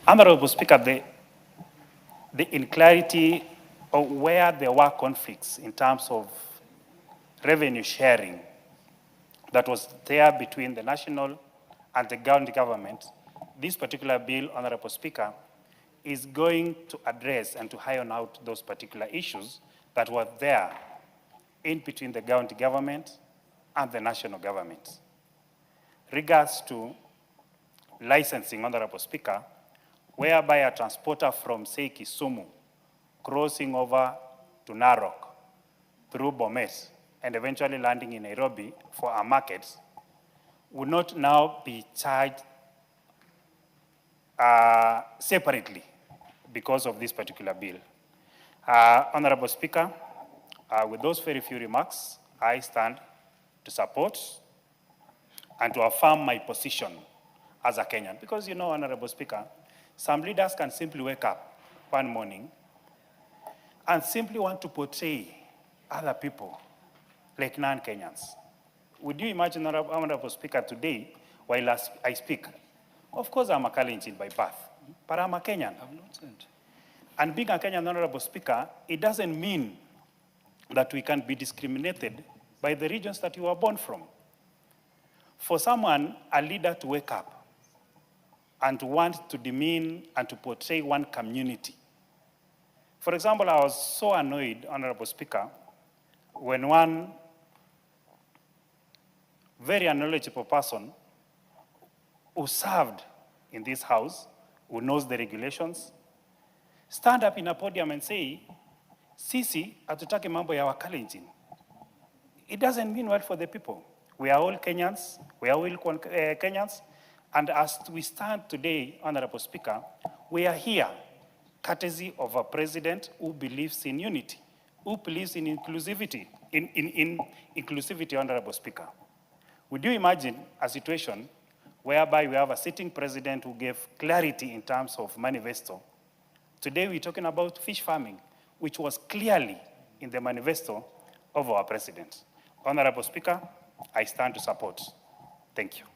Honorable Speaker, the inclarity of where there were conflicts in terms of revenue sharing that was there between the national and the county government, this particular bill, Honorable Speaker, is going to address and to iron out those particular issues that were there in between the county government and the national government. Regards to licensing, Honorable Speaker, whereby a transporter from, say, Kisumu, crossing over to Narok, through Bomet, and eventually landing in Nairobi for our markets, would not now be charged separately because of this particular bill. Honorable Speaker, with those very few remarks, I stand to support and to affirm my position as a Kenyan. Because, you know, Honorable Speaker, some leaders can simply wake up one morning and simply want to portray other people like non-Kenyans. Would you imagine, Honorable Speaker, today, while I speak, of course I'm a Kalenjin by birth, but I'm a Kenyan. And being a Kenyan, Honorable Speaker, it doesn't mean that we can be discriminated by the regions that you were born from. For someone, a leader, to wake up and to want to demean and to portray one community. For example, I was so annoyed, Honorable Speaker, when one very knowledgeable person who served in this house, who knows the regulations, stand up in a podium and say, sisi hatutaki mambo ya Wakalenjin. It doesn't mean well for the people. We are all Kenyans, we are all Kenyans, and as we stand today, Honorable Speaker, we are here courtesy of a president who believes in unity, who believes in inclusivity, in inclusivity, Honorable Speaker. Would you imagine a situation whereby we have a sitting president who gave clarity in terms of manifesto? Today we're talking about fish farming, which was clearly in the manifesto of our president. Honorable Speaker, I stand to support. Thank you.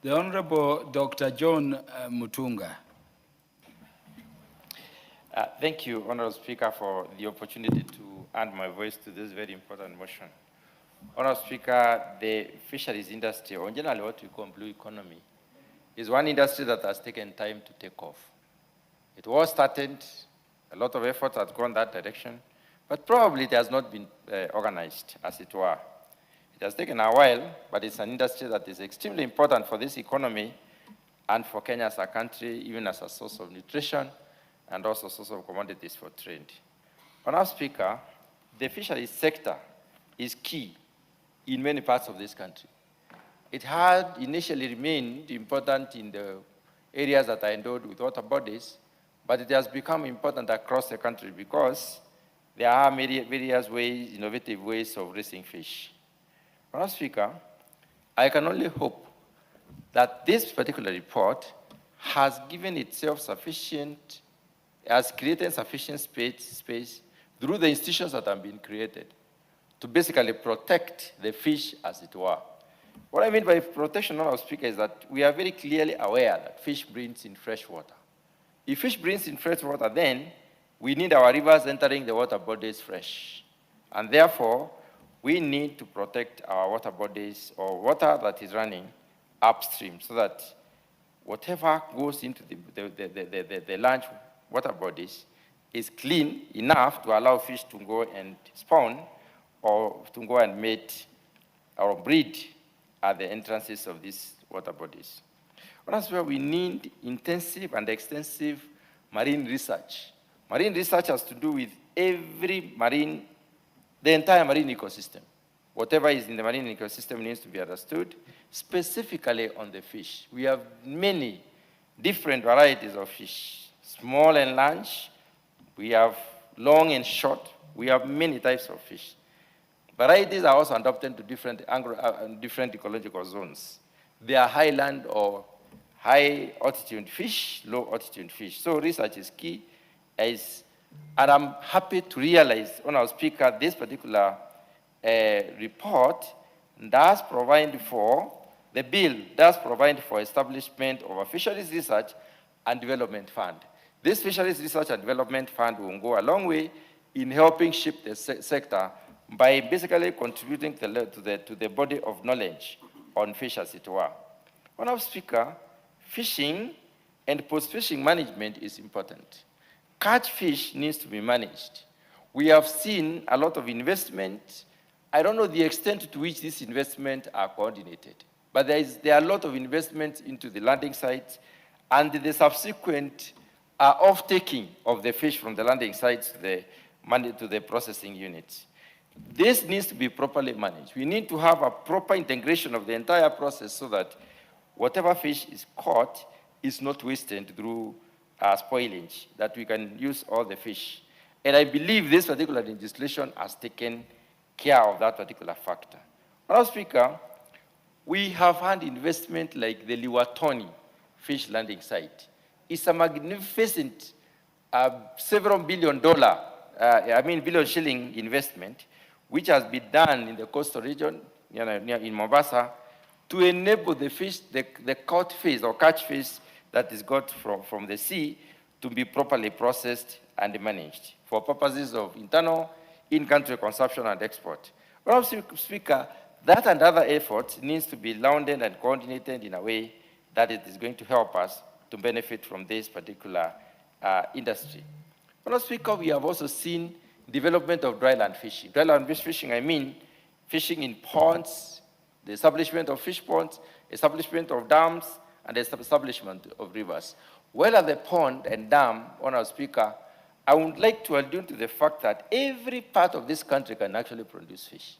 The Honorable Dr. John Mutunga. Thank you, Honorable Speaker, for the opportunity to add my voice to this very important motion. Honorable Speaker, the fisheries industry, or generally what we call blue economy, is one industry that has taken time to take off. It was started, a lot of effort has gone that direction, but probably it has not been organized, as it were. It has taken a while, but it's an industry that is extremely important for this economy and for Kenya as a country, even as a source of nutrition and also source of commodities for trade. Honorable Speaker, the fisheries sector is key in many parts of this country. It had initially remained important in the areas that are endowed with water bodies, but it has become important across the country because there are various ways, innovative ways of raising fish. Madam Speaker, I can only hope that this particular report has given itself sufficient, has created sufficient space through the institutions that have been created to basically protect the fish, as it were. What I mean by protection, Madam Speaker, is that we are very clearly aware that fish breeds in fresh water. If fish breeds in fresh water, then we need our rivers entering the water bodies fresh. And therefore, we need to protect our water bodies or water that is running upstream so that whatever goes into the large water bodies is clean enough to allow fish to go and spawn or to go and mate or breed at the entrances of these water bodies. That's where we need intensive and extensive marine research. Marine research has to do with every marine, the entire marine ecosystem. Whatever is in the marine ecosystem needs to be understood, specifically on the fish. We have many different varieties of fish, small and large. We have long and short. We have many types of fish. Varieties are also adapted to different ecological zones. They are highland or high altitude fish, low altitude fish. So research is key. And I'm happy to realize, Honourable Speaker, this particular report does provide for, the bill does provide for establishment of a fisheries research and development fund. This fisheries research and development fund will go a long way in helping shape the sector by basically contributing to the body of knowledge on fish, as it were. Honourable Speaker, fishing and post-fishing management is important. Catch fish needs to be managed. We have seen a lot of investment. I don't know the extent to which these investments are coordinated, but there are a lot of investments into the landing sites and the subsequent off-taking of the fish from the landing sites to the processing units. This needs to be properly managed. We need to have a proper integration of the entire process so that whatever fish is caught is not wasted through spoilage, that we can use all the fish. And I believe this particular legislation has taken care of that particular factor. Madam Speaker, we have had investment like the Liwatoni fish landing site. It's a magnificent several $billion billion shilling investment, which has been done in the coastal region, in Mombasa, to enable the fish, the caught fish or catch fish that is got from the sea to be properly processed and managed for purposes of internal, in-country consumption and export. Madam Speaker, that and other efforts needs to be lauded and coordinated in a way that it is going to help us to benefit from this particular industry. Madam Speaker, we have also seen development of dryland fishing. Dryland fishing, I mean fishing in ponds, the establishment of fish ponds, establishment of dams, and the establishment of rivers. Well, at the pond and dam, Honourable Speaker, I would like to allude to the fact that every part of this country can actually produce fish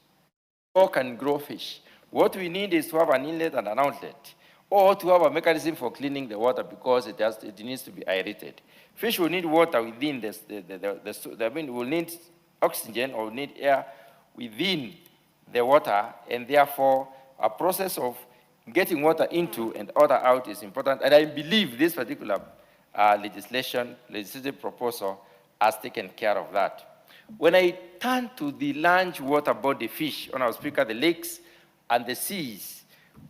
or can grow fish. What we need is to have an inlet and an outlet, or to have a mechanism for cleaning the water because it needs to be aerated. Fish will need water within will need oxygen or need air within the water, and therefore a process of getting water into and water out is important. And I believe this particular legislative proposal has taken care of that. When I turn to the large water body fish, Honourable Speaker, the lakes and the seas,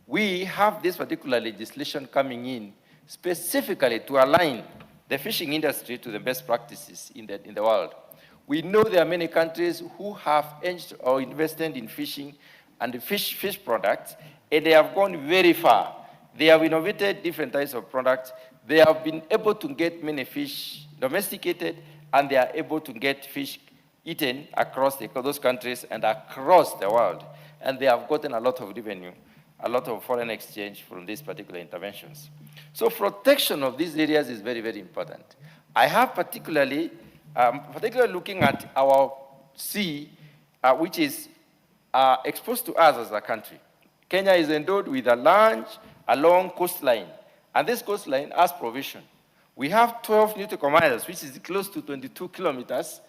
we have this particular legislation coming in specifically to align the fishing industry to the best practices in the world. We know there are many countries who have engaged or invested in fishing and fish products, and they have gone very far. They have innovated different types of products. They have been able to get many fish domesticated, and they are able to get fish eaten across those countries and across the world. And they have gotten a lot of revenue, a lot of foreign exchange from these particular interventions. So protection of these areas is very, very important. I have particularly looking at our sea, which is exposed to us as a country. Kenya is endowed with a long coastline, And this coastline has provision. We have 12 nautical miles, which is close to 22 kilometers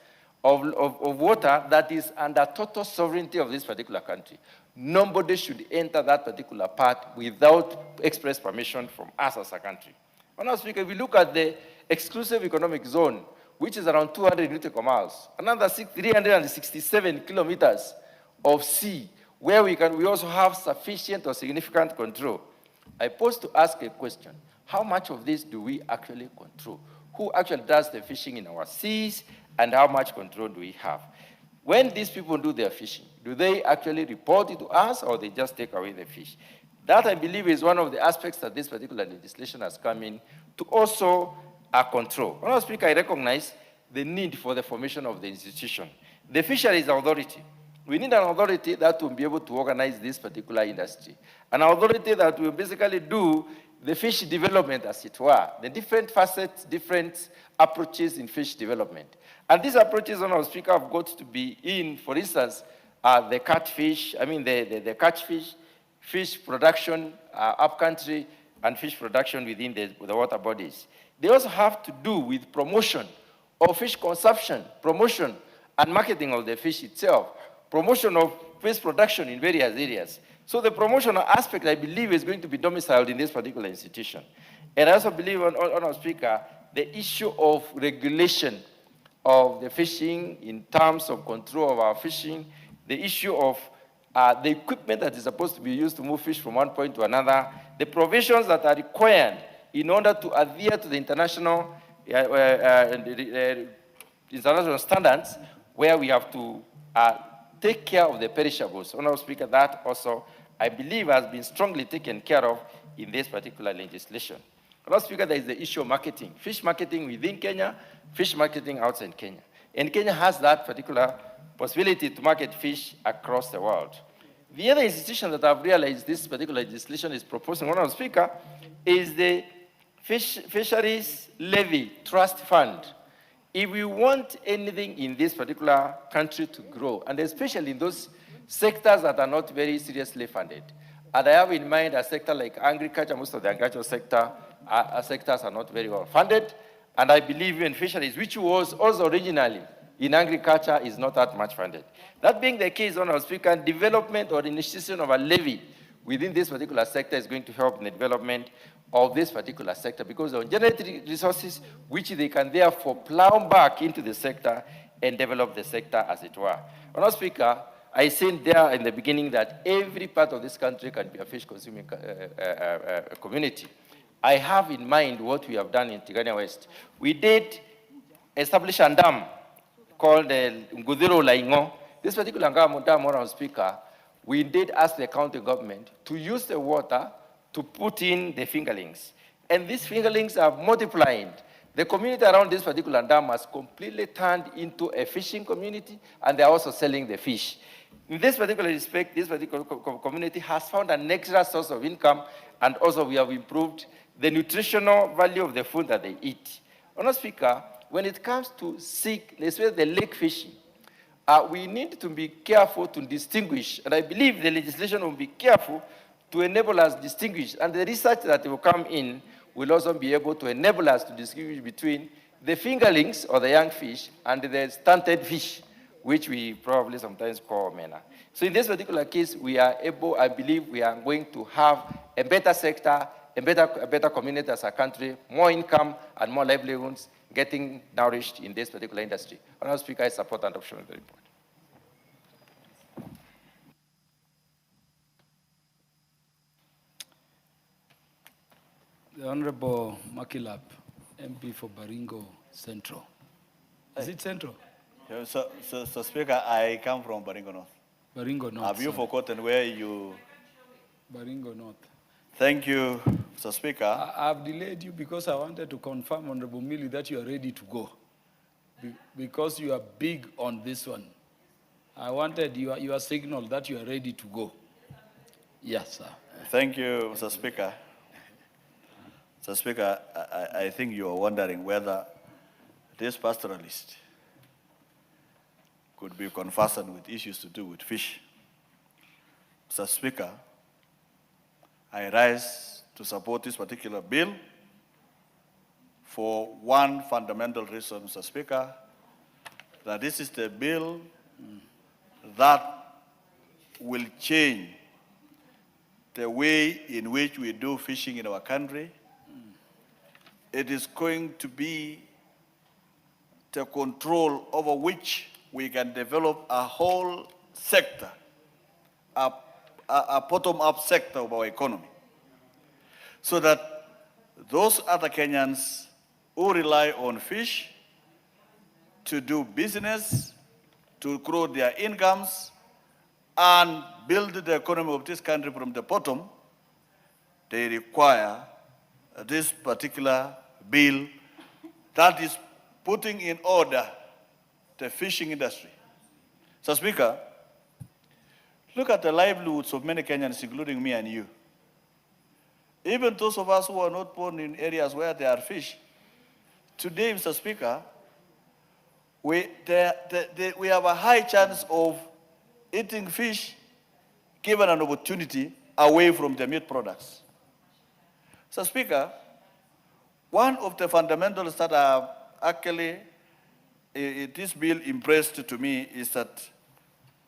of water that is under total sovereignty of this particular country. Nobody should enter that particular part without express permission from us as a country. Honourable Speaker, if we look at the exclusive economic zone, which is around 200 nautical miles, another 367 kilometers of sea, where we also have sufficient or significant control. I pose to ask a question. How much of this do we actually control? Who actually does the fishing in our seas, and how much control do we have? When these people do their fishing, do they actually report it to us, or they just take away the fish? That, I believe, is one of the aspects that this particular legislation has come in to also control. Honourable Speaker, I recognize the need for the formation of the institution. The Fisheries Authority. We need an authority that will be able to organize this particular industry. An authority that will basically do the fish development, as it were, the different facets, different approaches in fish development. And these approaches, Honourable Speaker, have got to be in, for instance, the catfish, the catchfish, fish production upcountry, and fish production within the water bodies. They also have to do with promotion of fish consumption, promotion and marketing of the fish itself, promotion of fish production in various areas. So the promotional aspect, I believe, is going to be domiciled in this particular institution. And I also believe, Honourable Speaker, the issue of regulation of the fishing in terms of control of our fishing, the issue of the equipment that is supposed to be used to move fish from one point to another, the provisions that are required in order to adhere to the international standards, where we have to take care of the perishables. Honourable Speaker, that also, I believe, has been strongly taken care of in this particular legislation. Honourable Speaker, there is the issue of marketing, fish marketing within Kenya, fish marketing outside Kenya. And Kenya has that particular possibility to market fish across the world. The other institution that I've realized this particular legislation is proposing, Honourable Speaker, is the Fisheries Levy Trust Fund. If we want anything in this particular country to grow, and especially in those sectors that are not very seriously funded, and I have in mind a sector like agriculture, most of the agricultural sectors are not very well funded, and I believe in fisheries, which was also originally in agriculture, is not that much funded. That being the case, Honourable Speaker, development or initiation of a levy within this particular sector is going to help in the development of this particular sector, because they will generate resources which they can therefore plow back into the sector and develop the sector, as it were. Honourable Speaker, I said there in the beginning that every part of this country can be a fish-consuming community. I have in mind what we have done in Tigania West. We did establish a dam called Ngudiro Laingo. This particular dam, Honourable Speaker, we did ask the county government to use the water to put in the fingerlings. And these fingerlings have multiplied. The community around this particular dam has completely turned into a fishing community, and they're also selling the fish. In this particular respect, this particular community has found an extra source of income, and also we have improved the nutritional value of the food that they eat. Honourable Speaker, when it comes to especially the lake fishing, we need to be careful to distinguish, and I believe the legislation will be careful to enable us to distinguish, and the research that will come in will also be able to enable us to distinguish between the fingerlings or the young fish and the stunted fish, which we probably sometimes call omena. So in this particular case, we are able, I believe we are going to have a better sector, a better community as a country, more income and more livelihoods getting nourished in this particular industry. Honourable Speaker, I support and adoption of the report. The Honorable Makilap, MP for Baringo Central. Is it Central? So, Speaker, I come from Baringo North. Baringo North. Have you forgotten where you... Baringo North. Thank you, Mr. Speaker. I've delayed you because I wanted to confirm, Honorable Mili, that you are ready to go. Because you are big on this one. I wanted your signal that you are ready to go. Yes, sir. Thank you, Mr. Speaker. Mr. Speaker, I think you are wondering whether this pastoralist could be conversant with issues to do with fish. Mr. Speaker, I rise to support this particular bill for one fundamental reason, Mr. Speaker, that this is the bill that will change the way in which we do fishing in our country. It is going to be the control over which we can develop a whole sector, a bottom-up sector of our economy, so that those other Kenyans who rely on fish to do business, to grow their incomes, and build the economy of this country from the bottom, they require this particular bill that is putting in order the fishing industry. So, Speaker, look at the livelihoods of many Kenyans, including me and you. Even those of us who are not born in areas where there are fish, today, Mr. Speaker, we have a high chance of eating fish given an opportunity away from the meat products. So, Speaker, one of the fundamentals that are actually this bill impressed to me is that,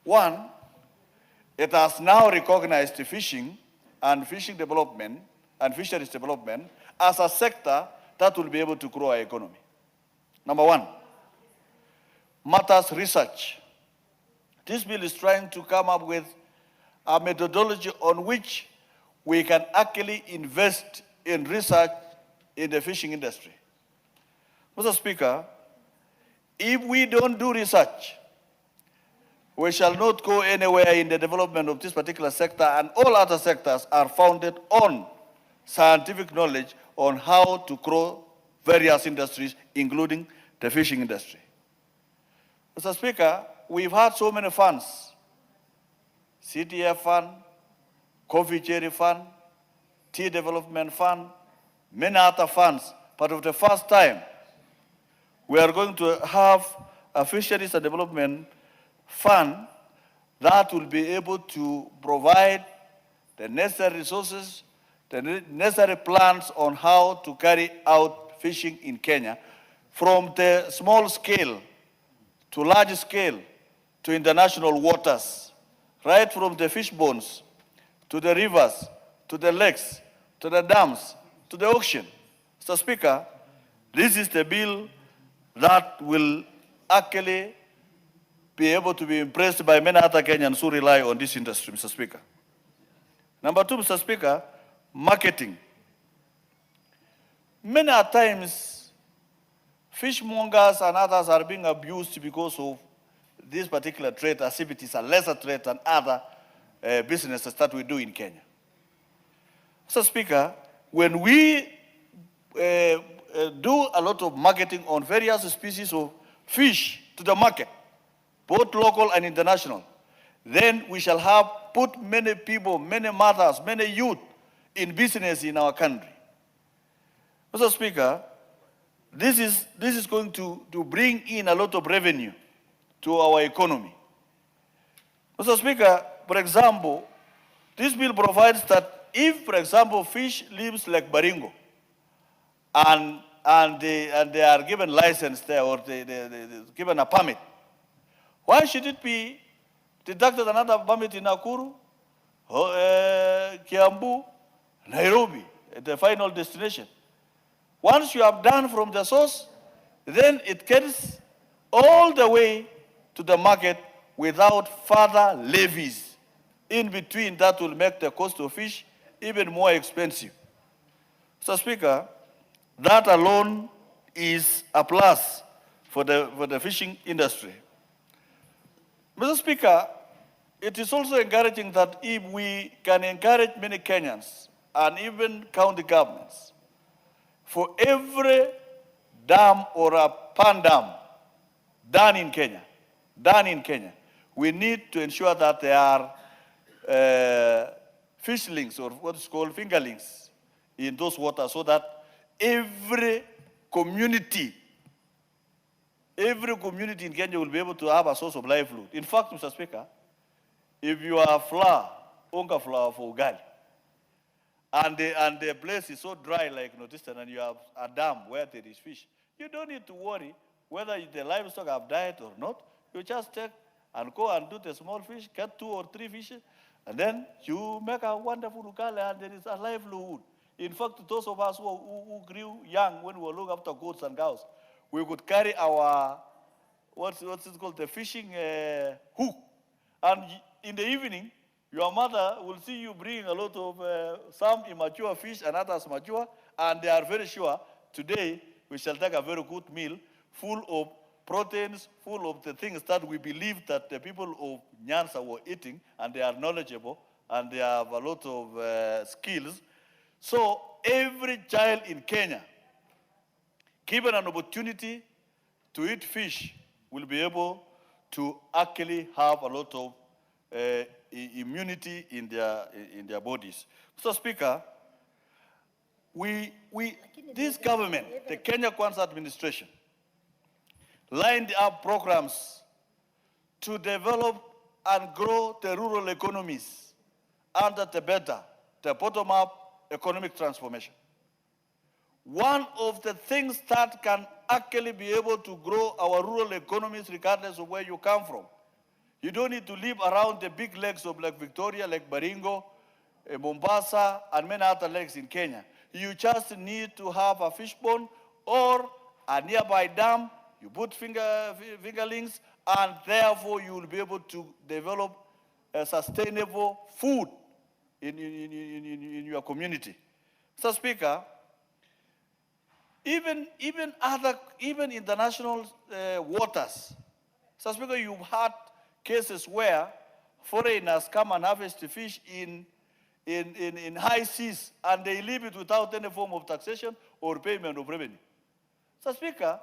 one, it has now recognized the fishing and fishing development and fisheries development as a sector that will be able to grow our economy. Number one, matters research. This bill is trying to come up with a methodology on which we can actually invest in research in the fishing industry. Mr. Speaker, if we don't do research, we shall not go anywhere in the development of this particular sector, and all other sectors are founded on scientific knowledge on how to grow various industries, including the fishing industry. Mr. Speaker, we've had so many funds, CTF fund, Coffee Cherry fund, Tea Development fund, many other funds, but for the first time, we are going to have a fisheries and development fund that will be able to provide the necessary resources, the necessary plans on how to carry out fishing in Kenya from the small scale to large scale to international waters, right from the fish ponds to the rivers, to the lakes, to the dams, to the ocean. Mr. Speaker, this is the bill that will actually be able to be impressed by many other Kenyans who rely on this industry, Mr. Speaker. Number two, Mr. Speaker, marketing. Many times, fishmongers and others are being abused because of this particular trade, as if it is a lesser trade than other businesses that we do in Kenya. Mr. Speaker, when we do a lot of marketing on various species of fish to the market, both local and international, then we shall have put many people, many mothers, many youth in business in our country. Mr. Speaker, this is going to bring in a lot of revenue to our economy. Mr. Speaker, for example, this bill provides that if, for example, fish lives like Baringo, and they are given license there, or they're given a permit, why should it be deducted another permit in Nakuru, Kiambu, Nairobi, at the final destination? Once you have done from the source, then it gets all the way to the market without further levies in between that will make the cost of fish even more expensive. Mr. Speaker, that alone is a plus for the fishing industry. Mr. Speaker, it is also encouraging that if we can encourage many Kenyans and even county governments, for every dam or a pan dam done in Kenya, we need to ensure that there are fishlings, or what is called fingerlings, in those waters, so that every community in Kenya will be able to have a source of livelihood. In fact, Mr. Speaker, if you are flour, unga flour for ugali, and the place is so dry like Northeastern, and you have a dam where there is fish, you don't need to worry whether the livestock have died or not. You just take and go and do the small fish, get 2 or 3 fishes, and then you make a wonderful ugali, and there is a livelihood. In fact, those of us who grew young when we were looking after goats and cows, we could carry our, what's it called, the fishing hook. And in the evening, your mother will see you bring a lot of some immature fish and others mature, and they are very sure today we shall take a very good meal full of proteins, full of the things that we believe that the people of Nyanza were eating, and they are knowledgeable and they have a lot of skills. So every child in Kenya, given an opportunity to eat fish, will be able to actually have a lot of immunity in their bodies. Mr. Speaker, this government, the Kenya Kwanza administration, lined up programs to develop and grow the rural economies under the bottom-up economic transformation. One of the things that can actually be able to grow our rural economies regardless of where you come from. You don't need to live around the big lakes of Lake Victoria, Lake Baringo, Mombasa, and many other lakes in Kenya. You just need to have a fish pond or a nearby dam. You put fingerlings, and therefore you will be able to develop a sustainable food in your community. Mr. Speaker, even international waters. Mr. Speaker, you've had cases where foreigners come and harvest the fish in high seas, and they leave it without any form of taxation or payment of revenue. Mr. Speaker,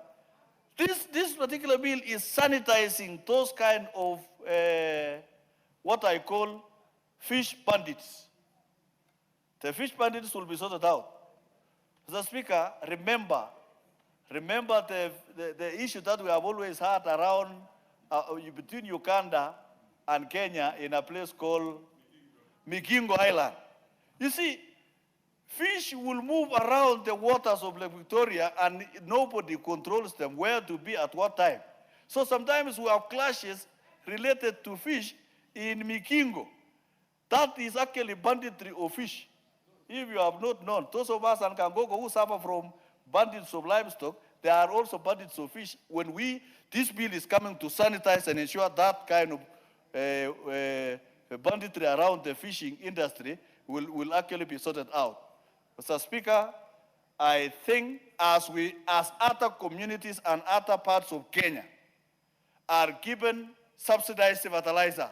this particular bill is sanitizing those kind of what I call fish bandits. The fish bandits will be sorted out. Mr. Speaker, remember the issue that we have always had around between Uganda and Kenya in a place called Migingo Island. You see, fish will move around the waters of Lake Victoria, and nobody controls them where to be at what time. So sometimes we have clashes related to fish in Migingo. That is actually banditry of fish. If you have not known, those of us in Kangogo who suffer from bandits of livestock, there are also bandits of fish. When this bill is coming to sanitize and ensure that kind of banditry around the fishing industry will actually be sorted out. Mr. Speaker, I think as other communities and other parts of Kenya are given subsidized fertilizer,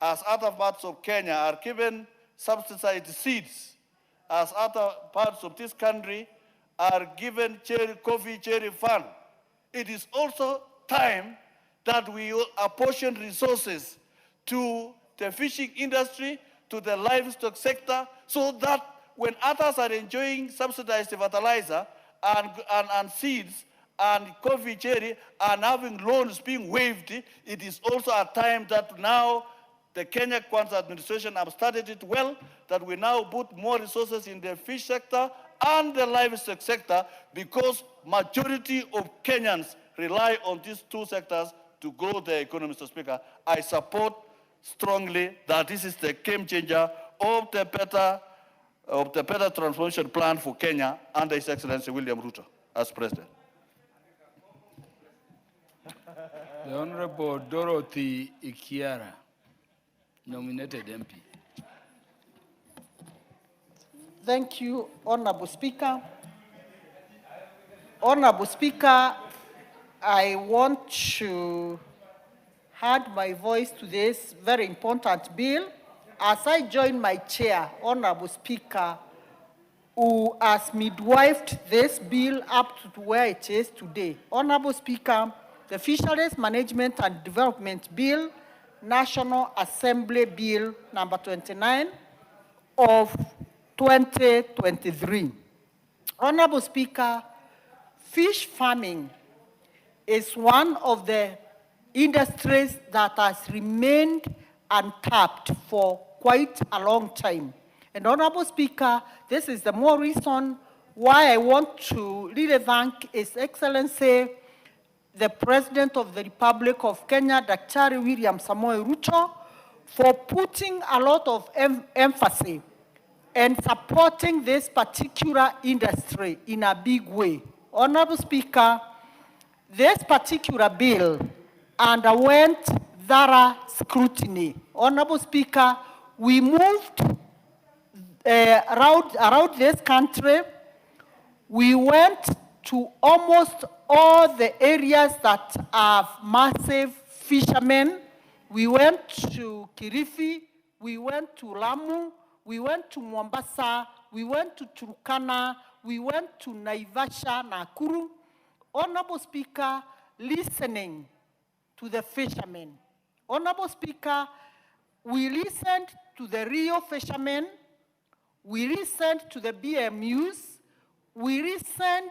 as other parts of Kenya are given subsidized seeds, as other parts of this country are given coffee cherry fund, it is also time that we apportion resources to the fishing industry, to the livestock sector, so that when others are enjoying subsidized fertilizer and seeds and coffee cherry and having loans being waived, it is also a time that now the Kenya Kwanza administration have started it well, that we now put more resources in the fish sector and the livestock sector, because majority of Kenyans rely on these two sectors to grow their economy, Mr. Speaker. I support strongly that this is the game changer of the better transformation plan for Kenya under His Excellency William Ruto as President. The Honorable Dorothy Ikiara, nominated MP. Thank you, Honorable Speaker. Honorable Speaker, I want to add my voice to this very important bill as I join my chair, Honorable Speaker, who has midwifed this bill up to where it is today. Honorable Speaker, the Fisheries Management and Development Bill, National Assembly Bill number 29 of 2023. Honorable Speaker, fish farming is one of the industries that has remained untapped for quite a long time. And Honorable Speaker, this is the more reason why I want to really thank His Excellency, the President of the Republic of Kenya, Dr. William Samoei Ruto, for putting a lot of emphasis and supporting this particular industry in a big way. Honorable Speaker, this particular bill underwent thorough scrutiny. Honorable Speaker, we moved around this country. We went to almost all the areas that have massive fishermen. We went to Kirifi, we went to Lamu, we went to Mombasa, we went to Turkana, we went to Naivasha, Nakuru. Honorable Speaker, listening to the fishermen. Honorable Speaker, we listened to the Rio fishermen, we listened to the BMUs, we listened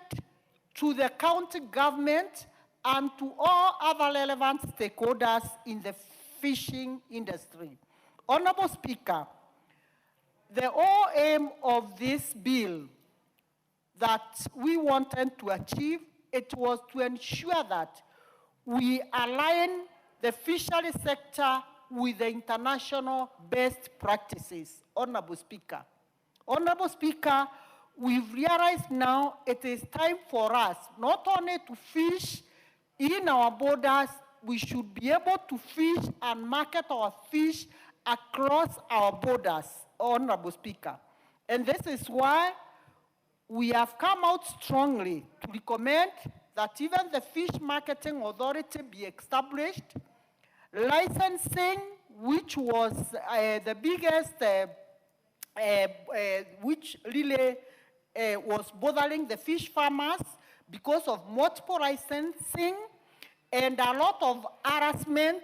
to the county government and to all other relevant stakeholders in the fishing industry. Honorable Speaker, the whole aim of this bill that we wanted to achieve, it was to ensure that we align the fishery sector with the international best practices. Honorable Speaker. Honorable Speaker, we've realized now it is time for us not only to fish in our borders, we should be able to fish and market our fish across our borders, Honorable Speaker. And this is why we have come out strongly to recommend that even the Fish Marketing Authority be established, licensing, which was the biggest, which really was bothering the fish farmers because of multiple licensing and a lot of harassment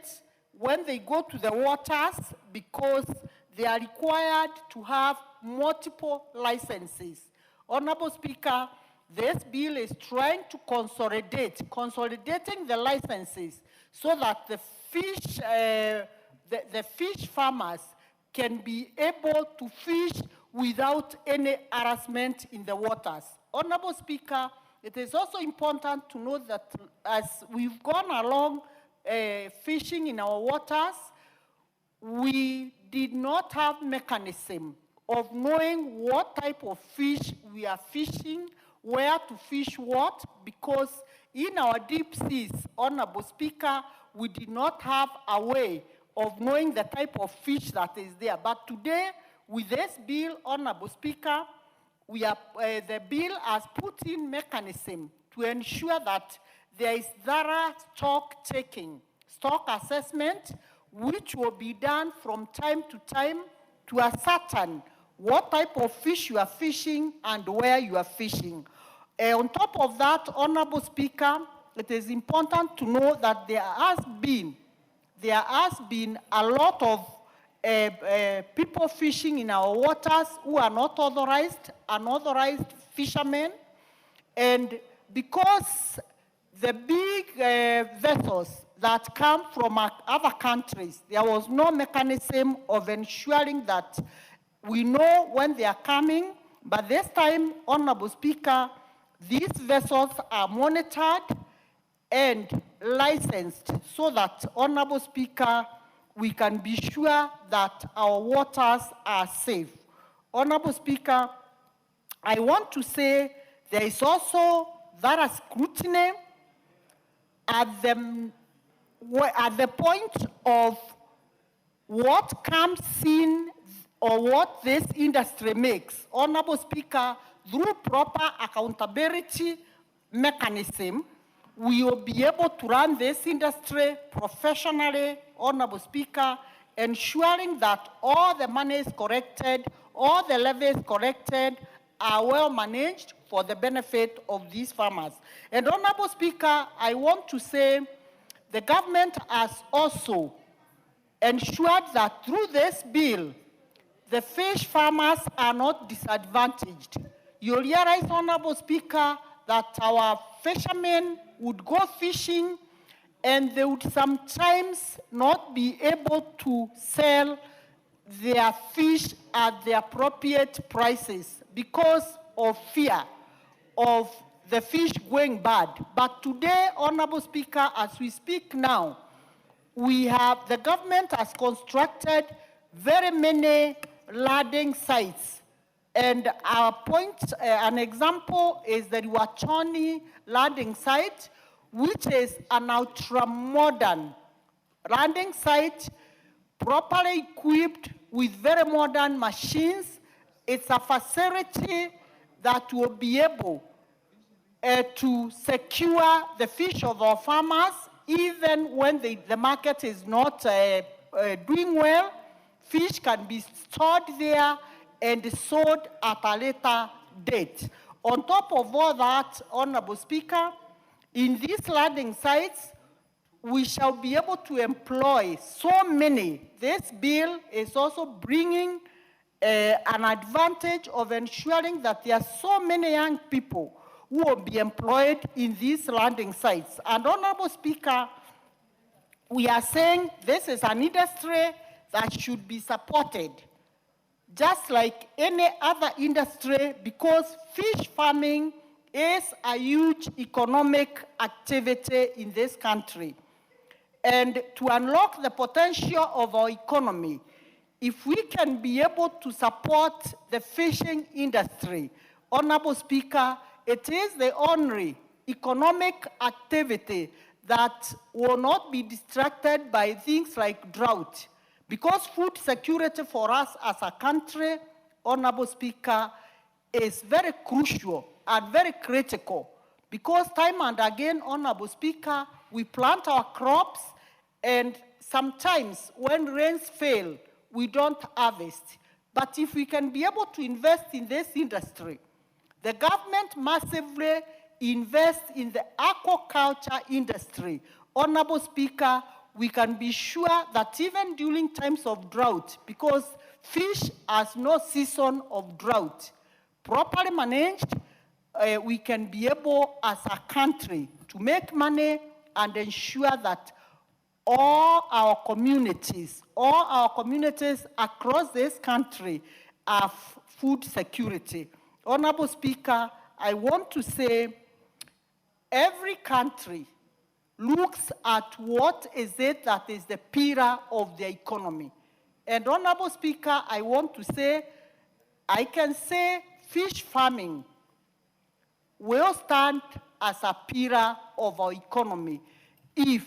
when they go to the waters because they are required to have multiple licenses. Honorable Speaker, this bill is trying to consolidating the licenses so that the fish farmers can be able to fish without any harassment in the waters. Honorable Speaker, it is also important to note that as we've gone along fishing in our waters, we did not have mechanism of knowing what type of fish we are fishing, where to fish what, because in our deep seas, Honorable Speaker, we did not have a way of knowing the type of fish that is there. But today, with this bill, Honorable Speaker, the bill has put in mechanism to ensure that there is thorough stock taking, stock assessment, which will be done from time to time to ascertain what type of fish you are fishing and where you are fishing. On top of that, Honorable Speaker, it is important to know that there has been a lot of people fishing in our waters who are not authorized, unauthorized fishermen, and because the big vessels that come from other countries, there was no mechanism of ensuring that we know when they are coming, but this time, Honorable Speaker, these vessels are monitored and licensed so that, Honorable Speaker, we can be sure that our waters are safe. Honorable Speaker, I want to say there is also that scrutiny at the point of what comes in or what this industry makes. Honorable Speaker, through proper accountability mechanism, we will be able to run this industry professionally, Honorable Speaker, ensuring that all the money is corrected, all the levies corrected, are well managed for the benefit of these farmers. And Honorable Speaker, I want to say the government has also ensured that through this bill, the fish farmers are not disadvantaged. You realize, Honorable Speaker, that our fishermen would go fishing and they would sometimes not be able to sell their fish at the appropriate prices because of fear of the fish going bad. But today, Honorable Speaker, as we speak now, the government has constructed very many landing sites. And an example is the Wachoni landing site, which is an ultra-modern landing site, properly equipped with very modern machines. It's a facility that will be able to secure the fish of our farmers, even when the market is not doing well. Fish can be stored there and sold at a later date. On top of all that, Honorable Speaker, in these landing sites, we shall be able to employ so many. This bill is also bringing an advantage of ensuring that there are so many young people who will be employed in these landing sites. And Honorable Speaker, we are saying this is an industry that should be supported, just like any other industry, because fish farming is a huge economic activity in this country. And to unlock the potential of our economy, if we can be able to support the fishing industry, Honorable Speaker, it is the only economic activity that will not be distracted by things like drought. Because food security for us as a country, Honorable Speaker, is very crucial and very critical. Because time and again, Honorable Speaker, we plant our crops, and sometimes when rains fail, we don't harvest. But if we can be able to invest in this industry, the government massively invest in the aquaculture industry. Honorable Speaker, we can be sure that even during times of drought, because fish has no season of drought, properly managed, we can be able as a country to make money and ensure that all our communities across this country have food security. Honorable Speaker, I want to say every country looks at what is it that is the pillar of their economy. And Honorable Speaker, I want to say, I can say fish farming will stand as a pillar of our economy if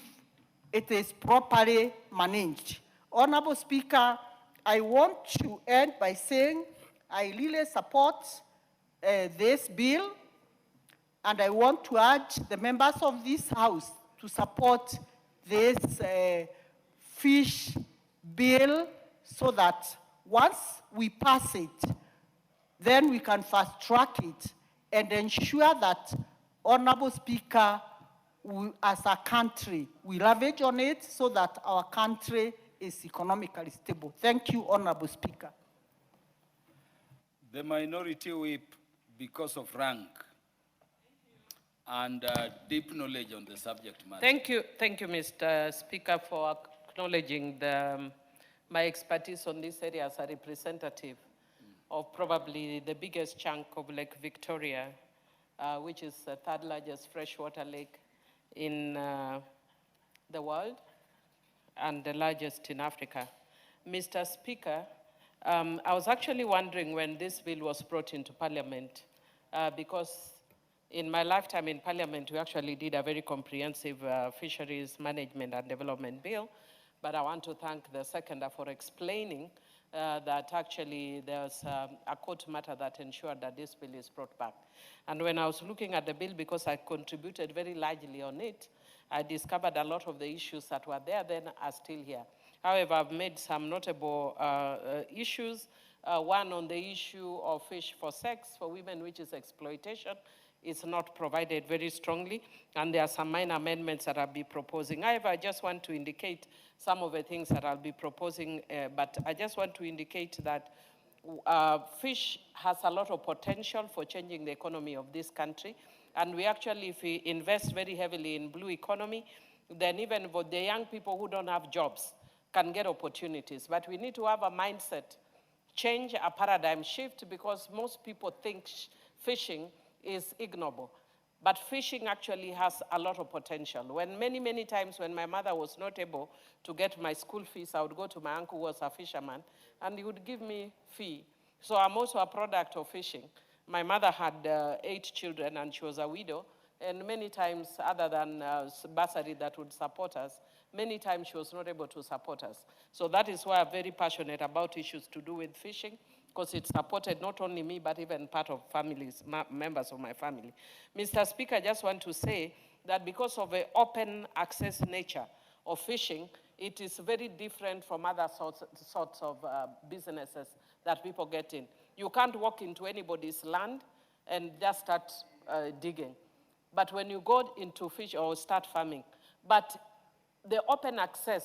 it is properly managed. Honorable Speaker, I want to end by saying I really support this bill, and I want to urge the members of this House to support this fish bill so that once we pass it, then we can fast track it and ensure that, Honorable Speaker, as a country, we leverage on it so that our country is economically stable. Thank you, Honorable Speaker. The minority whip, because of rank and deep knowledge on the subject matter. Thank you, Mr. Speaker, for acknowledging my expertise on this area as a representative of probably the biggest chunk of Lake Victoria, which is the third largest freshwater lake in the world and the largest in Africa. Mr. Speaker, I was actually wondering when this bill was brought into Parliament, because in my lifetime in Parliament, we actually did a very comprehensive fisheries management and development bill, but I want to thank the seconder for explaining that actually there's a court matter that ensured that this bill is brought back. And when I was looking at the bill, because I contributed very largely on it, I discovered a lot of the issues that were there then are still here. However, I've made some notable issues. One on the issue of fish for sex for women, which is exploitation. It's not provided very strongly, and there are some minor amendments that I'll be proposing. However, I just want to indicate some of the things that I'll be proposing, but I just want to indicate that fish has a lot of potential for changing the economy of this country, and we actually, if we invest very heavily in blue economy, then even for the young people who don't have jobs, can get opportunities. But we need to have a mindset change, a paradigm shift, because most people think fishing is ignoble. But fishing actually has a lot of potential. When many times when my mother was not able to get my school fees, I would go to my uncle who was a fisherman, and he would give me fee. So I'm also a product of fishing. My mother had 8 children, and she was a widow. And many times, other than bursary that would support us, many times she was not able to support us. So that is why I'm very passionate about issues to do with fishing, because it supported not only me, but even part of families, members of my family. Mr. Speaker, I just want to say that because of the open access nature of fishing, it is very different from other sorts of businesses that people get in. You can't walk into anybody's land and just start digging. But when you go into fish or start farming, but the open access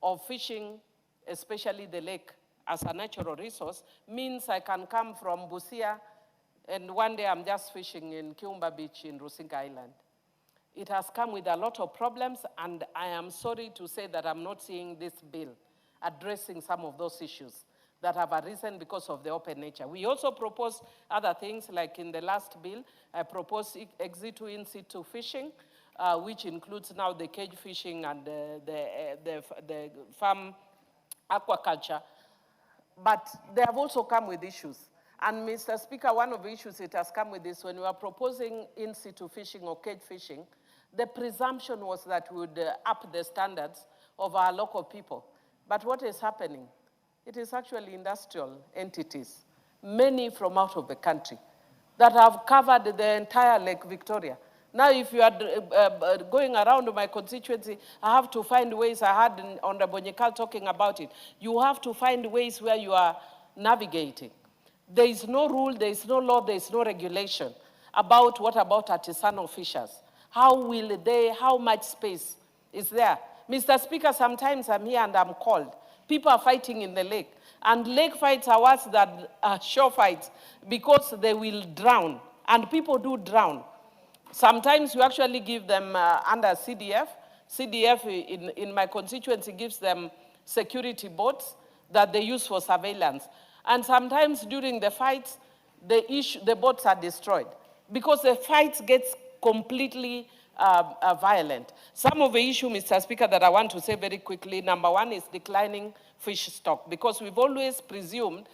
of fishing, especially the lake, as a natural resource, means I can come from Busia, and one day I'm just fishing in Kiumba Beach in Rusinga Island. It has come with a lot of problems, and I am sorry to say that I'm not seeing this bill addressing some of those issues that have arisen because of the open nature. We also propose other things, like in the last bill, I proposed ex situ in situ fishing, which includes now the cage fishing and the farm aquaculture. But they have also come with issues. And Mr. Speaker, one of the issues it has come with is when we are proposing in situ fishing or cage fishing, the presumption was that we would up the standards of our local people. But what is happening? It is actually industrial entities, many from out of the country, that have covered the entire Lake Victoria. Now, if you are going around my constituency, I have to find ways. I heard Honorable Nyekal talking about it. You have to find ways where you are navigating. There is no rule, there is no law, there is no regulation about what about artisanal fishers. How will they, how much space is there? Mr. Speaker, sometimes I'm here and I'm called. People are fighting in the lake. And lake fights are worse than shore fights because they will drown. And people do drown. Sometimes you actually give them under CDF. CDF in my constituency gives them security boats that they use for surveillance. And sometimes during the fights, the boats are destroyed because the fights get completely violent. Some of the issues, Mr. Speaker, that I want to say very quickly, number one is declining fish stock, because we've always presumed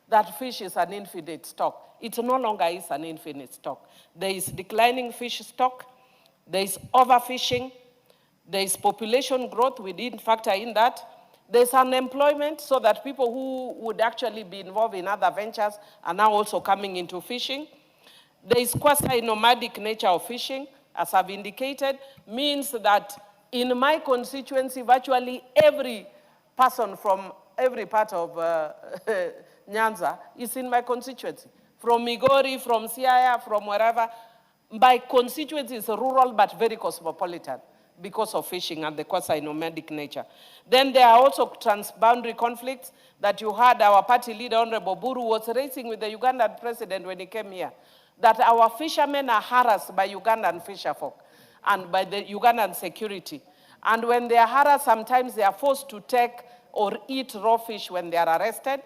that fish is an infinite stock. It no longer is an infinite stock. There is declining fish stock, there is overfishing, there is population growth, we didn't factor in that. There's unemployment, so that people who would actually be involved in other ventures are now also coming into fishing. There is quasi-nomadic nature of fishing, as I've indicated, means that in my constituency, virtually every person from every part of Nyanza is in my constituency. From Migori, from Siaya, from wherever. My constituency is rural but very cosmopolitan because of fishing and the quasi-nomadic nature. Then there are also transboundary conflicts that you heard our party leader, Honorable Buru, was raising with the Ugandan president when he came here, that our fishermen are harassed by Ugandan fisherfolk and by the Ugandan security. And when they are harassed, sometimes they are forced to take or eat raw fish when they are arrested.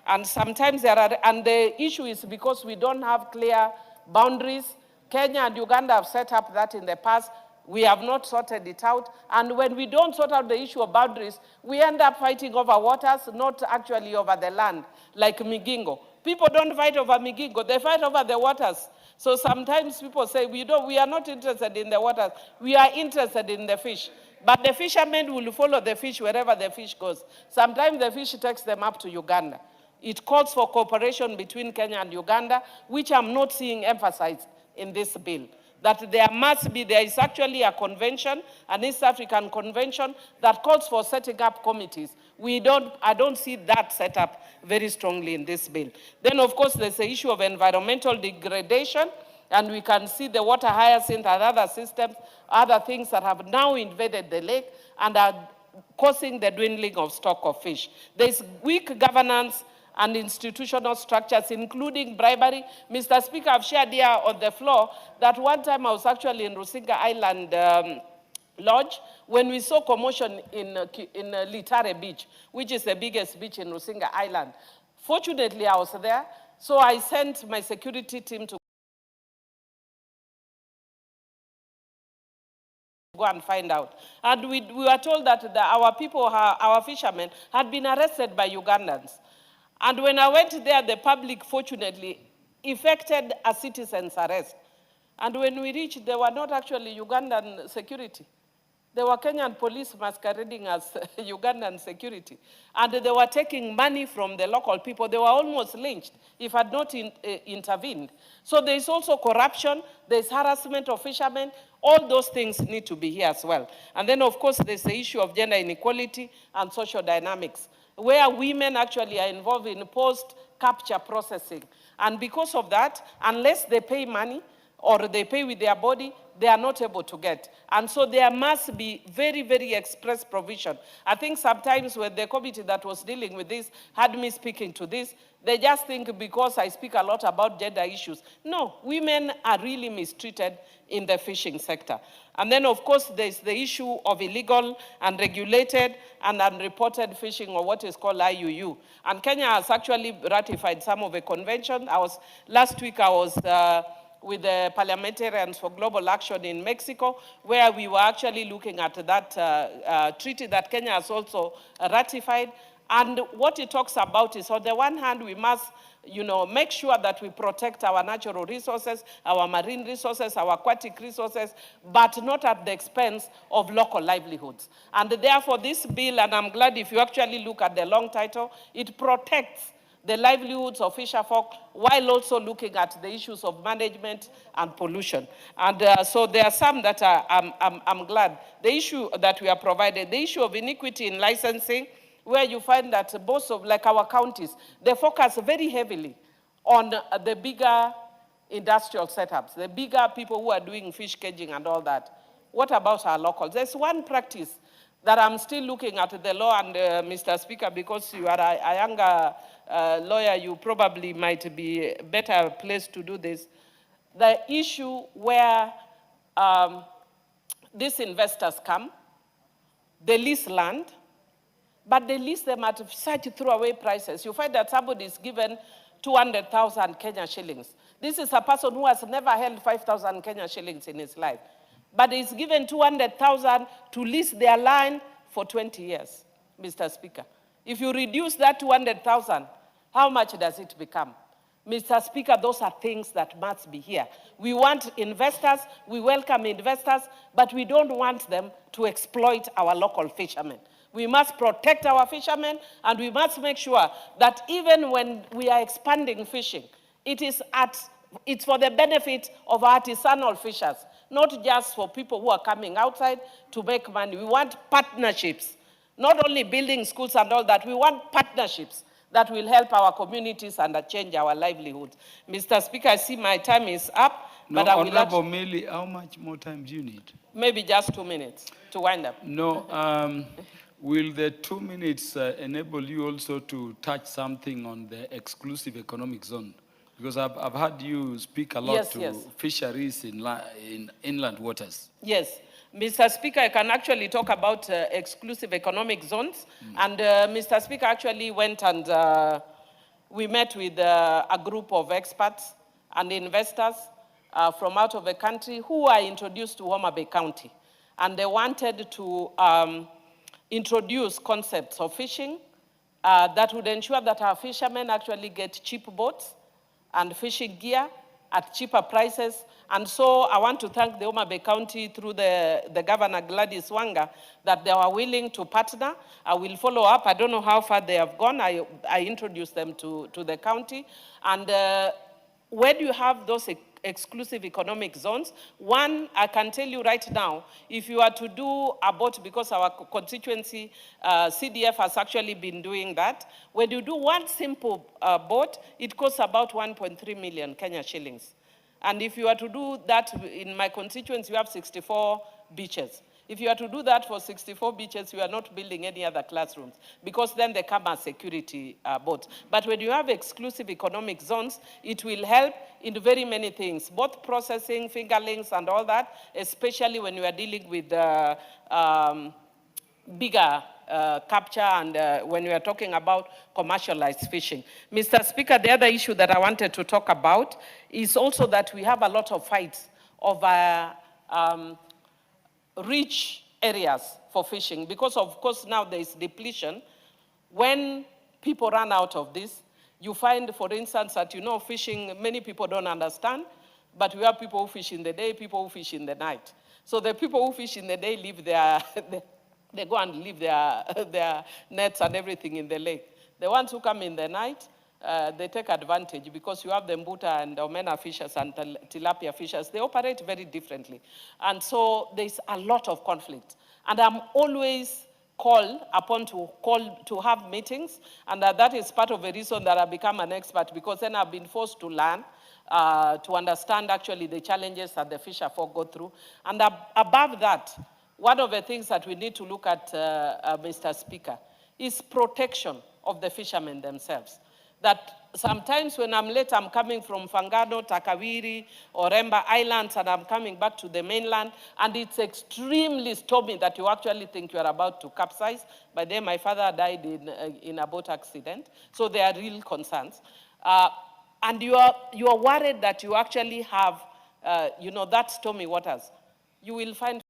And sometimes and the issue is because we don't have clear boundaries. Kenya and Uganda have set up that in the past. We have not sorted it out. And when we don't sort out the issue of boundaries, we end up fighting over waters, not actually over the land, like Migingo. People don't fight over Migingo, they fight over the waters. So sometimes people say, we are not interested in the waters, we are interested in the fish. But the fishermen will follow the fish wherever the fish goes. Sometimes the fish takes them up to Uganda. It calls for cooperation between Kenya and Uganda, which I'm not seeing emphasized in this bill. That there is actually a convention, an East African convention, that calls for setting up committees. I don't see that set up very strongly in this bill. Then, of course, there's the issue of environmental degradation, and we can see the water hyacinth and other systems, other things that have now invaded the lake and are causing the dwindling of stock of fish. There's weak governance and institutional structures, including bribery. Mr. Speaker, I've shared here on the floor that one time I was actually in Rusinga Island Lodge, when we saw commotion in Litare Beach, which is the biggest beach in Rusinga Island. Fortunately, I was there, so I sent my security team to go and find out. And we were told that our people, our fishermen, had been arrested by Ugandans. And when I went there, the public, fortunately, effected a citizen's arrest. And when we reached, they were not actually Ugandan security. They were Kenyan police masquerading as Ugandan security. And they were taking money from the local people. They were almost lynched if had not intervened. So there is also corruption, there's harassment of fishermen. All those things need to be here as well. And then, of course, there's the issue of gender inequality and social dynamics, where women actually are involved in post-capture processing. And because of that, unless they pay money or they pay with their body, they are not able to get. And so there must be very, very express provision. I think sometimes when the committee that was dealing with this had me speaking to this, they just think because I speak a lot about gender issues. No, women are really mistreated in the fishing sector. And then, of course, there's the issue of illegal, unregulated, and unreported fishing, or what is called IUU. And Kenya has actually ratified some of the convention. Last week I was with the parliamentarians for global action in Mexico, where we were actually looking at that treaty that Kenya has also ratified. And what it talks about is, on the one hand, we must make sure that we protect our natural resources, our marine resources, our aquatic resources, but not at the expense of local livelihoods. And therefore, this bill, and I'm glad if you actually look at the long title, it protects the livelihoods of fisherfolk while also looking at the issues of management and pollution. And so there are some that I'm glad. The issue that we are provided, the issue of inequity in licensing, where you find that both of, like our counties, they focus very heavily on the bigger industrial setups, the bigger people who are doing fish caging and all that. What about our locals? There's one practice that I'm still looking at the law, and Mr. Speaker, because you are a younger lawyer, you probably might be better placed to do this. The issue where these investors come, they lease land, but they lease them at such throwaway prices. You find that somebody is given 200,000 Kenya shillings. This is a person who has never held 5,000 Kenya shillings in his life, but is given 200,000 to lease their land for 20 years, Mr. Speaker. If you reduce that 200,000, how much does it become? Mr. Speaker, those are things that must be here. We want investors, we welcome investors, but we don't want them to exploit our local fishermen. We must protect our fishermen, and we must make sure that even when we are expanding fishing, it's for the benefit of artisanal fishers, not just for people who are coming outside to make money. We want partnerships, not only building schools and all that. We want partnerships that will help our communities and change our livelihoods. Mr. Speaker, I see my time is up. No, but I will Honorable Millie, how much more time do you need? Maybe just 2 minutes to wind up. No, will the 2 minutes enable you also to touch something on the exclusive economic zone? Because I've heard you speak a lot to fisheries in inland waters. Yes. Mr. Speaker, I can actually talk about exclusive economic zones. And Mr. Speaker actually went and we met with a group of experts and investors from out of the country who are introduced to Homa Bay County. And they wanted to introduce concepts of fishing that would ensure that our fishermen actually get cheap boats and fishing gear at cheaper prices. And so I want to thank the Homa Bay County through the Governor Gladys Wanga that they were willing to partner. I will follow up. I don't know how far they have gone. I introduced them to the county. And when you have those exclusive economic zones, one, I can tell you right now, if you are to do a boat, because our constituency, CDF has actually been doing that, when you do one simple boat, it costs about 1.3 million Kenya shillings. And if you are to do that in my constituency, you have 64 beaches. If you are to do that for 64 beaches, you are not building any other classrooms, because then they come as security boats. But when you have exclusive economic zones, it will help in very many things, both processing, fingerlings, and all that, especially when you are dealing with bigger capture and when we are talking about commercialized fishing. Mr. Speaker, the other issue that I wanted to talk about is also that we have a lot of fights over rich areas for fishing, because of course now there is depletion. When people run out of this, you find, for instance, that fishing, many people don't understand, but we have people who fish in the day, people who fish in the night. So the people who fish in the day leave their, they go and leave their nets and everything in the lake. The ones who come in the night, they take advantage, because you have the mbuta and omena fishers and tilapia fishers. They operate very differently. And so there's a lot of conflict. And I'm always called upon to have meetings, and that is part of the reason that I've become an expert, because then I've been forced to learn, to understand actually the challenges that the fisher folk go through. And above that, one of the things that we need to look at, Mr. Speaker, is protection of the fishermen themselves. That sometimes when I'm late, I'm coming from Fangano, Takawiri, or Remba Islands, and I'm coming back to the mainland, and it's extremely stormy that you actually think you're about to capsize. By then, my father died in a boat accident, so there are real concerns. And you are worried that you actually have, that stormy waters. You will find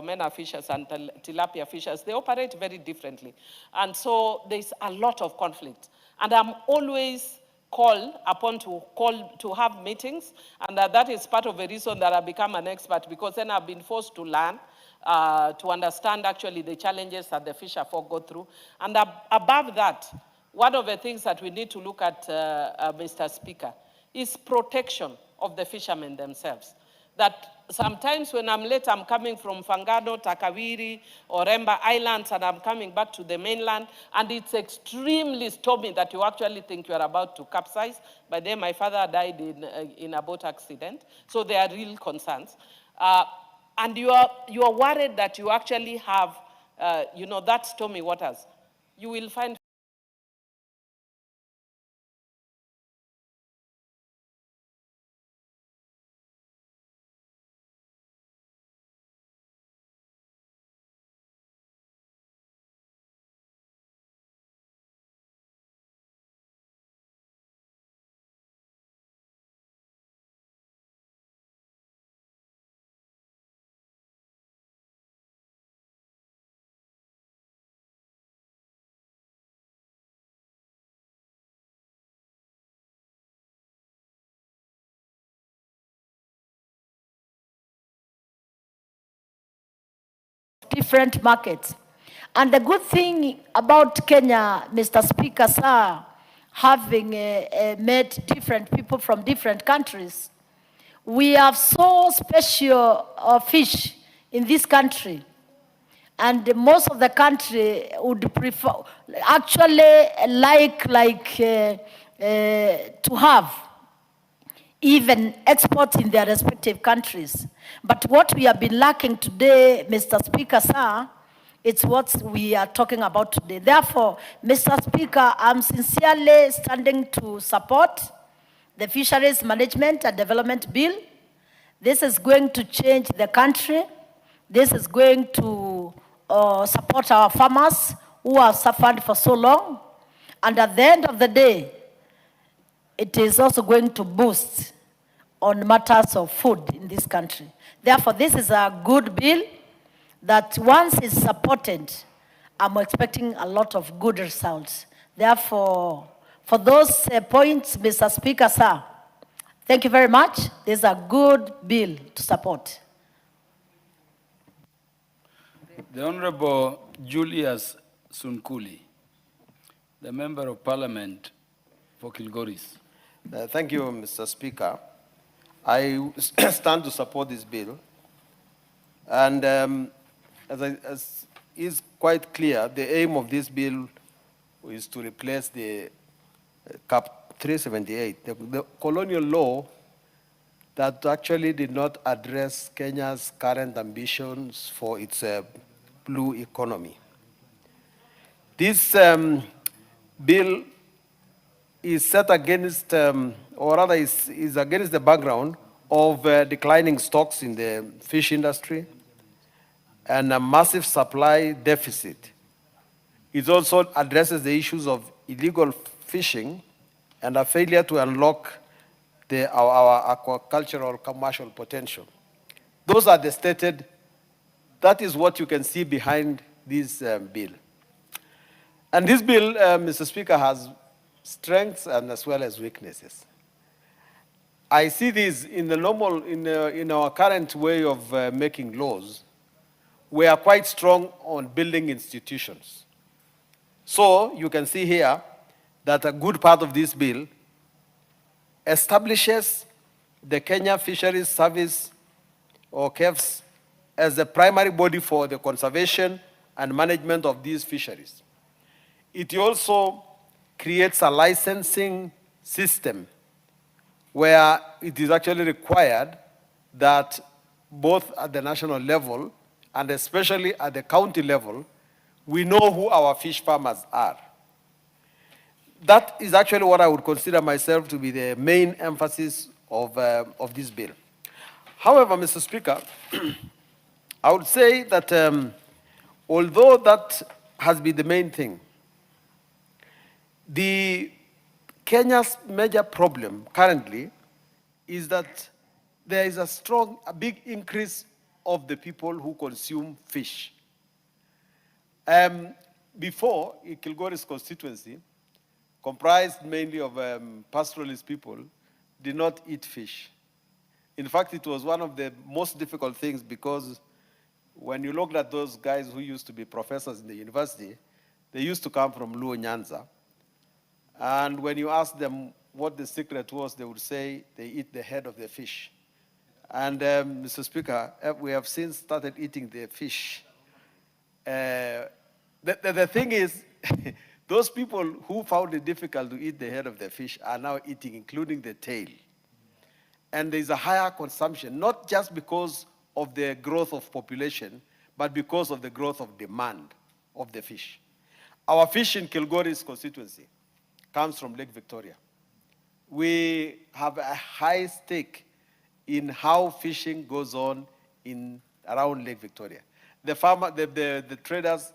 omena fishers and tilapia fishers, they operate very differently. And so there's a lot of conflict. And I'm always called upon to have meetings, and that is part of the reason that I've become an expert, because then I've been forced to learn, to understand actually the challenges that the fisher folk go through. And above that, one of the things that we need to look at, Mr. Speaker, is protection of the fishermen themselves. That sometimes when I'm late, I'm coming from Fangado, Takawiri, or Remba Islands, and I'm coming back to the mainland, and it's extremely stormy that you actually think you're about to capsize. By then, my father died in a boat accident, so there are real concerns. And you are worried that you actually have, that stormy waters. You will find different markets. And the good thing about Kenya, Mr. Speaker, sir, having met different people from different countries, we have so special fish in this country. And most of the country would prefer, actually to have even exports in their respective countries. But what we have been lacking today, Mr. Speaker, sir, it's what we are talking about today. Therefore, Mr. Speaker, I'm sincerely standing to support the Fisheries Management and Development Bill. This is going to change the country. This is going to support our farmers who have suffered for so long. And at the end of the day, it is also going to boost on matters of food in this country. Therefore, this is a good bill that once it's supported, I'm expecting a lot of good results. Therefore, for those points, Mr. Speaker, sir, thank you very much. This is a good bill to support. The Honorable Julius Sunkuli, the Member of Parliament for Kilgoris. Thank you, Mr. Speaker. I stand to support this bill. And as is quite clear, the aim of this bill is to replace the Cap 378, the colonial law that actually did not address Kenya's current ambitions for its blue economy. This bill is set against, or rather is against the background of declining stocks in the fish industry and a massive supply deficit. It also addresses the issues of illegal fishing and a failure to unlock our aquacultural commercial potential. Those are the stated, that is what you can see behind this bill. And this bill, Mr. Speaker, has strengths and as well as weaknesses. I see this in the normal, in our current way of making laws. We are quite strong on building institutions. So you can see here that a good part of this bill establishes the Kenya Fisheries Service, or KEFS, as the primary body for the conservation and management of these fisheries. It also creates a licensing system where it is actually required that both at the national level and especially at the county level, we know who our fish farmers are. That is actually what I would consider myself to be the main emphasis of this bill. However, Mr. Speaker, I would say that although that has been the main thing, Kenya's major problem currently is that there is a big increase of the people who consume fish. Before, in Kilgore's constituency, comprised mainly of pastoralist people, did not eat fish. In fact, it was one of the most difficult things because when you looked at those guys who used to be professors in the university, they used to come from Luo Nyanza. And when you asked them what the secret was, they would say they eat the head of the fish. And Mr. Speaker, we have since started eating the fish. The thing is, those people who found it difficult to eat the head of the fish are now eating, including the tail. And there's a higher consumption, not just because of the growth of population, but because of the growth of demand of the fish. Our fish in Kilgore's constituency comes from Lake Victoria. We have a high stake in how fishing goes on around Lake Victoria. The farmer, the traders,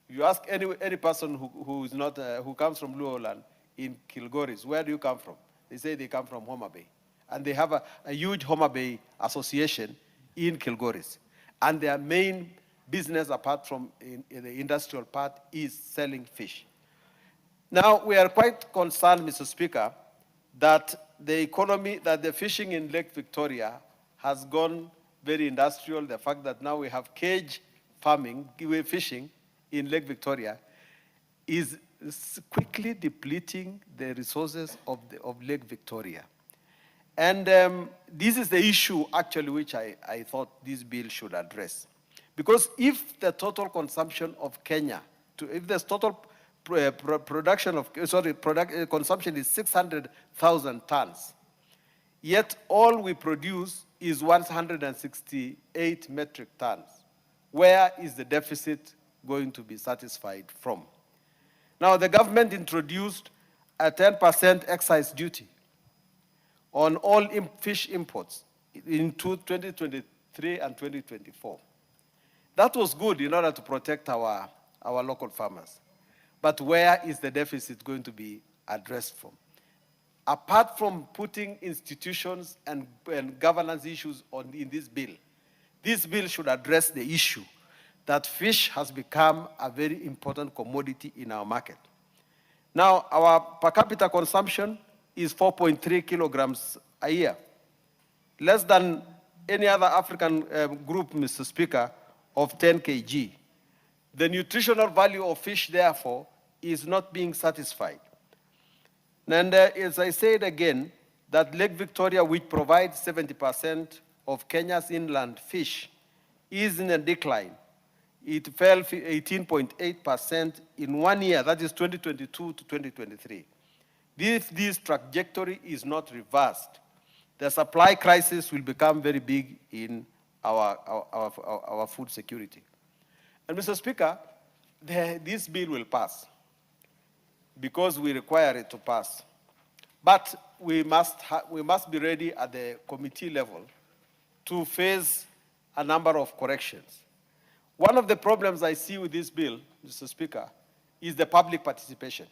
you ask any person who is not who comes from Luoland in Kilgoris, where do you come from? They say they come from Homa Bay, and they have a huge Homa Bay association in Kilgoris, and their main business, apart from in the industrial part, is selling fish. Now we are quite concerned, Mr. Speaker, that the economy, that the fishing in Lake Victoria has gone very industrial. The fact that now we have cage farming, fishing in Lake Victoria is quickly depleting the resources of Lake Victoria. And this is the issue actually which I thought this bill should address. Because if the total consumption of Kenya, if the total consumption is 600,000 tons, yet all we produce is 168 metric tons. Where is the deficit going to be satisfied from? Now, the government introduced a 10% excise duty on all fish imports in 2023 and 2024. That was good in order to protect our local farmers. But where is the deficit going to be addressed from? Apart from putting institutions and governance issues in this bill should address the issue that fish has become a very important commodity in our market. Now, our per capita consumption is 4.3 kilograms a year, less than any other African group, Mr. Speaker, of 10 kg. The nutritional value of fish, therefore, is not being satisfied. And as I said again, that Lake Victoria, which provides 70% of Kenya's inland fish, is in a decline. It fell 18.8% in 1 year, that is 2022 to 2023. If this trajectory is not reversed, the supply crisis will become very big in our food security. And Mr. Speaker, this bill will pass because we require it to pass. But we must be ready at the committee level to face a number of corrections. One of the problems I see with this bill, Mr. Speaker, is the public participation.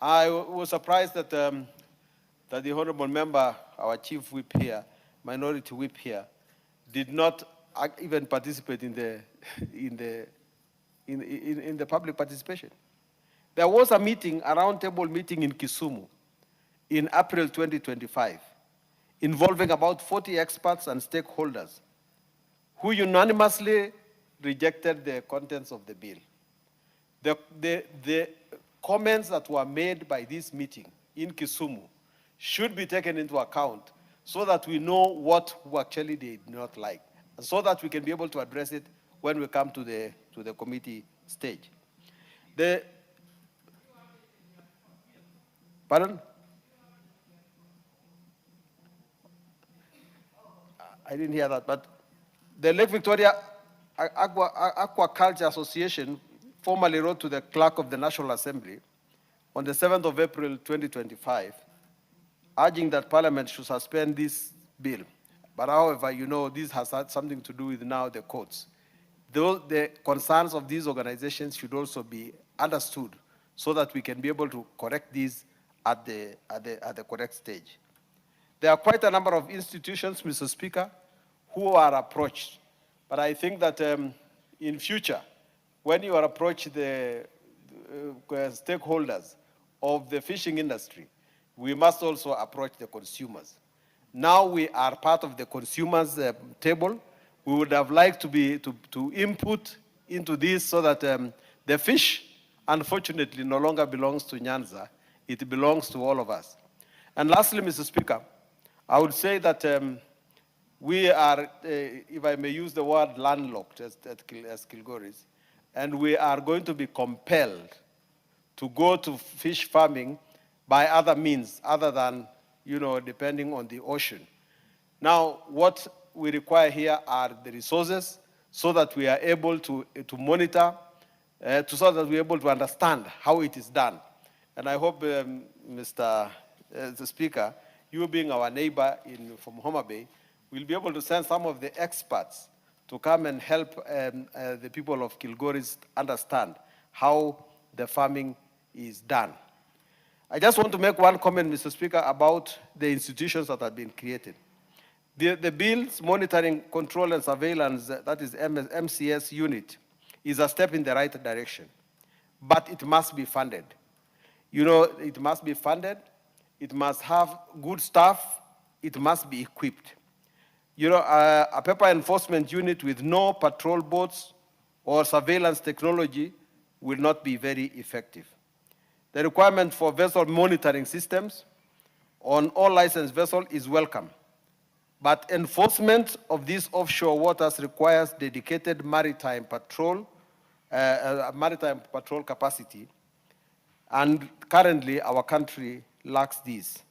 I was surprised that, that the honorable member, our chief whip here, minority whip here, did not even participate in the public participation. There was a meeting, a roundtable meeting in Kisumu in April 2025, involving about 40 experts and stakeholders who unanimously rejected the contents of the bill. The comments that were made by this meeting in Kisumu should be taken into account so that we know what actually they did not like, and so that we can be able to address it when we come to the committee stage. Pardon? I didn't hear that, but the Lake Victoria Aquaculture Association formally wrote to the clerk of the National Assembly on the 7th of April 2025, urging that Parliament should suspend this bill. But however, you know, this has had something to do with now the courts. The concerns of these organizations should also be understood so that we can be able to correct these at the correct stage. There are quite a number of institutions, Mr. Speaker, who are approached But I think that in future, when you approach the stakeholders of the fishing industry, we must also approach the consumers. Now we are part of the consumers table. We would have liked to input into this so that the fish, unfortunately, no longer belongs to Nyanza. It belongs to all of us. And lastly, Mr. Speaker, I would say that we are, if I may use the word landlocked as Kilgoris, and we are going to be compelled to go to fish farming by other means other than, depending on the ocean. Now, what we require here are the resources so that we are able to monitor, so that we are able to understand how it is done. And I hope, Mr. The Speaker, you being our neighbor from Homa Bay, will be able to send some of the experts to come and help the people of Kilgoris understand how the farming is done. I just want to make one comment, Mr. Speaker, about the institutions that have been created. The bill's monitoring, control, and surveillance, that is MCS unit, is a step in the right direction, but it must be funded. It must be funded, it must have good staff, it must be equipped. A pepper enforcement unit with no patrol boats or surveillance technology will not be very effective. The requirement for vessel monitoring systems on all licensed vessels is welcome, but enforcement of these offshore waters requires dedicated maritime patrol capacity, and currently our country lacks these.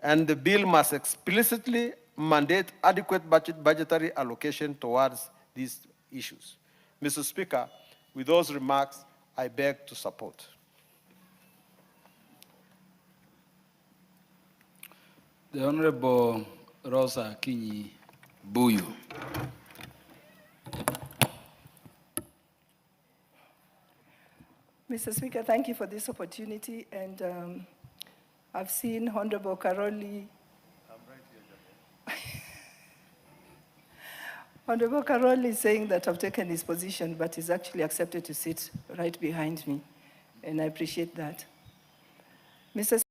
And the bill must explicitly mandate adequate budgetary allocation towards these issues. Mr. Speaker, with those remarks, I beg to support. The Honorable Rosa Kinyi Buyu. Mr. Speaker, thank you for this opportunity. And I've seen Honorable Karoli. Honorable Karoli is saying that I've taken his position, but he's actually accepted to sit right behind me. And I appreciate that. Mr.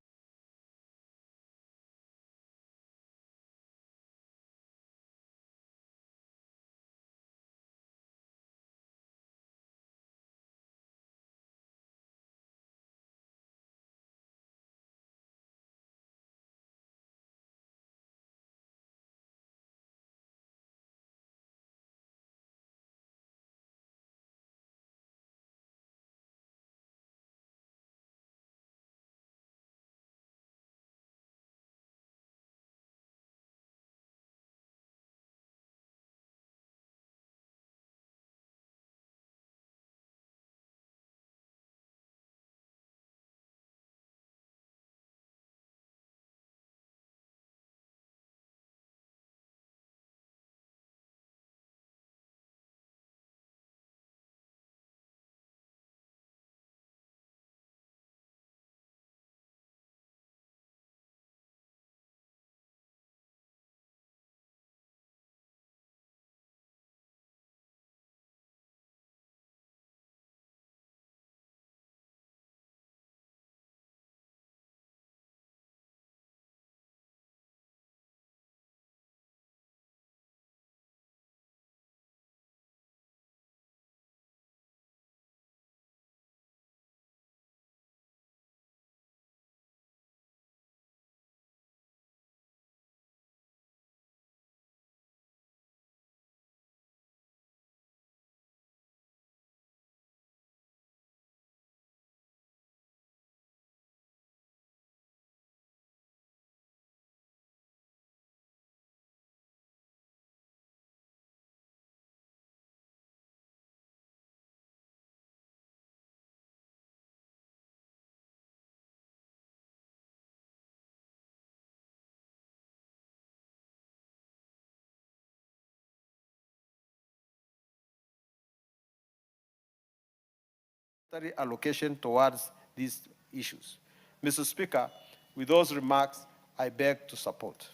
Allocation towards these issues. Mr. Speaker, with those remarks, I beg to support.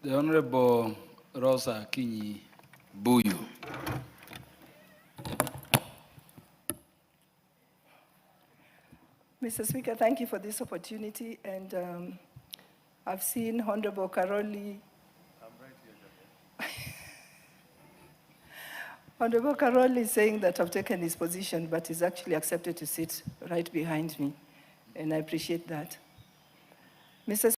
The Honorable Rosa Kinyi Buyu. Mr. Speaker, thank you for this opportunity. And I've seen Honorable Karoli. Honorable Karoli is saying that I've taken his position, but he's actually accepted to sit right behind me. And I appreciate that. Mr.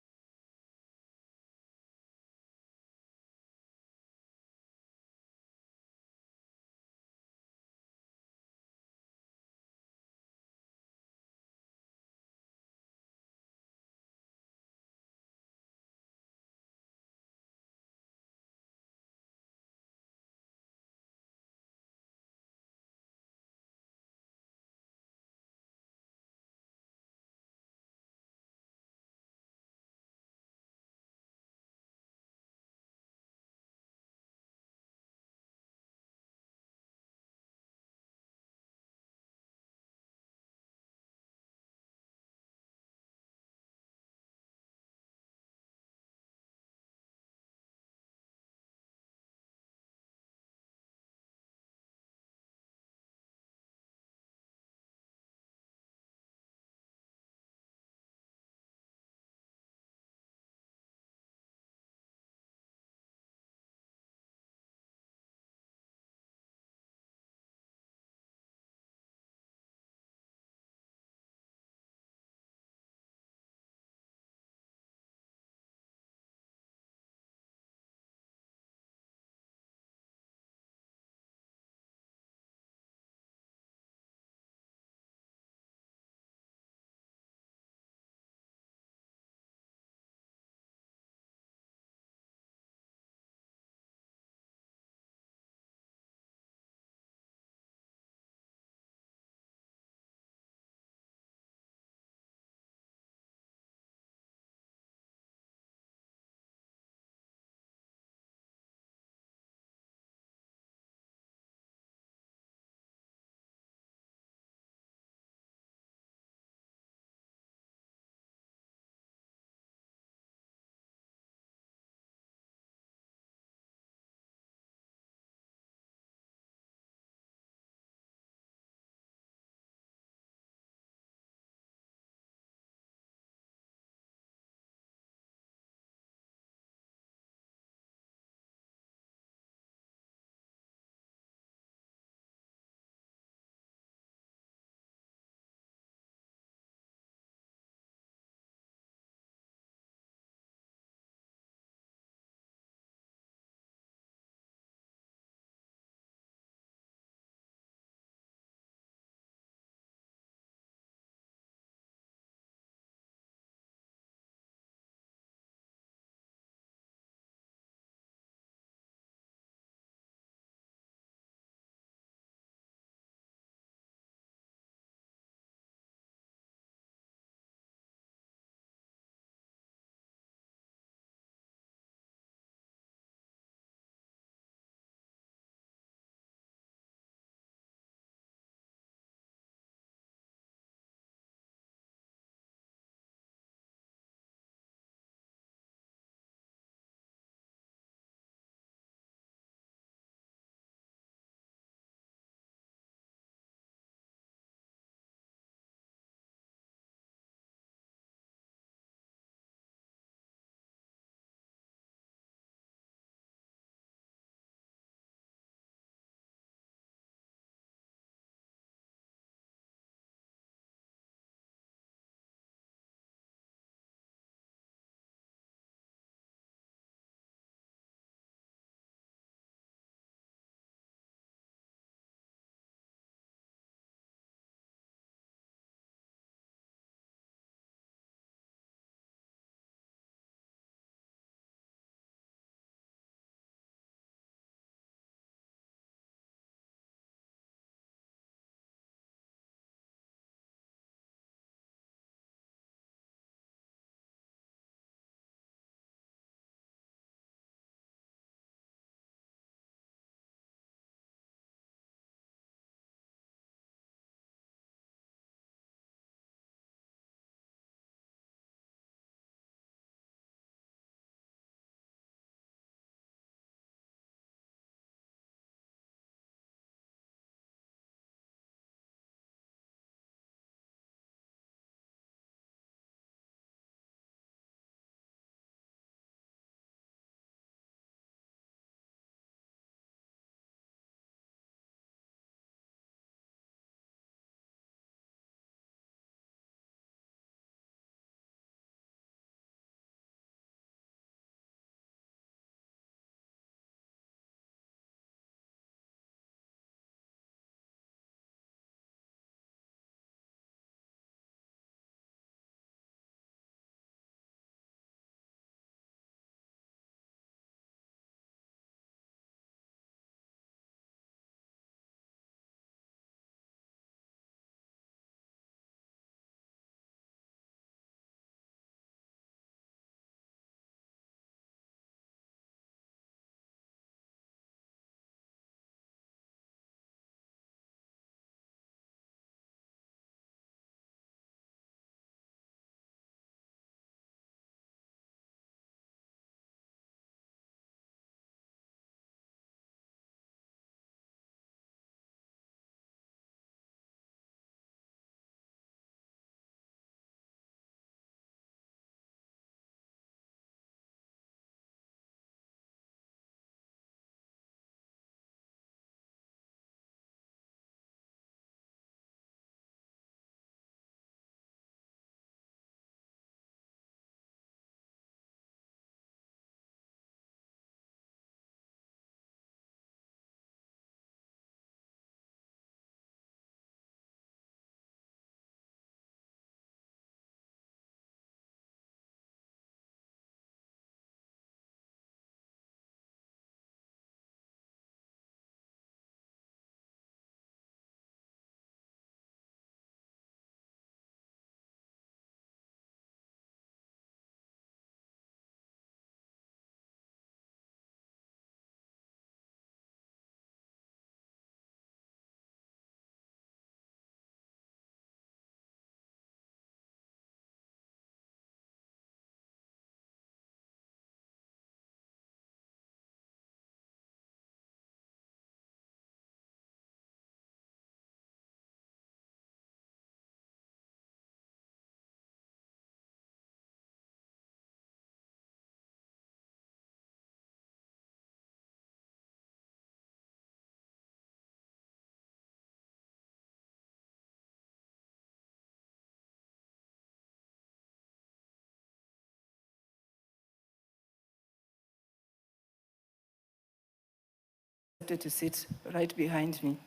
To sit right behind me,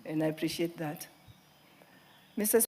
and I appreciate that. Mr.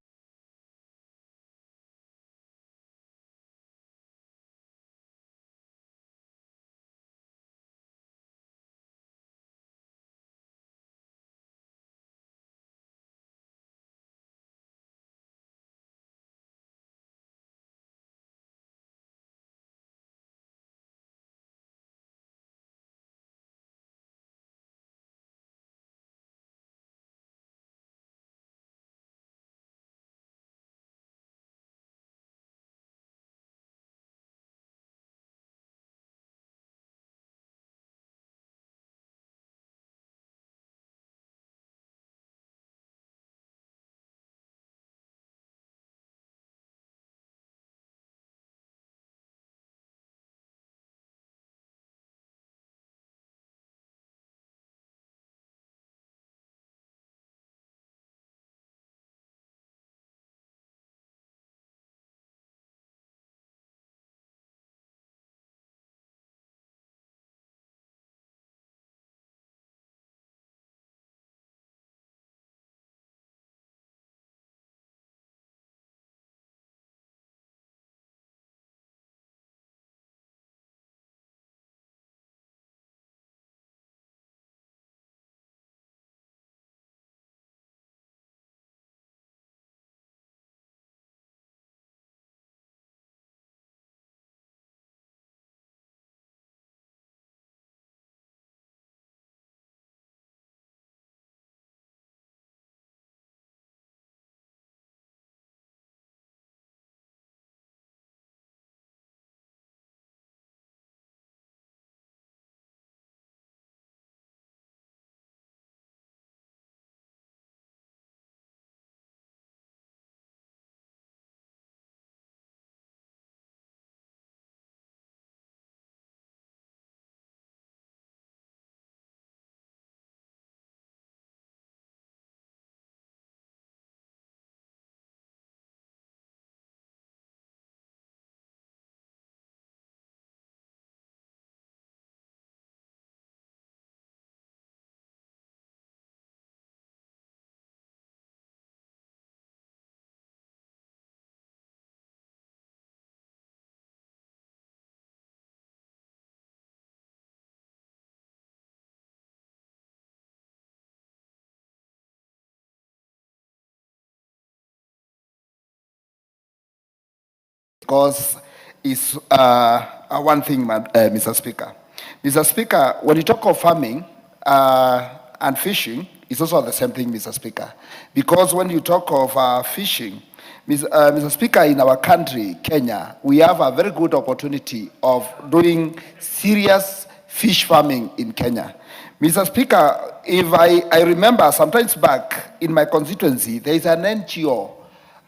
Because it's one thing, Mr. Speaker. Mr. Speaker, when you talk of farming and fishing, it's also the same thing, Mr. Speaker. Because when you talk of fishing, Mr. Speaker, in our country, Kenya, we have a very good opportunity of doing serious fish farming in Kenya. Mr. Speaker, if I remember sometimes back in my constituency, there is an NGO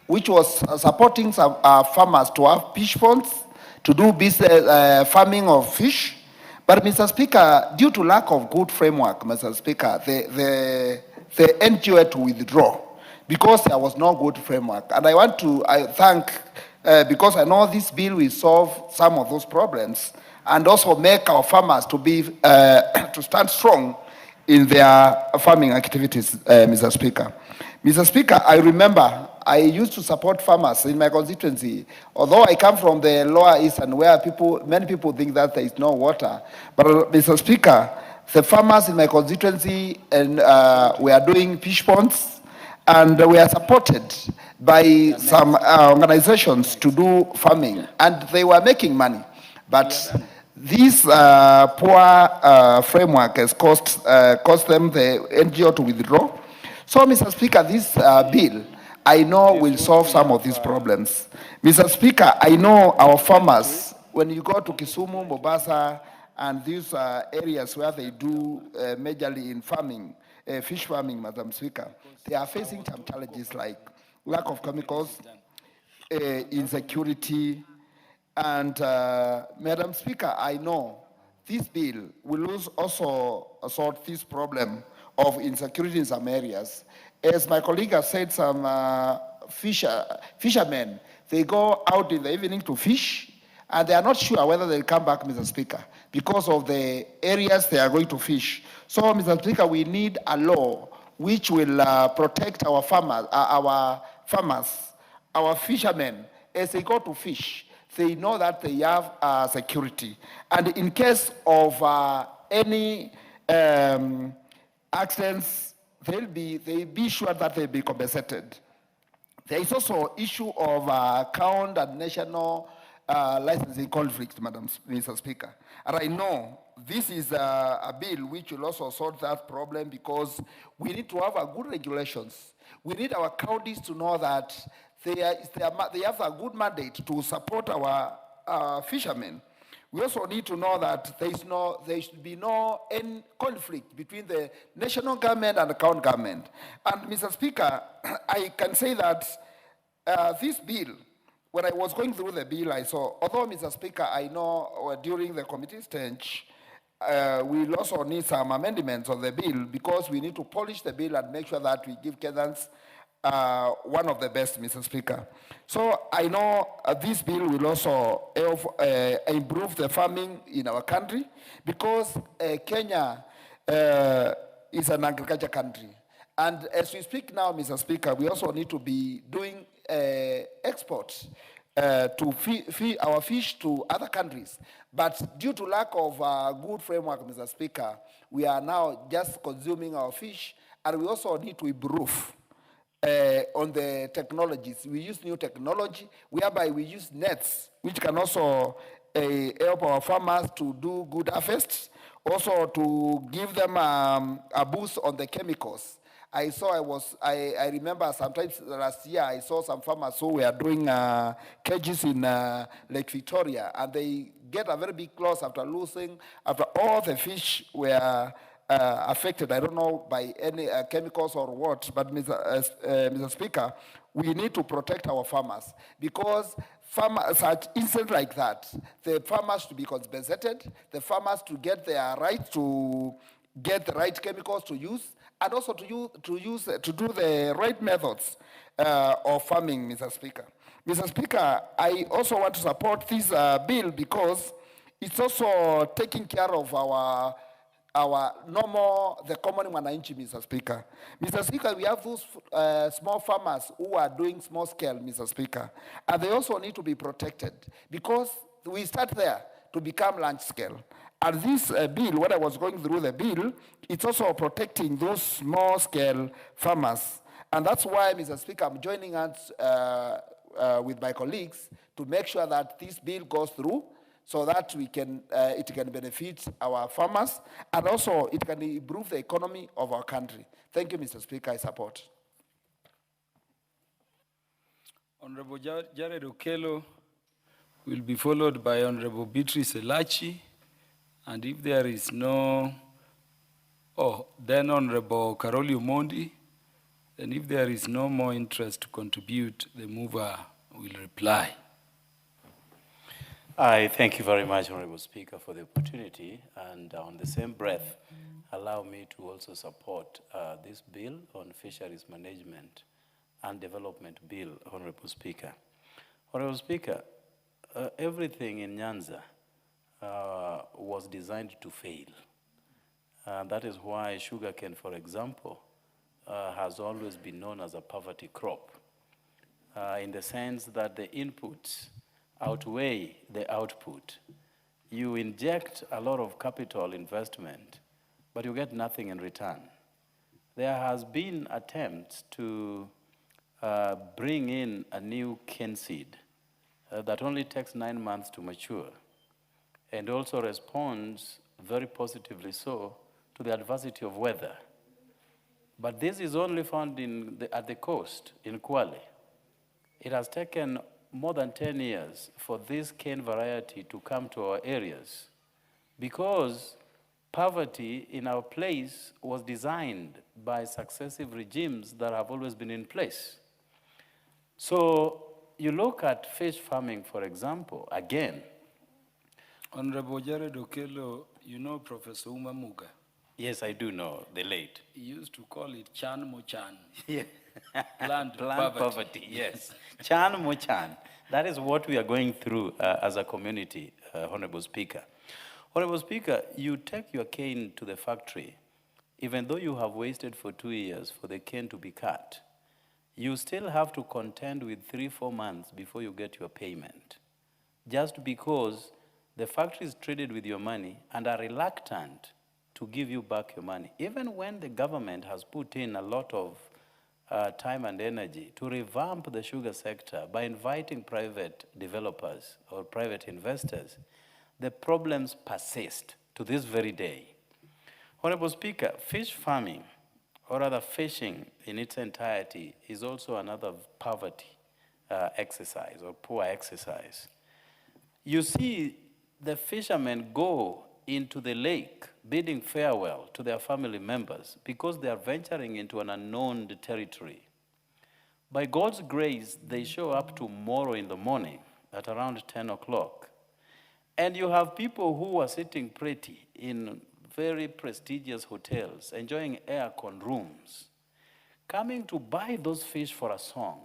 which was supporting some farmers to have fish ponds, to do business, farming of fish. But Mr. Speaker, due to lack of good framework, Mr. Speaker, the NGO had to withdraw because there was no good framework. And I want to thank, because I know this bill will solve some of those problems and also make our farmers to be, to stand strong in their farming activities, Mr. Speaker. Mr. Speaker, I remember I used to support farmers in my constituency, although I come from the lower eastern where many people think that there is no water. But Mr. Speaker, the farmers in my constituency and we are doing fish ponds, and we are supported by some organizations to do farming, and they were making money. But this poor framework has caused them, the NGO, to withdraw. So, Mr. Speaker, this bill, I know, will solve some of these problems. Mr. Speaker, I know our farmers, when you go to Kisumu, Mombasa, and these areas where they do majorly in farming, fish farming, Madam Speaker, they are facing some challenges like lack of chemicals, insecurity, and Madam Speaker, I know this bill will also sort this problem of insecurity in some areas. As my colleague has said, some fishermen, they go out in the evening to fish, and they are not sure whether they'll come back, Mr. Speaker, because of the areas they are going to fish. So, Mr. Speaker, we need a law which will protect our farmers, our fishermen, as they go to fish. They know that they have security. And in case of any accidents, they'll be sure that they'll be compensated. There is also issue of count and national licensing conflict, Mr. Speaker. And I know this is a bill which will also solve that problem because we need to have a good regulations. We need our counties to know that they have a good mandate to support our fishermen. We also need to know that there should be no conflict between the national government and the county government. And Mr. Speaker, I can say that this bill, when I was going through the bill, I saw, although Mr. Speaker, I know during the committee stage, we'll also need some amendments on the bill because we need to polish the bill and make sure that we give Kenyans one of the best, Mr. Speaker. So I know this bill will also help improve the farming in our country because Kenya is an agriculture country. And as we speak now, Mr. Speaker, we also need to be doing exports to feed our fish to other countries. But due to lack of good framework, Mr. Speaker, we are now just consuming our fish, and we also need to improve on the technologies. We use new technology, whereby we use nets, which can also help our farmers to do good harvests, also to give them a boost on the chemicals. I remember sometimes last year I saw some farmers who were doing cages in Lake Victoria, and they get a very big loss after all the fish were affected. I don't know by any chemicals or what, but Mr. Speaker, we need to protect our farmers because such incidents like that, the farmers to be compensated, the farmers to get their right to get the right chemicals to use, and also to do the right methods of farming, Mr. Speaker. Mr. Speaker, I also want to support this bill because it's also taking care of our the common mwananchi, Mr. Speaker. Mr. Speaker, we have those small farmers who are doing small scale, Mr. Speaker, and they also need to be protected because we start there to become large scale. And this bill, when I was going through the bill, it's also protecting those small scale farmers. And that's why, Mr. Speaker, I'm joining hands with my colleagues to make sure that this bill goes through so that it can benefit our farmers, and also it can improve the economy of our country. Thank you, Mr. Speaker. I support. Honorable Jared Okello will be followed by Honorable Beatrice Elachi, and if there is no, then Honorable Karoli Omondi, and if there is no more interest to contribute, the mover will reply. I thank you very much, Honorable Speaker, for the opportunity, and on the same breath, allow me to also support this bill on fisheries management and development bill, Honorable Speaker. Honorable Speaker, everything in Nyanza was designed to fail. That is why sugarcane, for example, has always been known as a poverty crop, in the sense that the inputs outweigh the output. You inject a lot of capital investment, but you get nothing in return. There has been attempts to bring in a new cane seed that only takes 9 months to mature and also responds very positively so to the adversity of weather. But this is only found at the coast in Kwale. It has taken more than 10 years for this cane variety to come to our areas because poverty in our place was designed by successive regimes that have always been in place. So you look at fish farming, for example, again. Honorable Jared Okello, you know Professor Uma Muga? Yes, I do know, the late. He used to call it Chan Mo Chan. Yeah. Planned poverty, yes. Chan mo chan. That is what we are going through as a community, Honorable Speaker. Honorable Speaker, you take your cane to the factory, even though you have waited for 2 years for the cane to be cut, you still have to contend with 3-4 months before you get your payment, just because the factory is traded with your money and are reluctant to give you back your money, even when the government has put in a lot of time and energy to revamp the sugar sector by inviting private developers or private investors. The problems persist to this very day. Honorable Speaker, fish farming, or rather fishing in its entirety, is also another poverty exercise or poor exercise. You see, the fishermen go into the lake bidding farewell to their family members because they are venturing into an unknown territory. By God's grace, they show up tomorrow in the morning at around 10 o'clock. And you have people who are sitting pretty in very prestigious hotels, enjoying aircon rooms, coming to buy those fish for a song,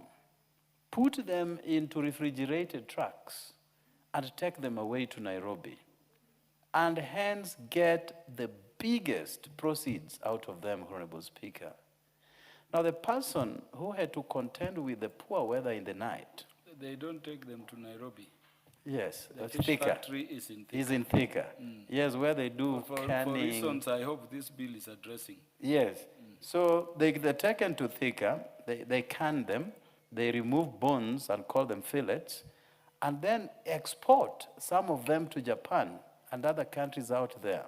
put them into refrigerated trucks, and take them away to Nairobi, and hence get the biggest proceeds out of them, Honorable Speaker. Now, the person who had to contend with the poor weather in the night. They don't take them to Nairobi. Yes, the fish Thika. factory is in Thika. Is in Thika. Yes, where they do for canning. For reasons I hope this bill is addressing. Yes. So they're taken to Thika, they can them, they remove bones and call them fillets, and then export some of them to Japan and other countries out there.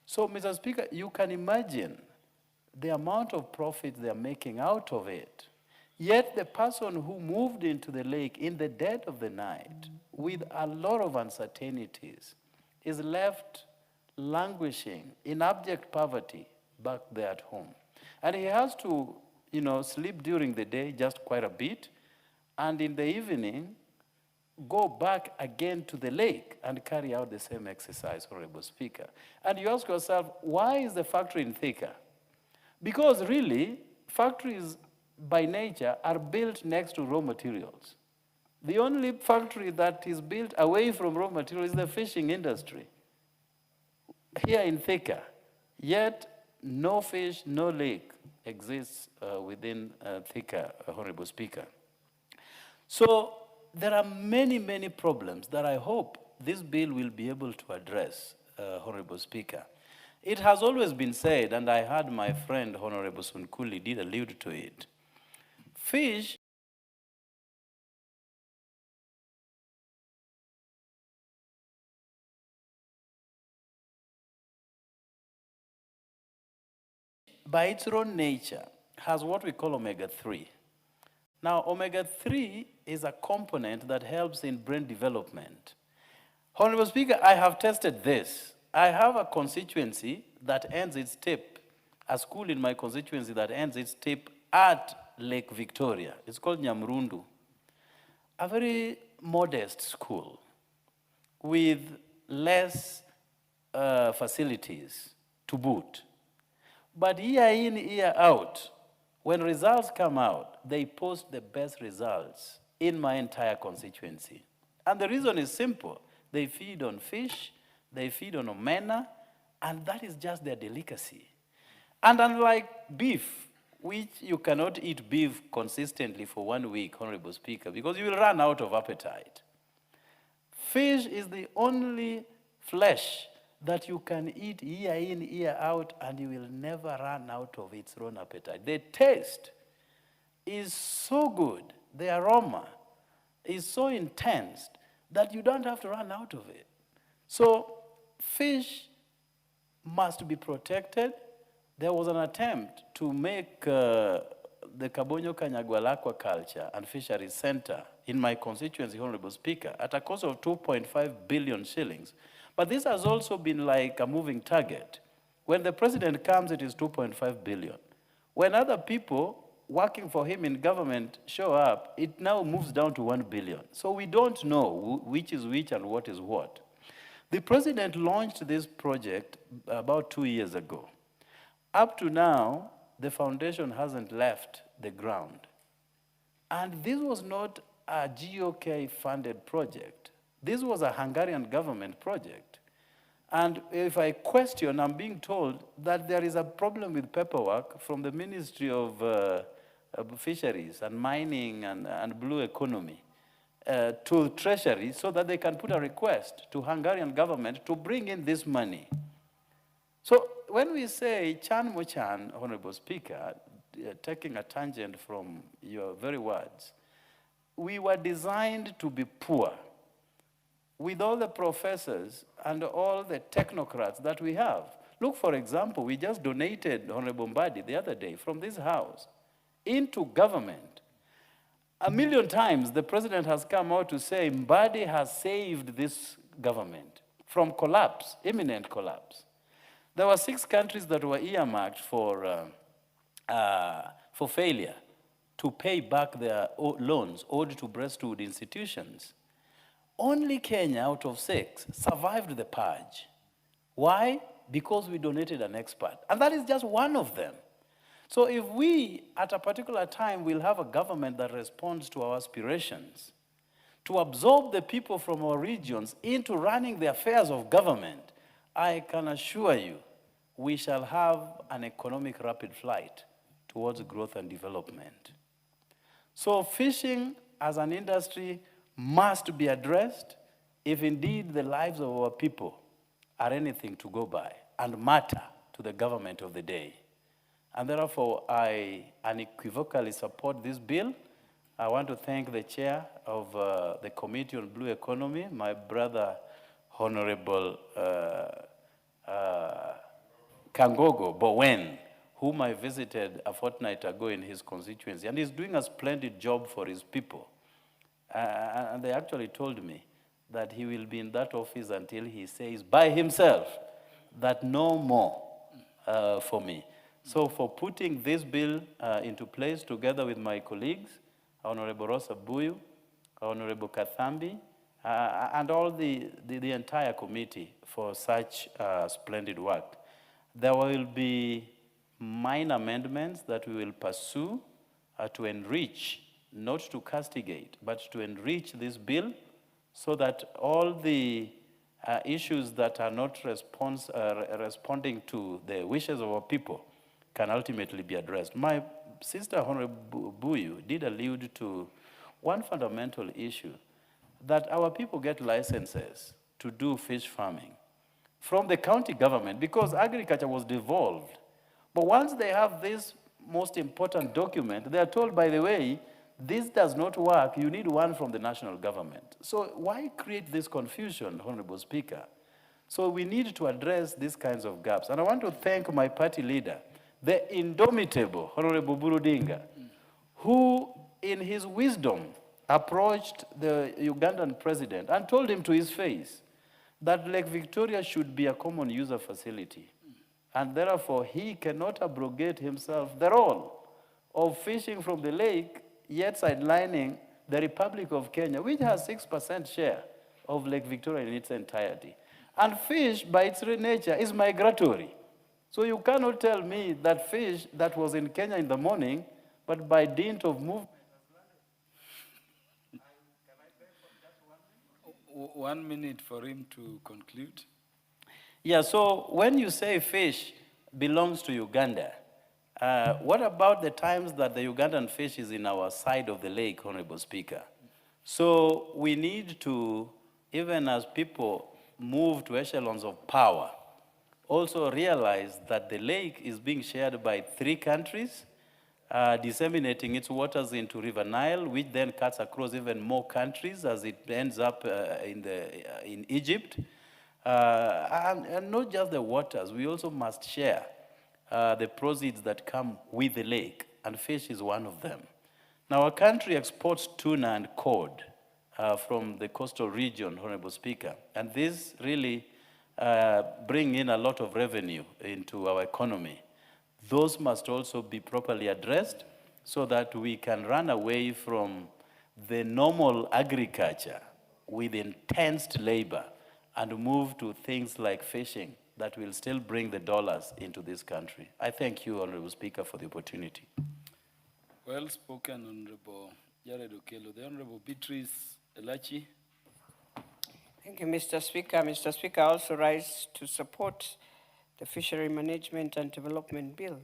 So, Mr. Speaker, you can imagine the amount of profit they're making out of it. Yet the person who moved into the lake in the dead of the night with a lot of uncertainties is left languishing in abject poverty back there at home. And he has to, sleep during the day just quite a bit, and in the evening, go back again to the lake and carry out the same exercise, Honorable Speaker. And you ask yourself, why is the factory in Thika? Because really, factories by nature are built next to raw materials. The only factory that is built away from raw materials is the fishing industry here in Thika. Yet, no fish, no lake exists within Thika, Honorable Speaker. So, there are many, many problems that I hope this bill will be able to address, Honorable Speaker. It has always been said, and I heard my friend, Honorable Sunkuli, did allude to it. Fish by its own nature has what we call omega-3. Now, omega-3 is a component that helps in brain development. Honorable Speaker, I have tested this. I have a constituency that ends its tip, a school in my constituency that ends its tip at Lake Victoria. It's called Nyamrundu. A very modest school with less facilities to boot. But year in, year out, when results come out, they post the best results in my entire constituency. And the reason is simple. They feed on fish, they feed on omena, and that is just their delicacy. And unlike beef, which you cannot eat beef consistently for 1 week, Honorable Speaker, because you will run out of appetite. Fish is the only flesh that you can eat year in, year out, and you will never run out of its own appetite. The taste is so good, the aroma is so intense that you don't have to run out of it. So fish must be protected. There was an attempt to make the Kabonyo Kanyagwal Aquaculture and Fisheries Center in my constituency, Honorable Speaker, at a cost of 2.5 billion shillings. But this has also been like a moving target. When the president comes, it is 2.5 billion. When other people working for him in government show up, it now moves down to 1 billion. So we don't know which is which and what is what. The president launched this project about 2 years ago. Up to now, the foundation hasn't left the ground. And this was not a GOK-funded project. This was a Hungarian government project. And if I question, I'm being told that there is a problem with paperwork from the Ministry of Fisheries and Mining and Blue Economy to Treasury so that they can put a request to Hungarian government to bring in this money. So when we say Chan Mochan, Honorable Speaker, taking a tangent from your very words, we were designed to be poor. With all the professors and all the technocrats that we have. Look, for example, we just donated Honorable Mbadi the other day from this house into government. 1,000,000 times the president has come out to say Mbadi has saved this government from collapse, imminent collapse. There were 6 countries that were earmarked for failure to pay back their loans owed to breastfeed institutions. Only Kenya, out of 6, survived the purge. Why? Because we donated an expert. And that is just one of them. So if we, at a particular time, will have a government that responds to our aspirations, to absorb the people from our regions into running the affairs of government, I can assure you, we shall have an economic rapid flight towards growth and development. So fishing as an industry must be addressed if indeed the lives of our people are anything to go by and matter to the government of the day. And therefore, I unequivocally support this bill. I want to thank the chair of the Committee on Blue Economy, my brother, Honorable Kangogo Bowen, whom I visited a fortnight ago in his constituency, and he's doing a splendid job for his people. And they actually told me that he will be in that office until he says by himself that no more for me. So for putting this bill into place together with my colleagues, Honorable Rosa Buyu, Honorable Kathambi, and all the entire committee for such splendid work. There will be minor amendments that we will pursue to enrich, not to castigate, but to enrich this bill so that all the issues that are not responding to the wishes of our people can ultimately be addressed. My sister, Honorable Buyu, did allude to one fundamental issue, that our people get licenses to do fish farming from the county government because agriculture was devolved. But once they have this most important document, they are told, by the way, this does not work, you need one from the national government. So why create this confusion, Honorable Speaker? So we need to address these kinds of gaps. And I want to thank my party leader, the indomitable Honorable Burudinga, who in his wisdom approached the Ugandan president and told him to his face that Lake Victoria should be a common user facility. And therefore, he cannot abrogate himself the role of fishing from the lake, yet sidelining the Republic of Kenya, which has 6% share of Lake Victoria in its entirety. And fish, by its very nature, is migratory. So you cannot tell me that fish that was in Kenya in the morning, but by dint of movement, 1 minute for him to conclude. Yeah, so when you say fish belongs to Uganda, what about the times that the Ugandan fish is in our side of the lake, Honorable Speaker? So we need to, even as people move to echelons of power, also realize that the lake is being shared by 3 countries, disseminating its waters into River Nile, which then cuts across even more countries as it ends up in Egypt. And not just the waters, we also must share the proceeds that come with the lake, and fish is one of them. Now, our country exports tuna and cod from the coastal region, Honorable Speaker, and this really bring in a lot of revenue into our economy. Those must also be properly addressed so that we can run away from the normal agriculture with intense labor and move to things like fishing that will still bring the dollars into this country. I thank you, Honorable Speaker, for the opportunity. Well spoken, Honorable Jared Okello. The Honorable Beatrice Elachi. Thank you, Mr. Speaker. Mr. Speaker, I also rise to support the Fishery Management and Development Bill,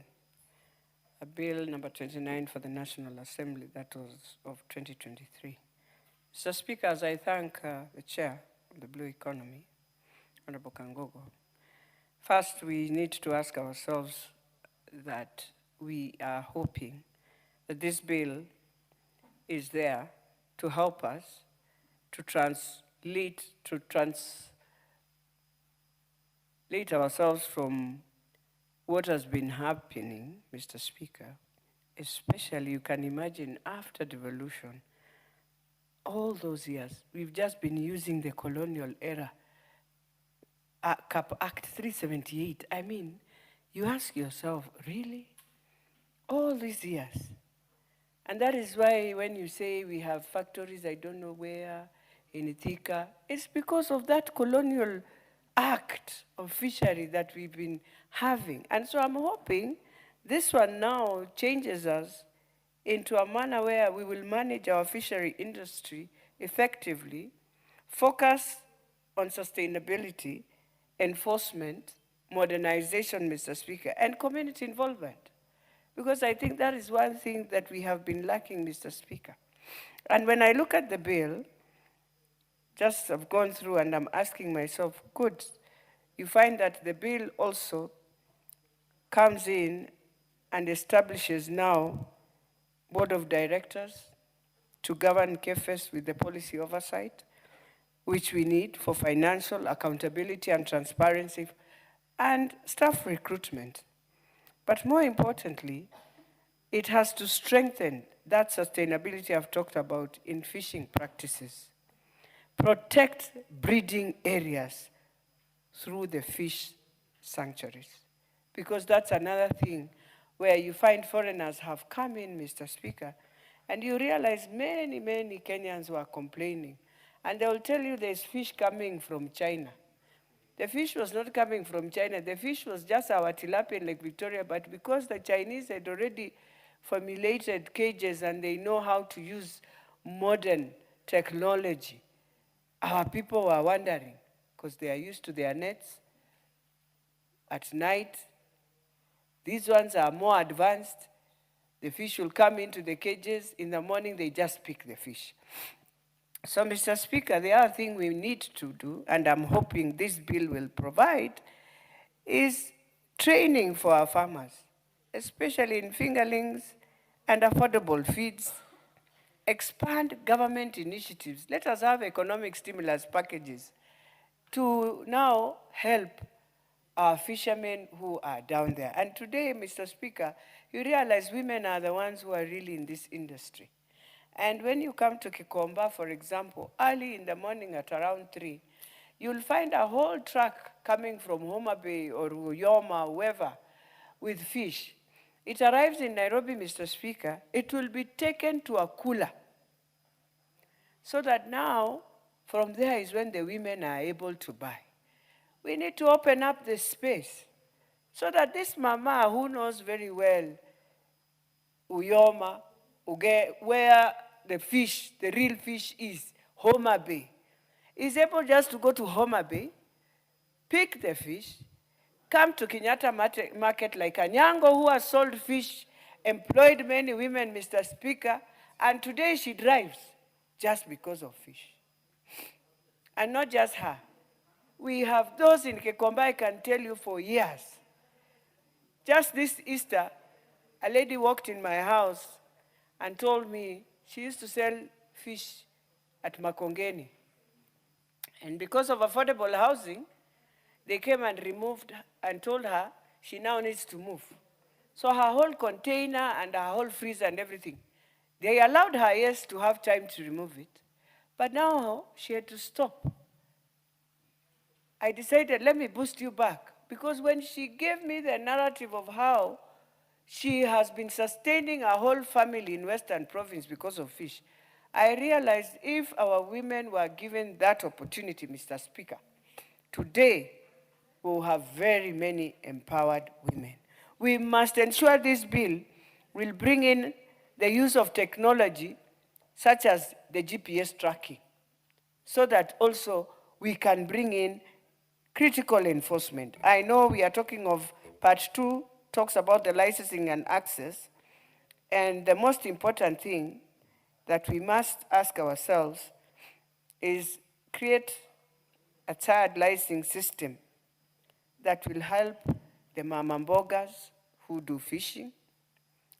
a bill number 29 for the National Assembly, that was of 2023. Mr. Speaker, as I thank the Chair of the Blue Economy, Honorable Kangogo, first we need to ask ourselves that we are hoping that this bill is there to help us to translate ourselves from what has been happening, Mr. Speaker, especially you can imagine after devolution, all those years, we've just been using the colonial era, Act 378. I mean, you ask yourself, really? All these years? And that is why when you say we have factories, I don't know where, in Ithaca, it's because of that colonial act of fishery that we've been having. And so I'm hoping this one now changes us into a manner where we will manage our fishery industry effectively, focus on sustainability, enforcement, modernization, Mr. Speaker, and community involvement. Because I think that is one thing that we have been lacking, Mr. Speaker. And when I look at the bill, just have gone through and I'm asking myself, good, you find that the bill also comes in and establishes now board of directors to govern KFS with the policy oversight, which we need for financial accountability and transparency, and staff recruitment. But more importantly, it has to strengthen that sustainability I've talked about in fishing practices, protect breeding areas through the fish sanctuaries, because that's another thing where you find foreigners have come in, Mr. Speaker, and you realize many, many Kenyans were complaining, and they will tell you there's fish coming from China. The fish was not coming from China. The fish was just our tilapia in Lake Victoria, but because the Chinese had already formulated cages and they know how to use modern technology, our people were wondering, because they are used to their nets at night. These ones are more advanced. The fish will come into the cages. In the morning, they just pick the fish. So, Mr. Speaker, the other thing we need to do, and I'm hoping this bill will provide, is training for our farmers, especially in fingerlings and affordable feeds. Expand government initiatives. Let us have economic stimulus packages to now help our fishermen who are down there. And today, Mr. Speaker, you realize women are the ones who are really in this industry. And when you come to Kikomba, for example, early in the morning at around 3, you'll find a whole truck coming from Homa Bay or Uyoma, whoever, with fish. It arrives in Nairobi, Mr. Speaker. It will be taken to a cooler. So that now, from there is when the women are able to buy. We need to open up the space so that this mama who knows very well Uyoma, where the fish, the real fish is, Homa Bay, is able just to go to Homa Bay, pick the fish, come to Kenyatta market like Anyango, who has sold fish, employed many women, Mr. Speaker, and today she drives just because of fish. And not just her. We have those in Kikomba, I can tell you, for years. Just this Easter, a lady walked in my house and told me she used to sell fish at Makongeni. And because of affordable housing, they came and removed and told her she now needs to move. So her whole container and her whole freezer and everything, they allowed her, yes, to have time to remove it. But now she had to stop. I decided, let me boost you back. Because when she gave me the narrative of how she has been sustaining her whole family in Western Province because of fish, I realized if our women were given that opportunity, Mr. Speaker, today we'll have very many empowered women. We must ensure this bill will bring in the use of technology such as the GPS tracking, so that also we can bring in critical enforcement. I know we are talking of part 2, talks about the licensing and access, and the most important thing that we must ask ourselves is create a child licensing system that will help the mama mbogas who do fishing,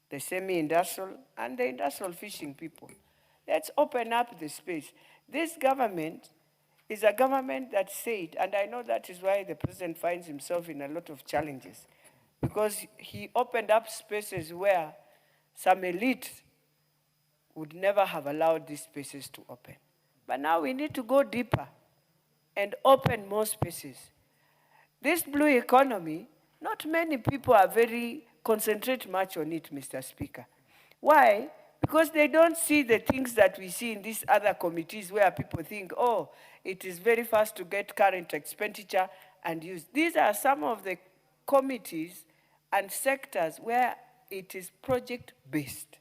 the semi-industrial, and the industrial fishing people. Let's open up the space. This government is a government that said, and I know that is why the president finds himself in a lot of challenges, because he opened up spaces where some elite would never have allowed these spaces to open. But now we need to go deeper and open more spaces. This blue economy, not many people are very concentrate much on it, Mr. Speaker. Why? Because they don't see the things that we see in these other committees where people think, oh, it is very fast to get current expenditure and use. These are some of the committees and sectors where it is project-based.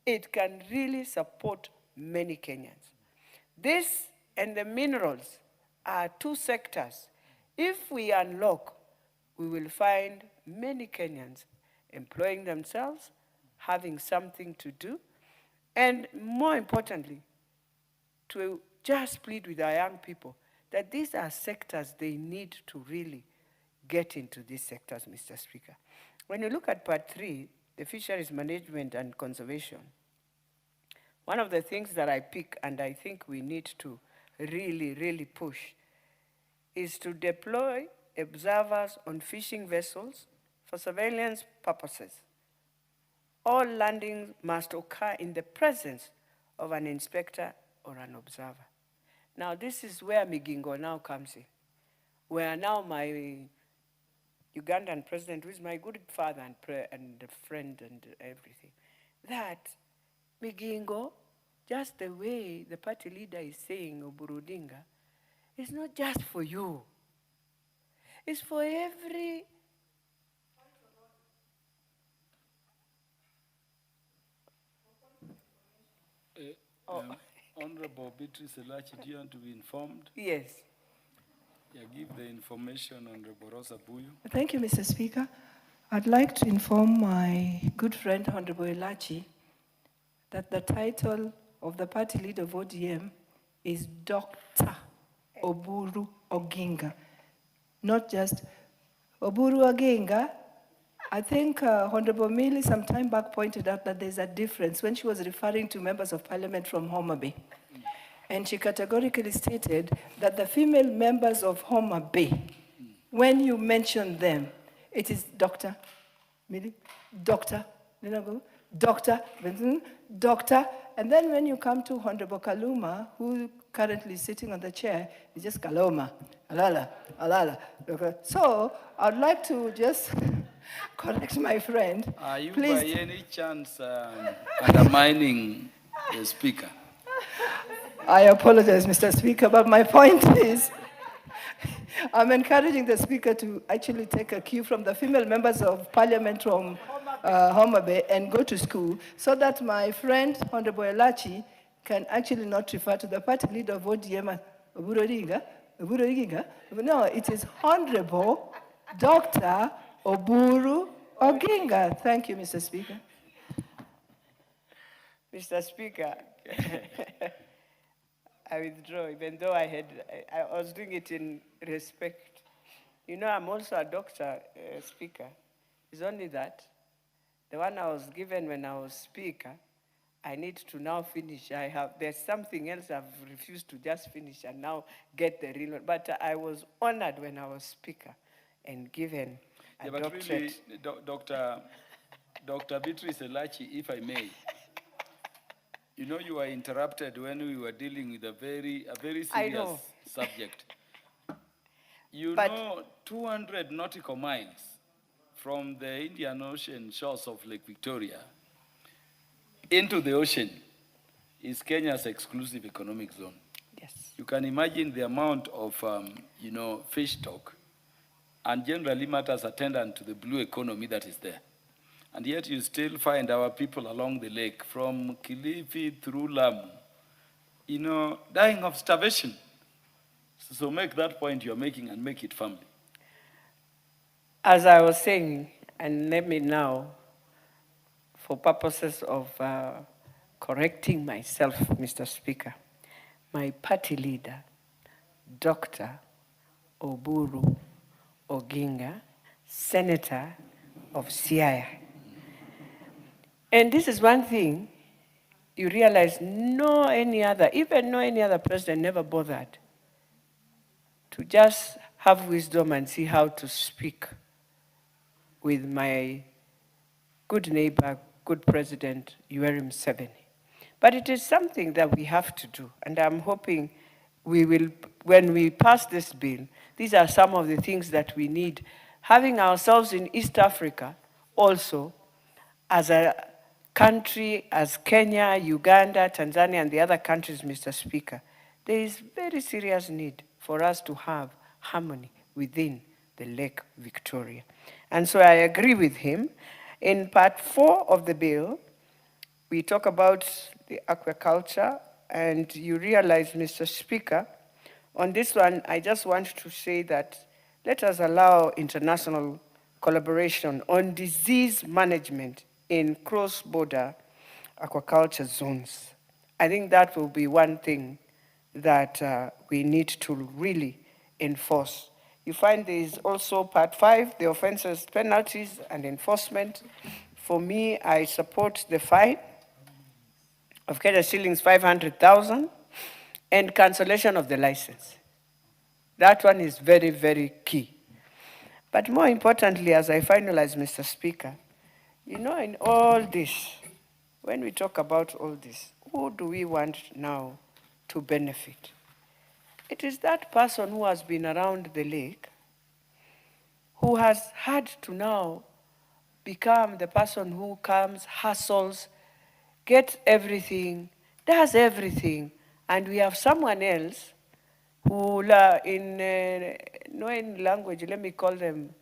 It can really support many Kenyans. This and the minerals are 2 sectors. If we unlock, we will find many Kenyans employing themselves, having something to do, and more importantly, to just plead with our young people that these are sectors they need to really get into these sectors, Mr. Speaker. When you look at part 3, the fisheries management and conservation, one of the things that I pick and I think we need to really push is to deploy observers on fishing vessels for surveillance purposes. All landings must occur in the presence of an inspector or an observer. Now, this is where Migingo now comes in, where now my Ugandan president, who is my good father and friend and everything, that Migingo, just the way the party leader is saying, Oburu Odinga, it's not just for you. It's for every... Honorable Beatrice Elachi, do you want to be informed? Yes. Yeah, give the information, Honorable Rosa Buyu. Thank you, Mr. Speaker. I'd like to inform my good friend, Honorable Elachi, that the title of the party leader of ODM is Dr. Oburu Oginga, not just Oburu Oginga. I think Honorable Millie some time back pointed out that there's a difference when she was referring to members of parliament from Homa Bay. And she categorically stated that the female members of Homa Bay, when you mention them, it is Dr. Millie, Dr. Dr. Dr. And then when you come to Honorable Kaluma, who currently is sitting on the chair, it's just Kaloma, Alala, Alala. So I'd like to just correct my friend. Are you Please. by any chance undermining the speaker? I apologize, Mr. Speaker, but my point is, I'm encouraging the Speaker to actually take a cue from the female members of Parliament from Homa Bay and go to school so that my friend, Honorable Elachi, can actually not refer to the party leader of ODM, Oburu Oginga. No, it is Honorable Dr. Oburu Oginga. Thank you, Mr. Speaker. Mr. Speaker, I withdraw, even though I was doing it in respect. You know, I'm also a doctor, Speaker. It's only that the one I was given when I was Speaker, I need to now finish. There's something else I've refused to just finish and now get the real one. But I was honored when I was Speaker and given a but doctorate. Really, Dr. Beatrice Elachi, if I may, you know, you were interrupted when we were dealing with a very serious subject. You know, 200 nautical miles from the Indian Ocean shores of Lake Victoria into the ocean is Kenya's exclusive economic zone. Yes. You can imagine the amount of, fish stock and generally matters attendant to the blue economy that is there. And yet you still find our people along the lake, from Kilifi through Lamu, dying of starvation. So make that point you're making and make it firmly. As I was saying, and let me now, for purposes of correcting myself, Mr. Speaker, my party leader, Dr. Oburu Oginga, Senator of Siaya. And this is one thing you realize even no any other president never bothered to just have wisdom and see how to speak with my good neighbor, good president, Yoweri Museveni. But it is something that we have to do, and I'm hoping we will, when we pass this bill, these are some of the things that we need. Having ourselves in East Africa also, as a country, as Kenya, Uganda, Tanzania, and the other countries, Mr. Speaker, there is very serious need for us to have harmony within the Lake Victoria. And so I agree with him. In part 4 of the bill, we talk about the aquaculture, and you realize, Mr. Speaker, on this one, I just want to say that let us allow international collaboration on disease management in cross-border aquaculture zones. I think that will be one thing that we need to really enforce. You find there is also part 5, the offenses, penalties, and enforcement. For me, I support the fine of Kenya shillings 500,000 and cancellation of the license. That one is very, very key. But more importantly, as I finalize, Mr. Speaker, in all this, when we talk about all this, who do we want now to benefit? It is that person who has been around the lake, who has had to now become the person who comes, hustles, gets everything, does everything, and we have someone else who, in language, let me call them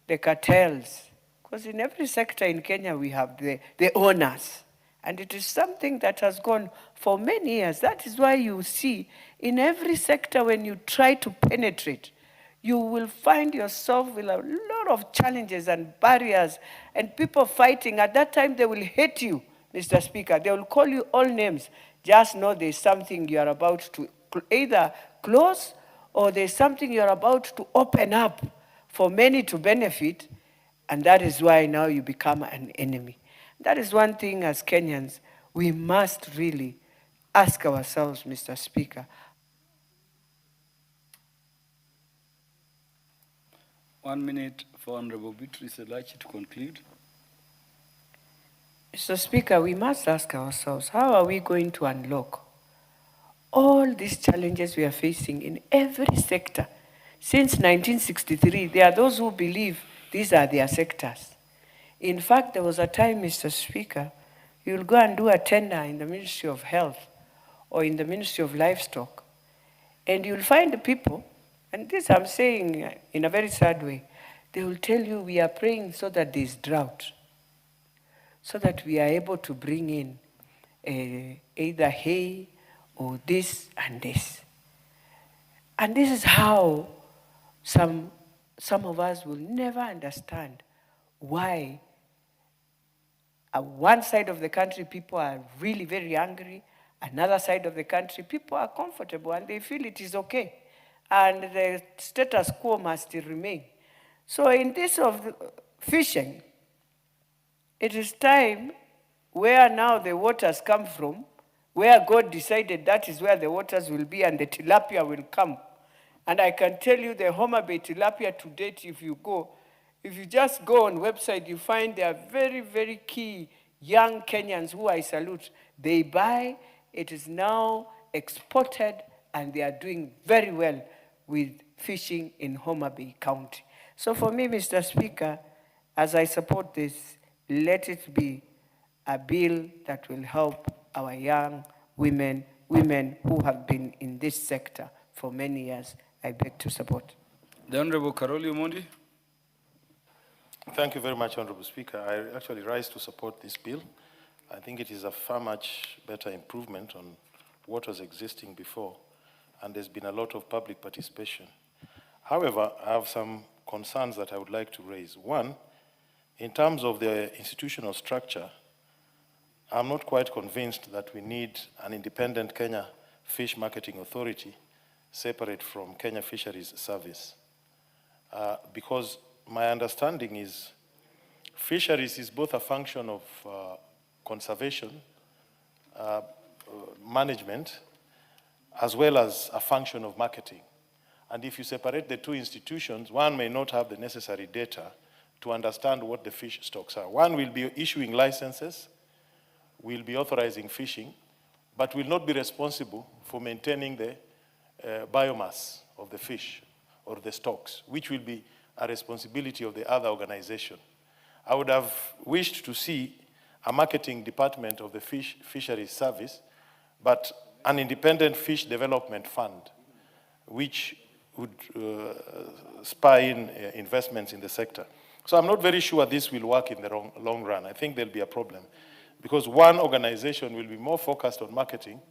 the cartels. Because in every sector in Kenya, we have the owners. And it is something that has gone for many years. That is why you see in every sector when you try to penetrate, you will find yourself with a lot of challenges and barriers and people fighting. At that time, they will hate you, Mr. Speaker. They will call you all names. Just know there's something you are about to either close or there's something you're about to open up for many to benefit, and that is why now you become an enemy. That is one thing as Kenyans, we must really ask ourselves, Mr. Speaker. 1 minute for Honorable Beatrice Elachi to conclude. Mr. Speaker, we must ask ourselves, how are we going to unlock all these challenges we are facing in every sector? Since 1963, there are those who believe these are their sectors. In fact, there was a time, Mr. Speaker, you'll go and do a tender in the Ministry of Health or in the Ministry of Livestock, and you'll find the people, and this I'm saying in a very sad way, they will tell you we are praying so that there's drought, so that we are able to bring in either hay or this and this. And this is how some of us will never understand why one side of the country people are really very angry, another side of the country people are comfortable and they feel it is okay. And the status quo must remain. So in this of fishing, it is time where now the waters come from, where God decided that is where the waters will be and the tilapia will come. And I can tell you the Homa Bay tilapia to date, if you just go on website, you find there are very, very key young Kenyans who I salute. They buy, it is now exported, and they are doing very well with fishing in Homa Bay County. So for me, Mr. Speaker, as I support this, let it be a bill that will help our young women who have been in this sector for many years. I beg to support. The Honorable Karoli Omondi. Thank you very much, Honorable Speaker. I actually rise to support this bill. I think it is a far much better improvement on what was existing before, and there's been a lot of public participation. However, I have some concerns that I would like to raise. One, in terms of the institutional structure, I'm not quite convinced that we need an independent Kenya Fish Marketing Authority separate from Kenya Fisheries Service. Because my understanding is fisheries is both a function of conservation, management, as well as a function of marketing. And if you separate the two institutions, one may not have the necessary data to understand what the fish stocks are. One will be issuing licenses, will be authorizing fishing, but will not be responsible for maintaining the biomass of the fish or the stocks, which will be a responsibility of the other organization. I would have wished to see a marketing department of the fisheries service, but an independent fish development fund, which would spur in investments in the sector. So I'm not very sure this will work in the long run. I think there'll be a problem because one organization will be more focused on marketing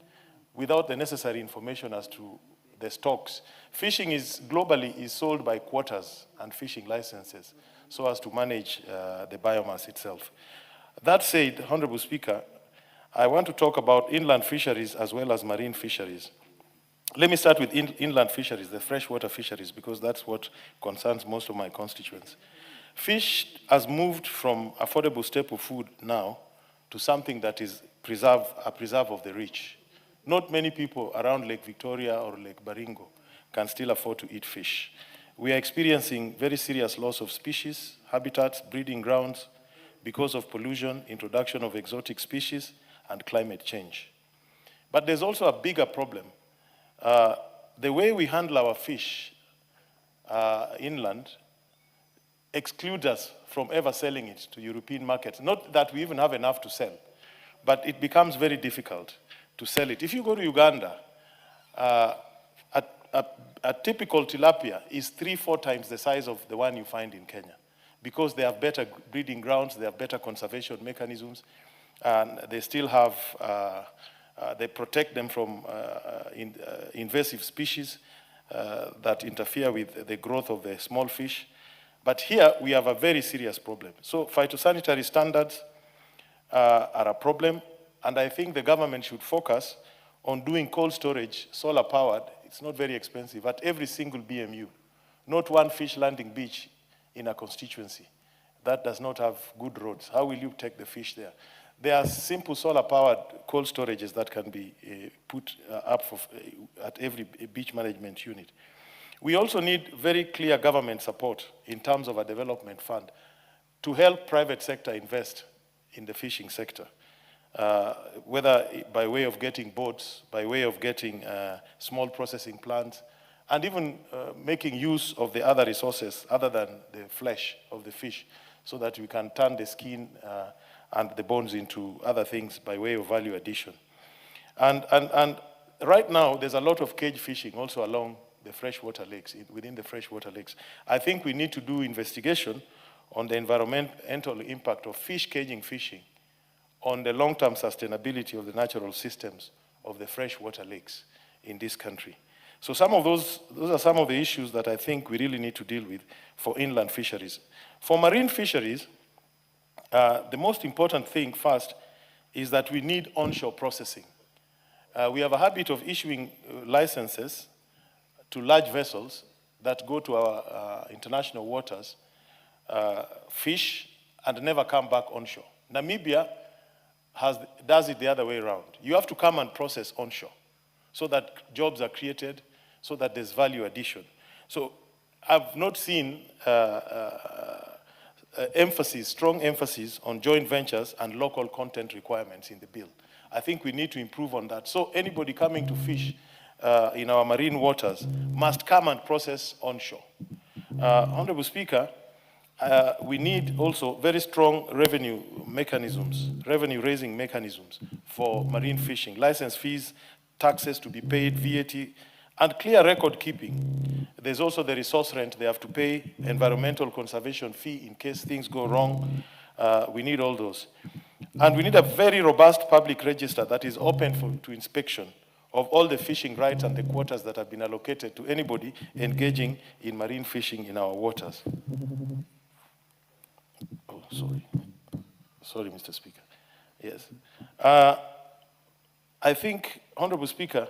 without the necessary information as to the stocks. Fishing is globally sold by quotas and fishing licenses so as to manage the biomass itself. That said, Honorable Speaker, I want to talk about inland fisheries as well as marine fisheries. Let me start with inland fisheries, the freshwater fisheries, because that's what concerns most of my constituents. Fish has moved from affordable staple food now to something that is a preserve of the rich. Not many people around Lake Victoria or Lake Baringo can still afford to eat fish. We are experiencing very serious loss of species, habitats, breeding grounds because of pollution, introduction of exotic species, and climate change. But there's also a bigger problem. The way we handle our fish inland excludes us from ever selling it to European markets. Not that we even have enough to sell, but it becomes very difficult to sell it. If you go to Uganda, a typical tilapia is 3-4 times the size of the one you find in Kenya because they have better breeding grounds, they have better conservation mechanisms, and they still have, they protect them from invasive species that interfere with the growth of the small fish. But here we have a very serious problem. So phytosanitary standards are a problem, and I think the government should focus on doing cold storage, solar powered. It's not very expensive, at every single BMU, not one fish landing beach in a constituency that does not have good roads. How will you take the fish there? There are simple solar powered cold storages that can be put up at every beach management unit. We also need very clear government support in terms of a development fund to help private sector invest in the fishing sector, whether by way of getting boats, by way of getting small processing plants, and even making use of the other resources other than the flesh of the fish so that we can turn the skin and the bones into other things by way of value addition. And right now, there's a lot of cage fishing also along the freshwater lakes, within the freshwater lakes. I think we need to do investigation on the environmental impact of fish caging fishing on the long-term sustainability of the natural systems of the freshwater lakes in this country. So those are some of the issues that I think we really need to deal with for inland fisheries. For marine fisheries, the most important thing first is that we need onshore processing. We have a habit of issuing licenses to large vessels that go to our international waters, fish, and never come back onshore. Namibia does it the other way around. You have to come and process onshore so that jobs are created, so that there's value addition. So I've not seen strong emphasis on joint ventures and local content requirements in the bill. I think we need to improve on that. So anybody coming to fish in our marine waters must come and process onshore. Honorable Speaker, we need also very strong revenue raising mechanisms for marine fishing, license fees, taxes to be paid, VAT, And clear record keeping. There's also the resource rent they have to pay, environmental conservation fee in case things go wrong. We need all those. And we need a very robust public register that is open to inspection of all the fishing rights and the quotas that have been allocated to anybody engaging in marine fishing in our waters. Oh, sorry. Sorry, Mr. Speaker. Yes. I think, Honorable Speaker,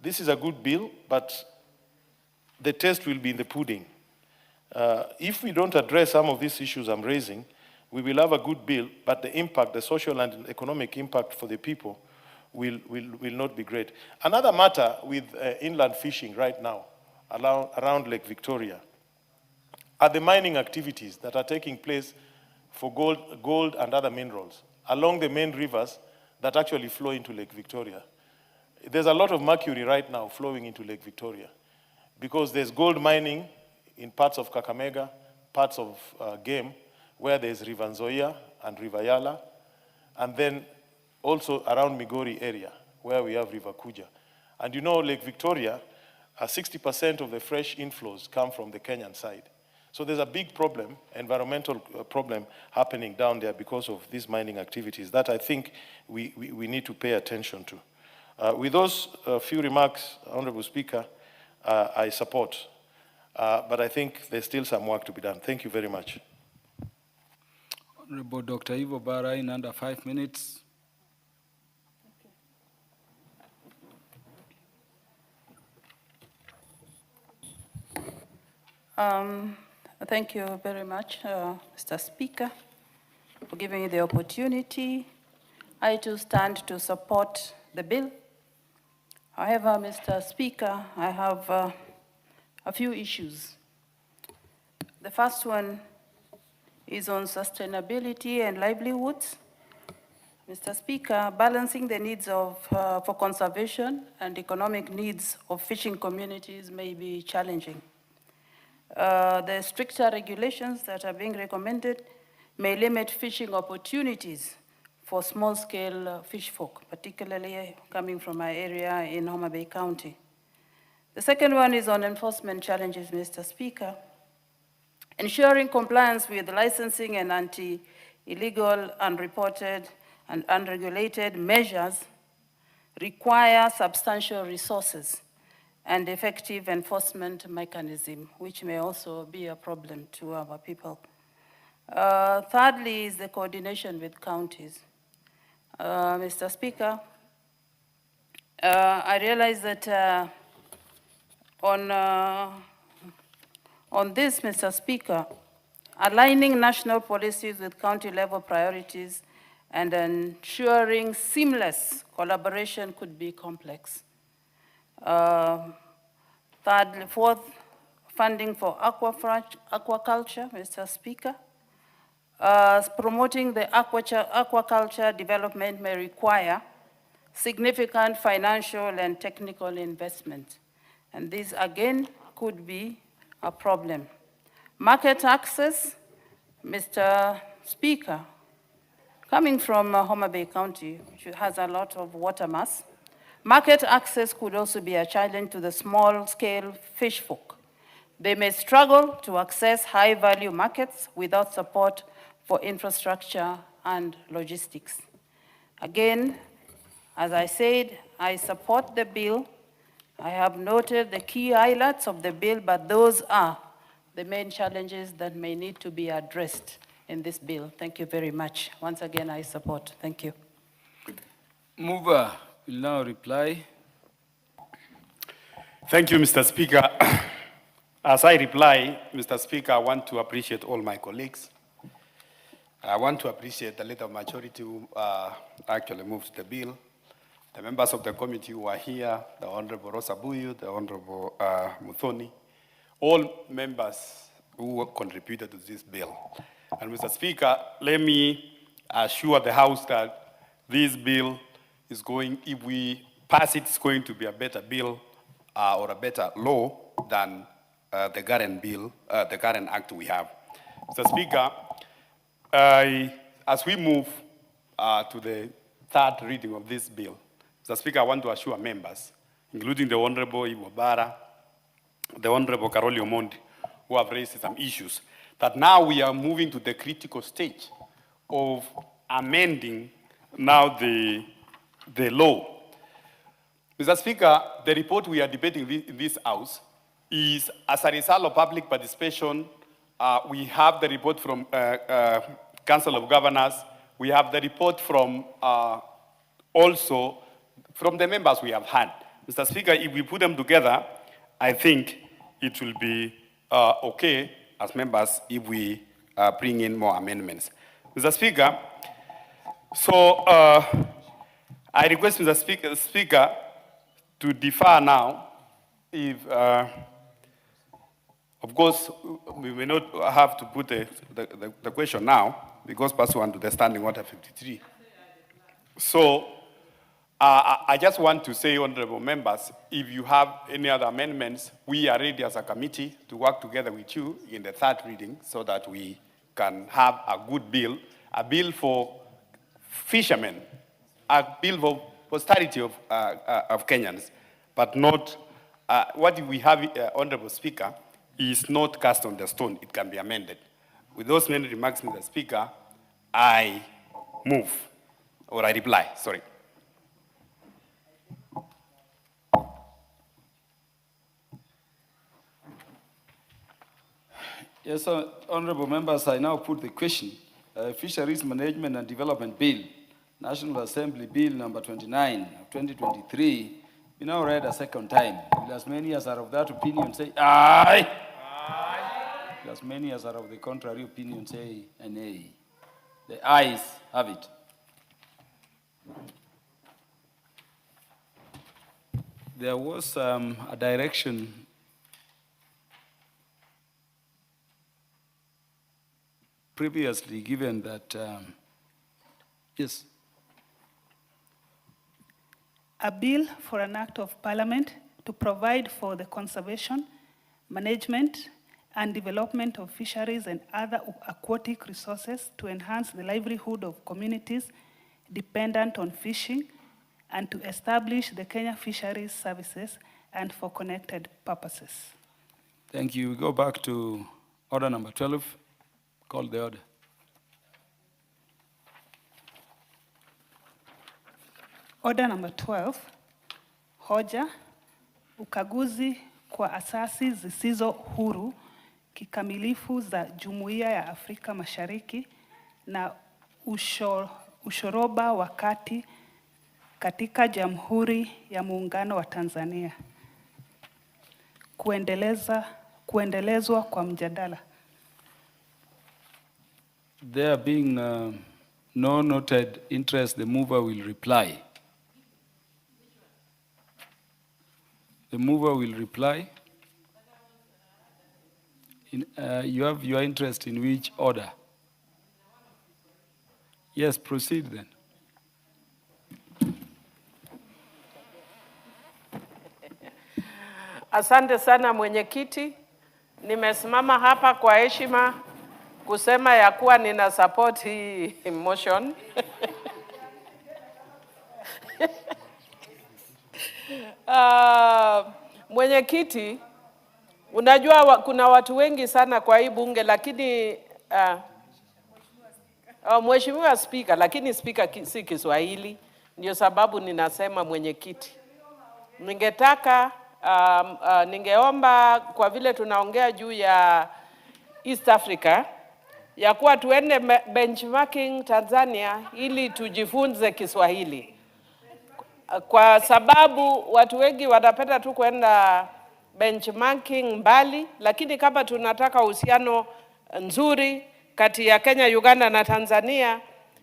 this is a good bill, but the test will be in the pudding. If we don't address some of these issues I'm raising, we will have a good bill, but the impact, the social and economic impact for the people will not be great. Another matter with inland fishing right now around Lake Victoria are the mining activities that are taking place for gold and other minerals along the main rivers that actually flow into Lake Victoria. There's a lot of mercury right now flowing into Lake Victoria because there's gold mining in parts of Kakamega, parts of Game, where there's River Nzoia and River Yala, and then also around Migori area, where we have River Kuja. And you know, Lake Victoria, 60% of the fresh inflows come from the Kenyan side. So there's a big problem, environmental problem happening down there because of these mining activities that I think we need to pay attention to. With those few remarks, Honorable Speaker, I support. But I think there's still some work to be done. Thank you very much. Honorable Dr. Ivo Bara, in under 5 minutes. Thank you very much, Mr. Speaker, for giving me the opportunity. I too stand to support the bill. However, Mr. Speaker, I have a few issues. The first one is on sustainability and livelihoods. Mr. Speaker, balancing the needs for conservation and economic needs of fishing communities may be challenging. The stricter regulations that are being recommended may limit fishing opportunities for small-scale fish folk, particularly coming from my area in Homa Bay County. The second one is on enforcement challenges, Mr. Speaker. Ensuring compliance with licensing and anti-illegal, unreported, and unregulated measures require substantial resources and effective enforcement mechanism, which may also be a problem to our people. Thirdly is the coordination with counties. Mr. Speaker, I realize that on this, Mr. Speaker, aligning national policies with county-level priorities and ensuring seamless collaboration could be complex. Fourth, funding for aquaculture, Mr. Speaker. Promoting the aquaculture development may require significant financial and technical investment. And this, again, could be a problem. Market access, Mr. Speaker, coming from Homa Bay County, which has a lot of water mass, market access could also be a challenge to the small-scale fish folk. They may struggle to access high-value markets without support for infrastructure and logistics. Again, as I said, I support the bill. I have noted the key highlights of the bill, but those are the main challenges that may need to be addressed in this bill. Thank you very much. Once again, I support. Thank you. Mover will now reply. Thank you, Mr. Speaker. As I reply, Mr. Speaker, I want to appreciate all my colleagues. I want to appreciate the leader of majority who actually moved the bill, the members of the committee who are here, the Honorable Rosa Buyu, the Honorable Muthoni, all members who contributed to this bill. And Mr. Speaker, let me assure the House that this bill is going, if we pass it, it's going to be a better bill or a better law than the current bill, the current act we have. Mr. Speaker, as we move to the third reading of this bill, Mr. Speaker, I want to assure members including the Honorable Iwabara, the Honorable Karoli Omondi, who have raised some issues, that now we are moving to the critical stage of amending now the law. Mr. Speaker, the report we are debating in this House is as a result of public participation. We have the report from Council of Governors. We have the report from also from the members we have had. Mr. Speaker, if we put them together, I think it will be okay as members if we bring in more amendments. Mr. Speaker, so I request Mr. Speaker to defer now. If, of course, we may not have to put the question now because pursuant to the Standing Order 53. So I just want to say, honorable members, if you have any other amendments, we are ready as a committee to work together with you in the third reading so that we can have a good bill, a bill for fishermen, a bill for posterity of Kenyans, but not, what we have, Honorable Speaker, is not cast on the stone. It can be amended. With those many remarks, Mr. Speaker, I move, or I reply, sorry. Yes, honorable members, I now put the question. Fisheries Management and Development Bill, National Assembly Bill number 29 of 2023, we now read a second time. Will as many as are of that opinion say aye. Aye. Will as many as are of the contrary opinion say nay. The ayes have it. There was a direction previously given that, yes. A bill for an act of parliament to provide for the conservation, management, and development of fisheries and other aquatic resources to enhance the livelihood of communities dependent on fishing and to establish the Kenya Fisheries Services and for connected purposes. Thank you. We go back to order number 12. Call the order. Order number 12, hoja, ukaguzi kwa asasi zisizo huru kikamilifu za Jumuiya ya Afrika Mashariki na ushoroba wa kati katika Jamhuri ya Muungano wa Tanzania. Kuendelezwa kwa mjadala. There being no noted interest, the mover will reply. The mover will reply. You have your interest in which order? Yes, proceed then. Asante sana mwenyekiti. Nimesimama hapa kwa heshima kusema ya kuwa nina support hii motion. Mwenyekiti, unajua kuna watu wengi sana kwa hii bunge, lakini Mheshimiwa Spika, lakini Spika si Kiswahili, ndio sababu ninasema mwenyekiti. Ningetaka ningeomba kwa vile tunaongea juu ya East Africa ya kuwa tuende benchmarking Tanzania ili tujifunze Kiswahili. Kwa sababu watu wengi wanapenda tu kwenda benchmarking mbali, lakini kama tunataka uhusiano nzuri kati ya Kenya, Uganda na Tanzania,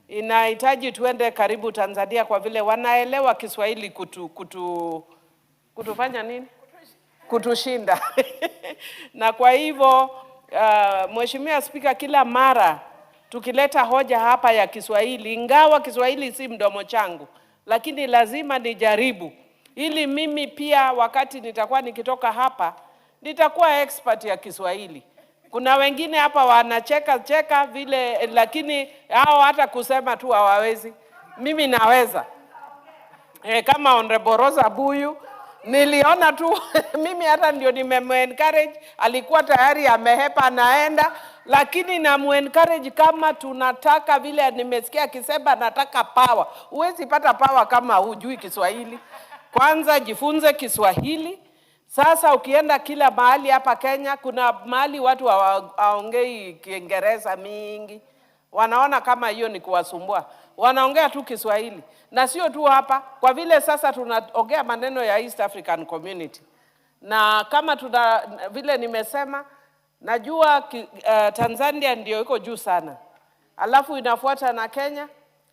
inahitaji tuende karibu Tanzania kwa vile wanaelewa Kiswahili kutufanya nini? Kutushinda. Na kwa hivyo Mheshimiwa Spika, kila mara tukileta hoja hapa ya Kiswahili, ingawa Kiswahili si mdomo changu, lakini lazima nijaribu ili mimi pia wakati nitakuwa nikitoka hapa nitakuwa expert ya Kiswahili. Kuna wengine hapa wanacheka vile, lakini hao hata kusema tu hawawezi. Mimi naweza. Kama Honorable Rosa Buyu niliona tu mimi hata ndio nimemu-encourage, alikuwa tayari amehepa anaenda, lakini namu-encourage kama tunataka vile nimesikia akisema nataka power. Huwezi pata power kama hujui Kiswahili. Kwanza jifunze Kiswahili. Sasa ukienda kila mahali hapa Kenya, kuna mahali watu hawaongei Kiingereza mingi. Wanaona kama hiyo ni kuwasumbua. Wanaongea tu Kiswahili. Na sio tu hapa, kwa vile sasa tunaongea maneno ya East African Community. Na kama vile nimesema, najua Tanzania ndio iko juu sana. Alafu inafuata na Kenya,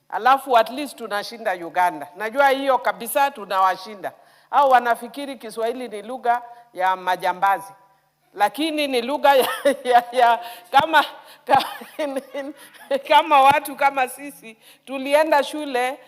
alafu at least tunashinda Uganda. Najua hiyo kabisa tunawashinda. Au wanafikiri Kiswahili ni lugha ya majambazi. Lakini ni lugha ya kama watu kama sisi tulienda shule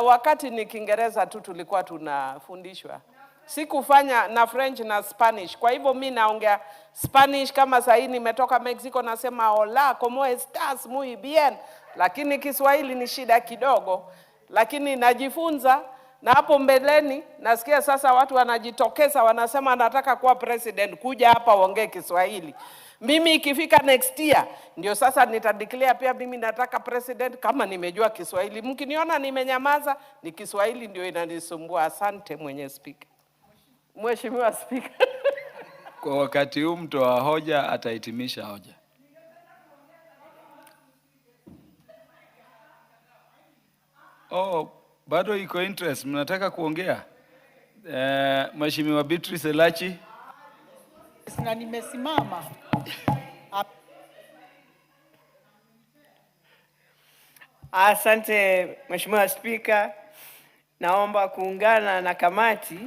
wakati ni Kiingereza tu tulikuwa tunafundishwa. Sikufanya na French na Spanish. Kwa hivyo mimi naongea Spanish kama sasa nimetoka Mexico nasema hola, ¿cómo estás? Muy bien. Lakini Kiswahili ni shida kidogo. Lakini najifunza. Na hapo mbeleni, nasikia sasa watu wanajitokeza, wanasema nataka kuwa president, kuja hapa uongee Kiswahili. Mimi ikifika next year, ndio sasa nitadeclare pia mimi nataka president kama nimejua Kiswahili. Mkiniona nimenyamaza, ni Kiswahili ndio inanisumbua. Asante mwenye speaker. Mheshimiwa Speaker. Kwa wakati huu mtoa hoja atahitimisha hoja. Bado iko interest, mnataka kuongea? Mheshimiwa Beatrice Elachi. Na nimesimama. Asante Mheshimiwa Speaker. Naomba kuungana na kamati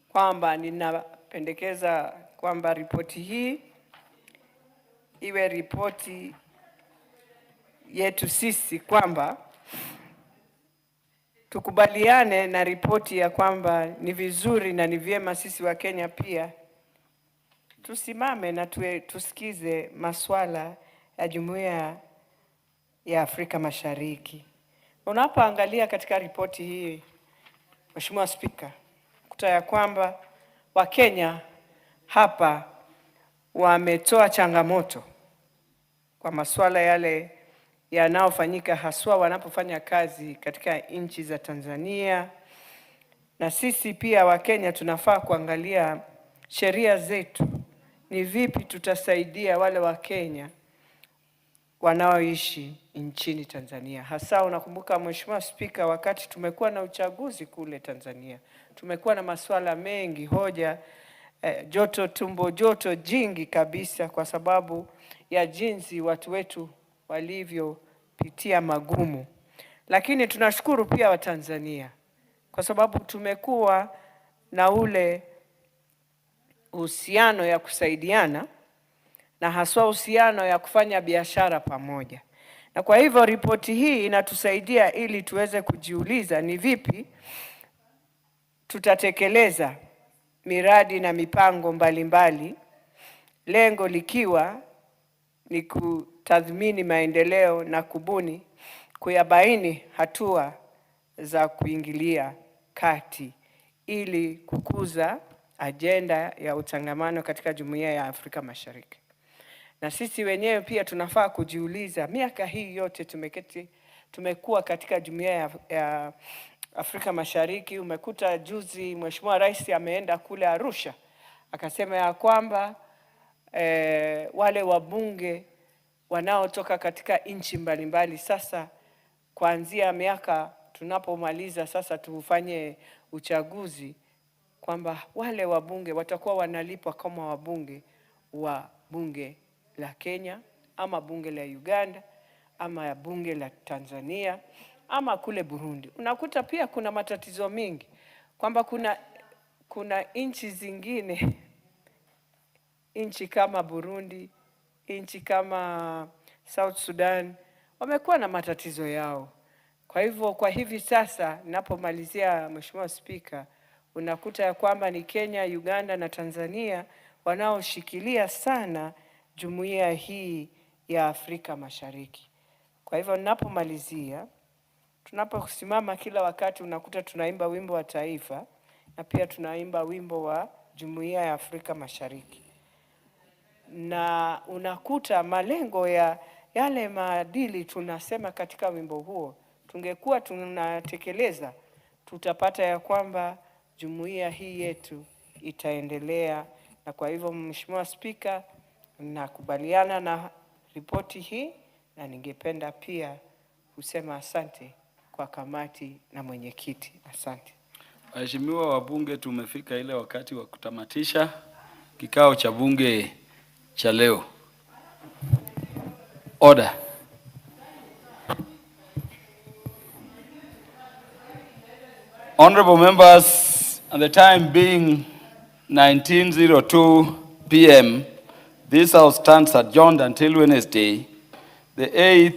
kwamba ninapendekeza kwamba ripoti hii iwe ripoti yetu sisi, kwamba tukubaliane na ripoti ya kwamba ni vizuri na ni vyema sisi wa Kenya pia tusimame na tusikize masuala ya Jumuiya ya Afrika Mashariki. Unapoangalia katika ripoti hii, Mheshimiwa Speaker, kuta ya kwamba Wakenya hapa wametoa changamoto kwa masuala yale yanayofanyika haswa wanapofanya kazi katika nchi za Tanzania. Na sisi pia Wakenya tunafaa kuangalia sheria zetu, ni vipi tutasaidia wale Wakenya wanaoishi nchini Tanzania. Hasa unakumbuka Mheshimiwa Speaker, wakati tumekuwa na uchaguzi kule Tanzania, tumekuwa na masuala mengi, hoja joto, tumbo joto jingi kabisa, kwa sababu ya jinsi watu wetu walivyopitia magumu. Lakini tunashukuru pia Watanzania kwa sababu tumekuwa na ule uhusiano ya kusaidiana na haswa uhusiano ya kufanya biashara pamoja. Na kwa hivyo ripoti hii inatusaidia ili tuweze kujiuliza ni vipi tutatekeleza miradi na mipango mbalimbali, lengo likiwa ni kutathmini maendeleo na kubuni, kuyabaini hatua za kuingilia kati ili kukuza ajenda ya utangamano katika Jumuiya ya Afrika Mashariki. Na sisi wenyewe pia tunafaa kujiuliza, miaka hii yote tumekuwa katika Jumuiya ya Afrika Mashariki. Umekuta juzi Mheshimiwa Rais ameenda kule Arusha, akasema ya kwamba wale wabunge wanaotoka katika nchi mbalimbali sasa, kuanzia miaka tunapomaliza sasa tufanye uchaguzi, kwamba wale wabunge watakuwa wanalipwa kama wabunge wa bunge la Kenya ama bunge la Uganda ama bunge la Tanzania ama kule Burundi. Unakuta pia kuna matatizo mingi kwamba kuna nchi zingine, nchi kama Burundi, nchi kama South Sudan wamekuwa na matatizo yao. Kwa hivyo kwa hivi sasa ninapomalizia, Mheshimiwa Speaker, unakuta ya kwamba ni Kenya, Uganda na Tanzania wanaoshikilia sana jumuiya hii ya Afrika Mashariki. Kwa hivyo ninapomalizia, tunaposimama kila wakati unakuta tunaimba wimbo wa taifa na pia tunaimba wimbo wa Jumuiya ya Afrika Mashariki. Na unakuta malengo ya yale maadili tunasema katika wimbo huo, tungekuwa tunatekeleza, tutapata ya kwamba jumuiya hii yetu itaendelea. Na kwa hivyo, Mheshimiwa Spika, nakubaliana na ripoti hii na ningependa pia kusema asante kwa kamati na mwenyekiti. Asante. Waheshimiwa wabunge, tumefika ile wakati wa kutamatisha kikao cha bunge cha leo. Order. Honorable members, at the time being 19:02 p.m., this House stands adjourned until Wednesday, the 8th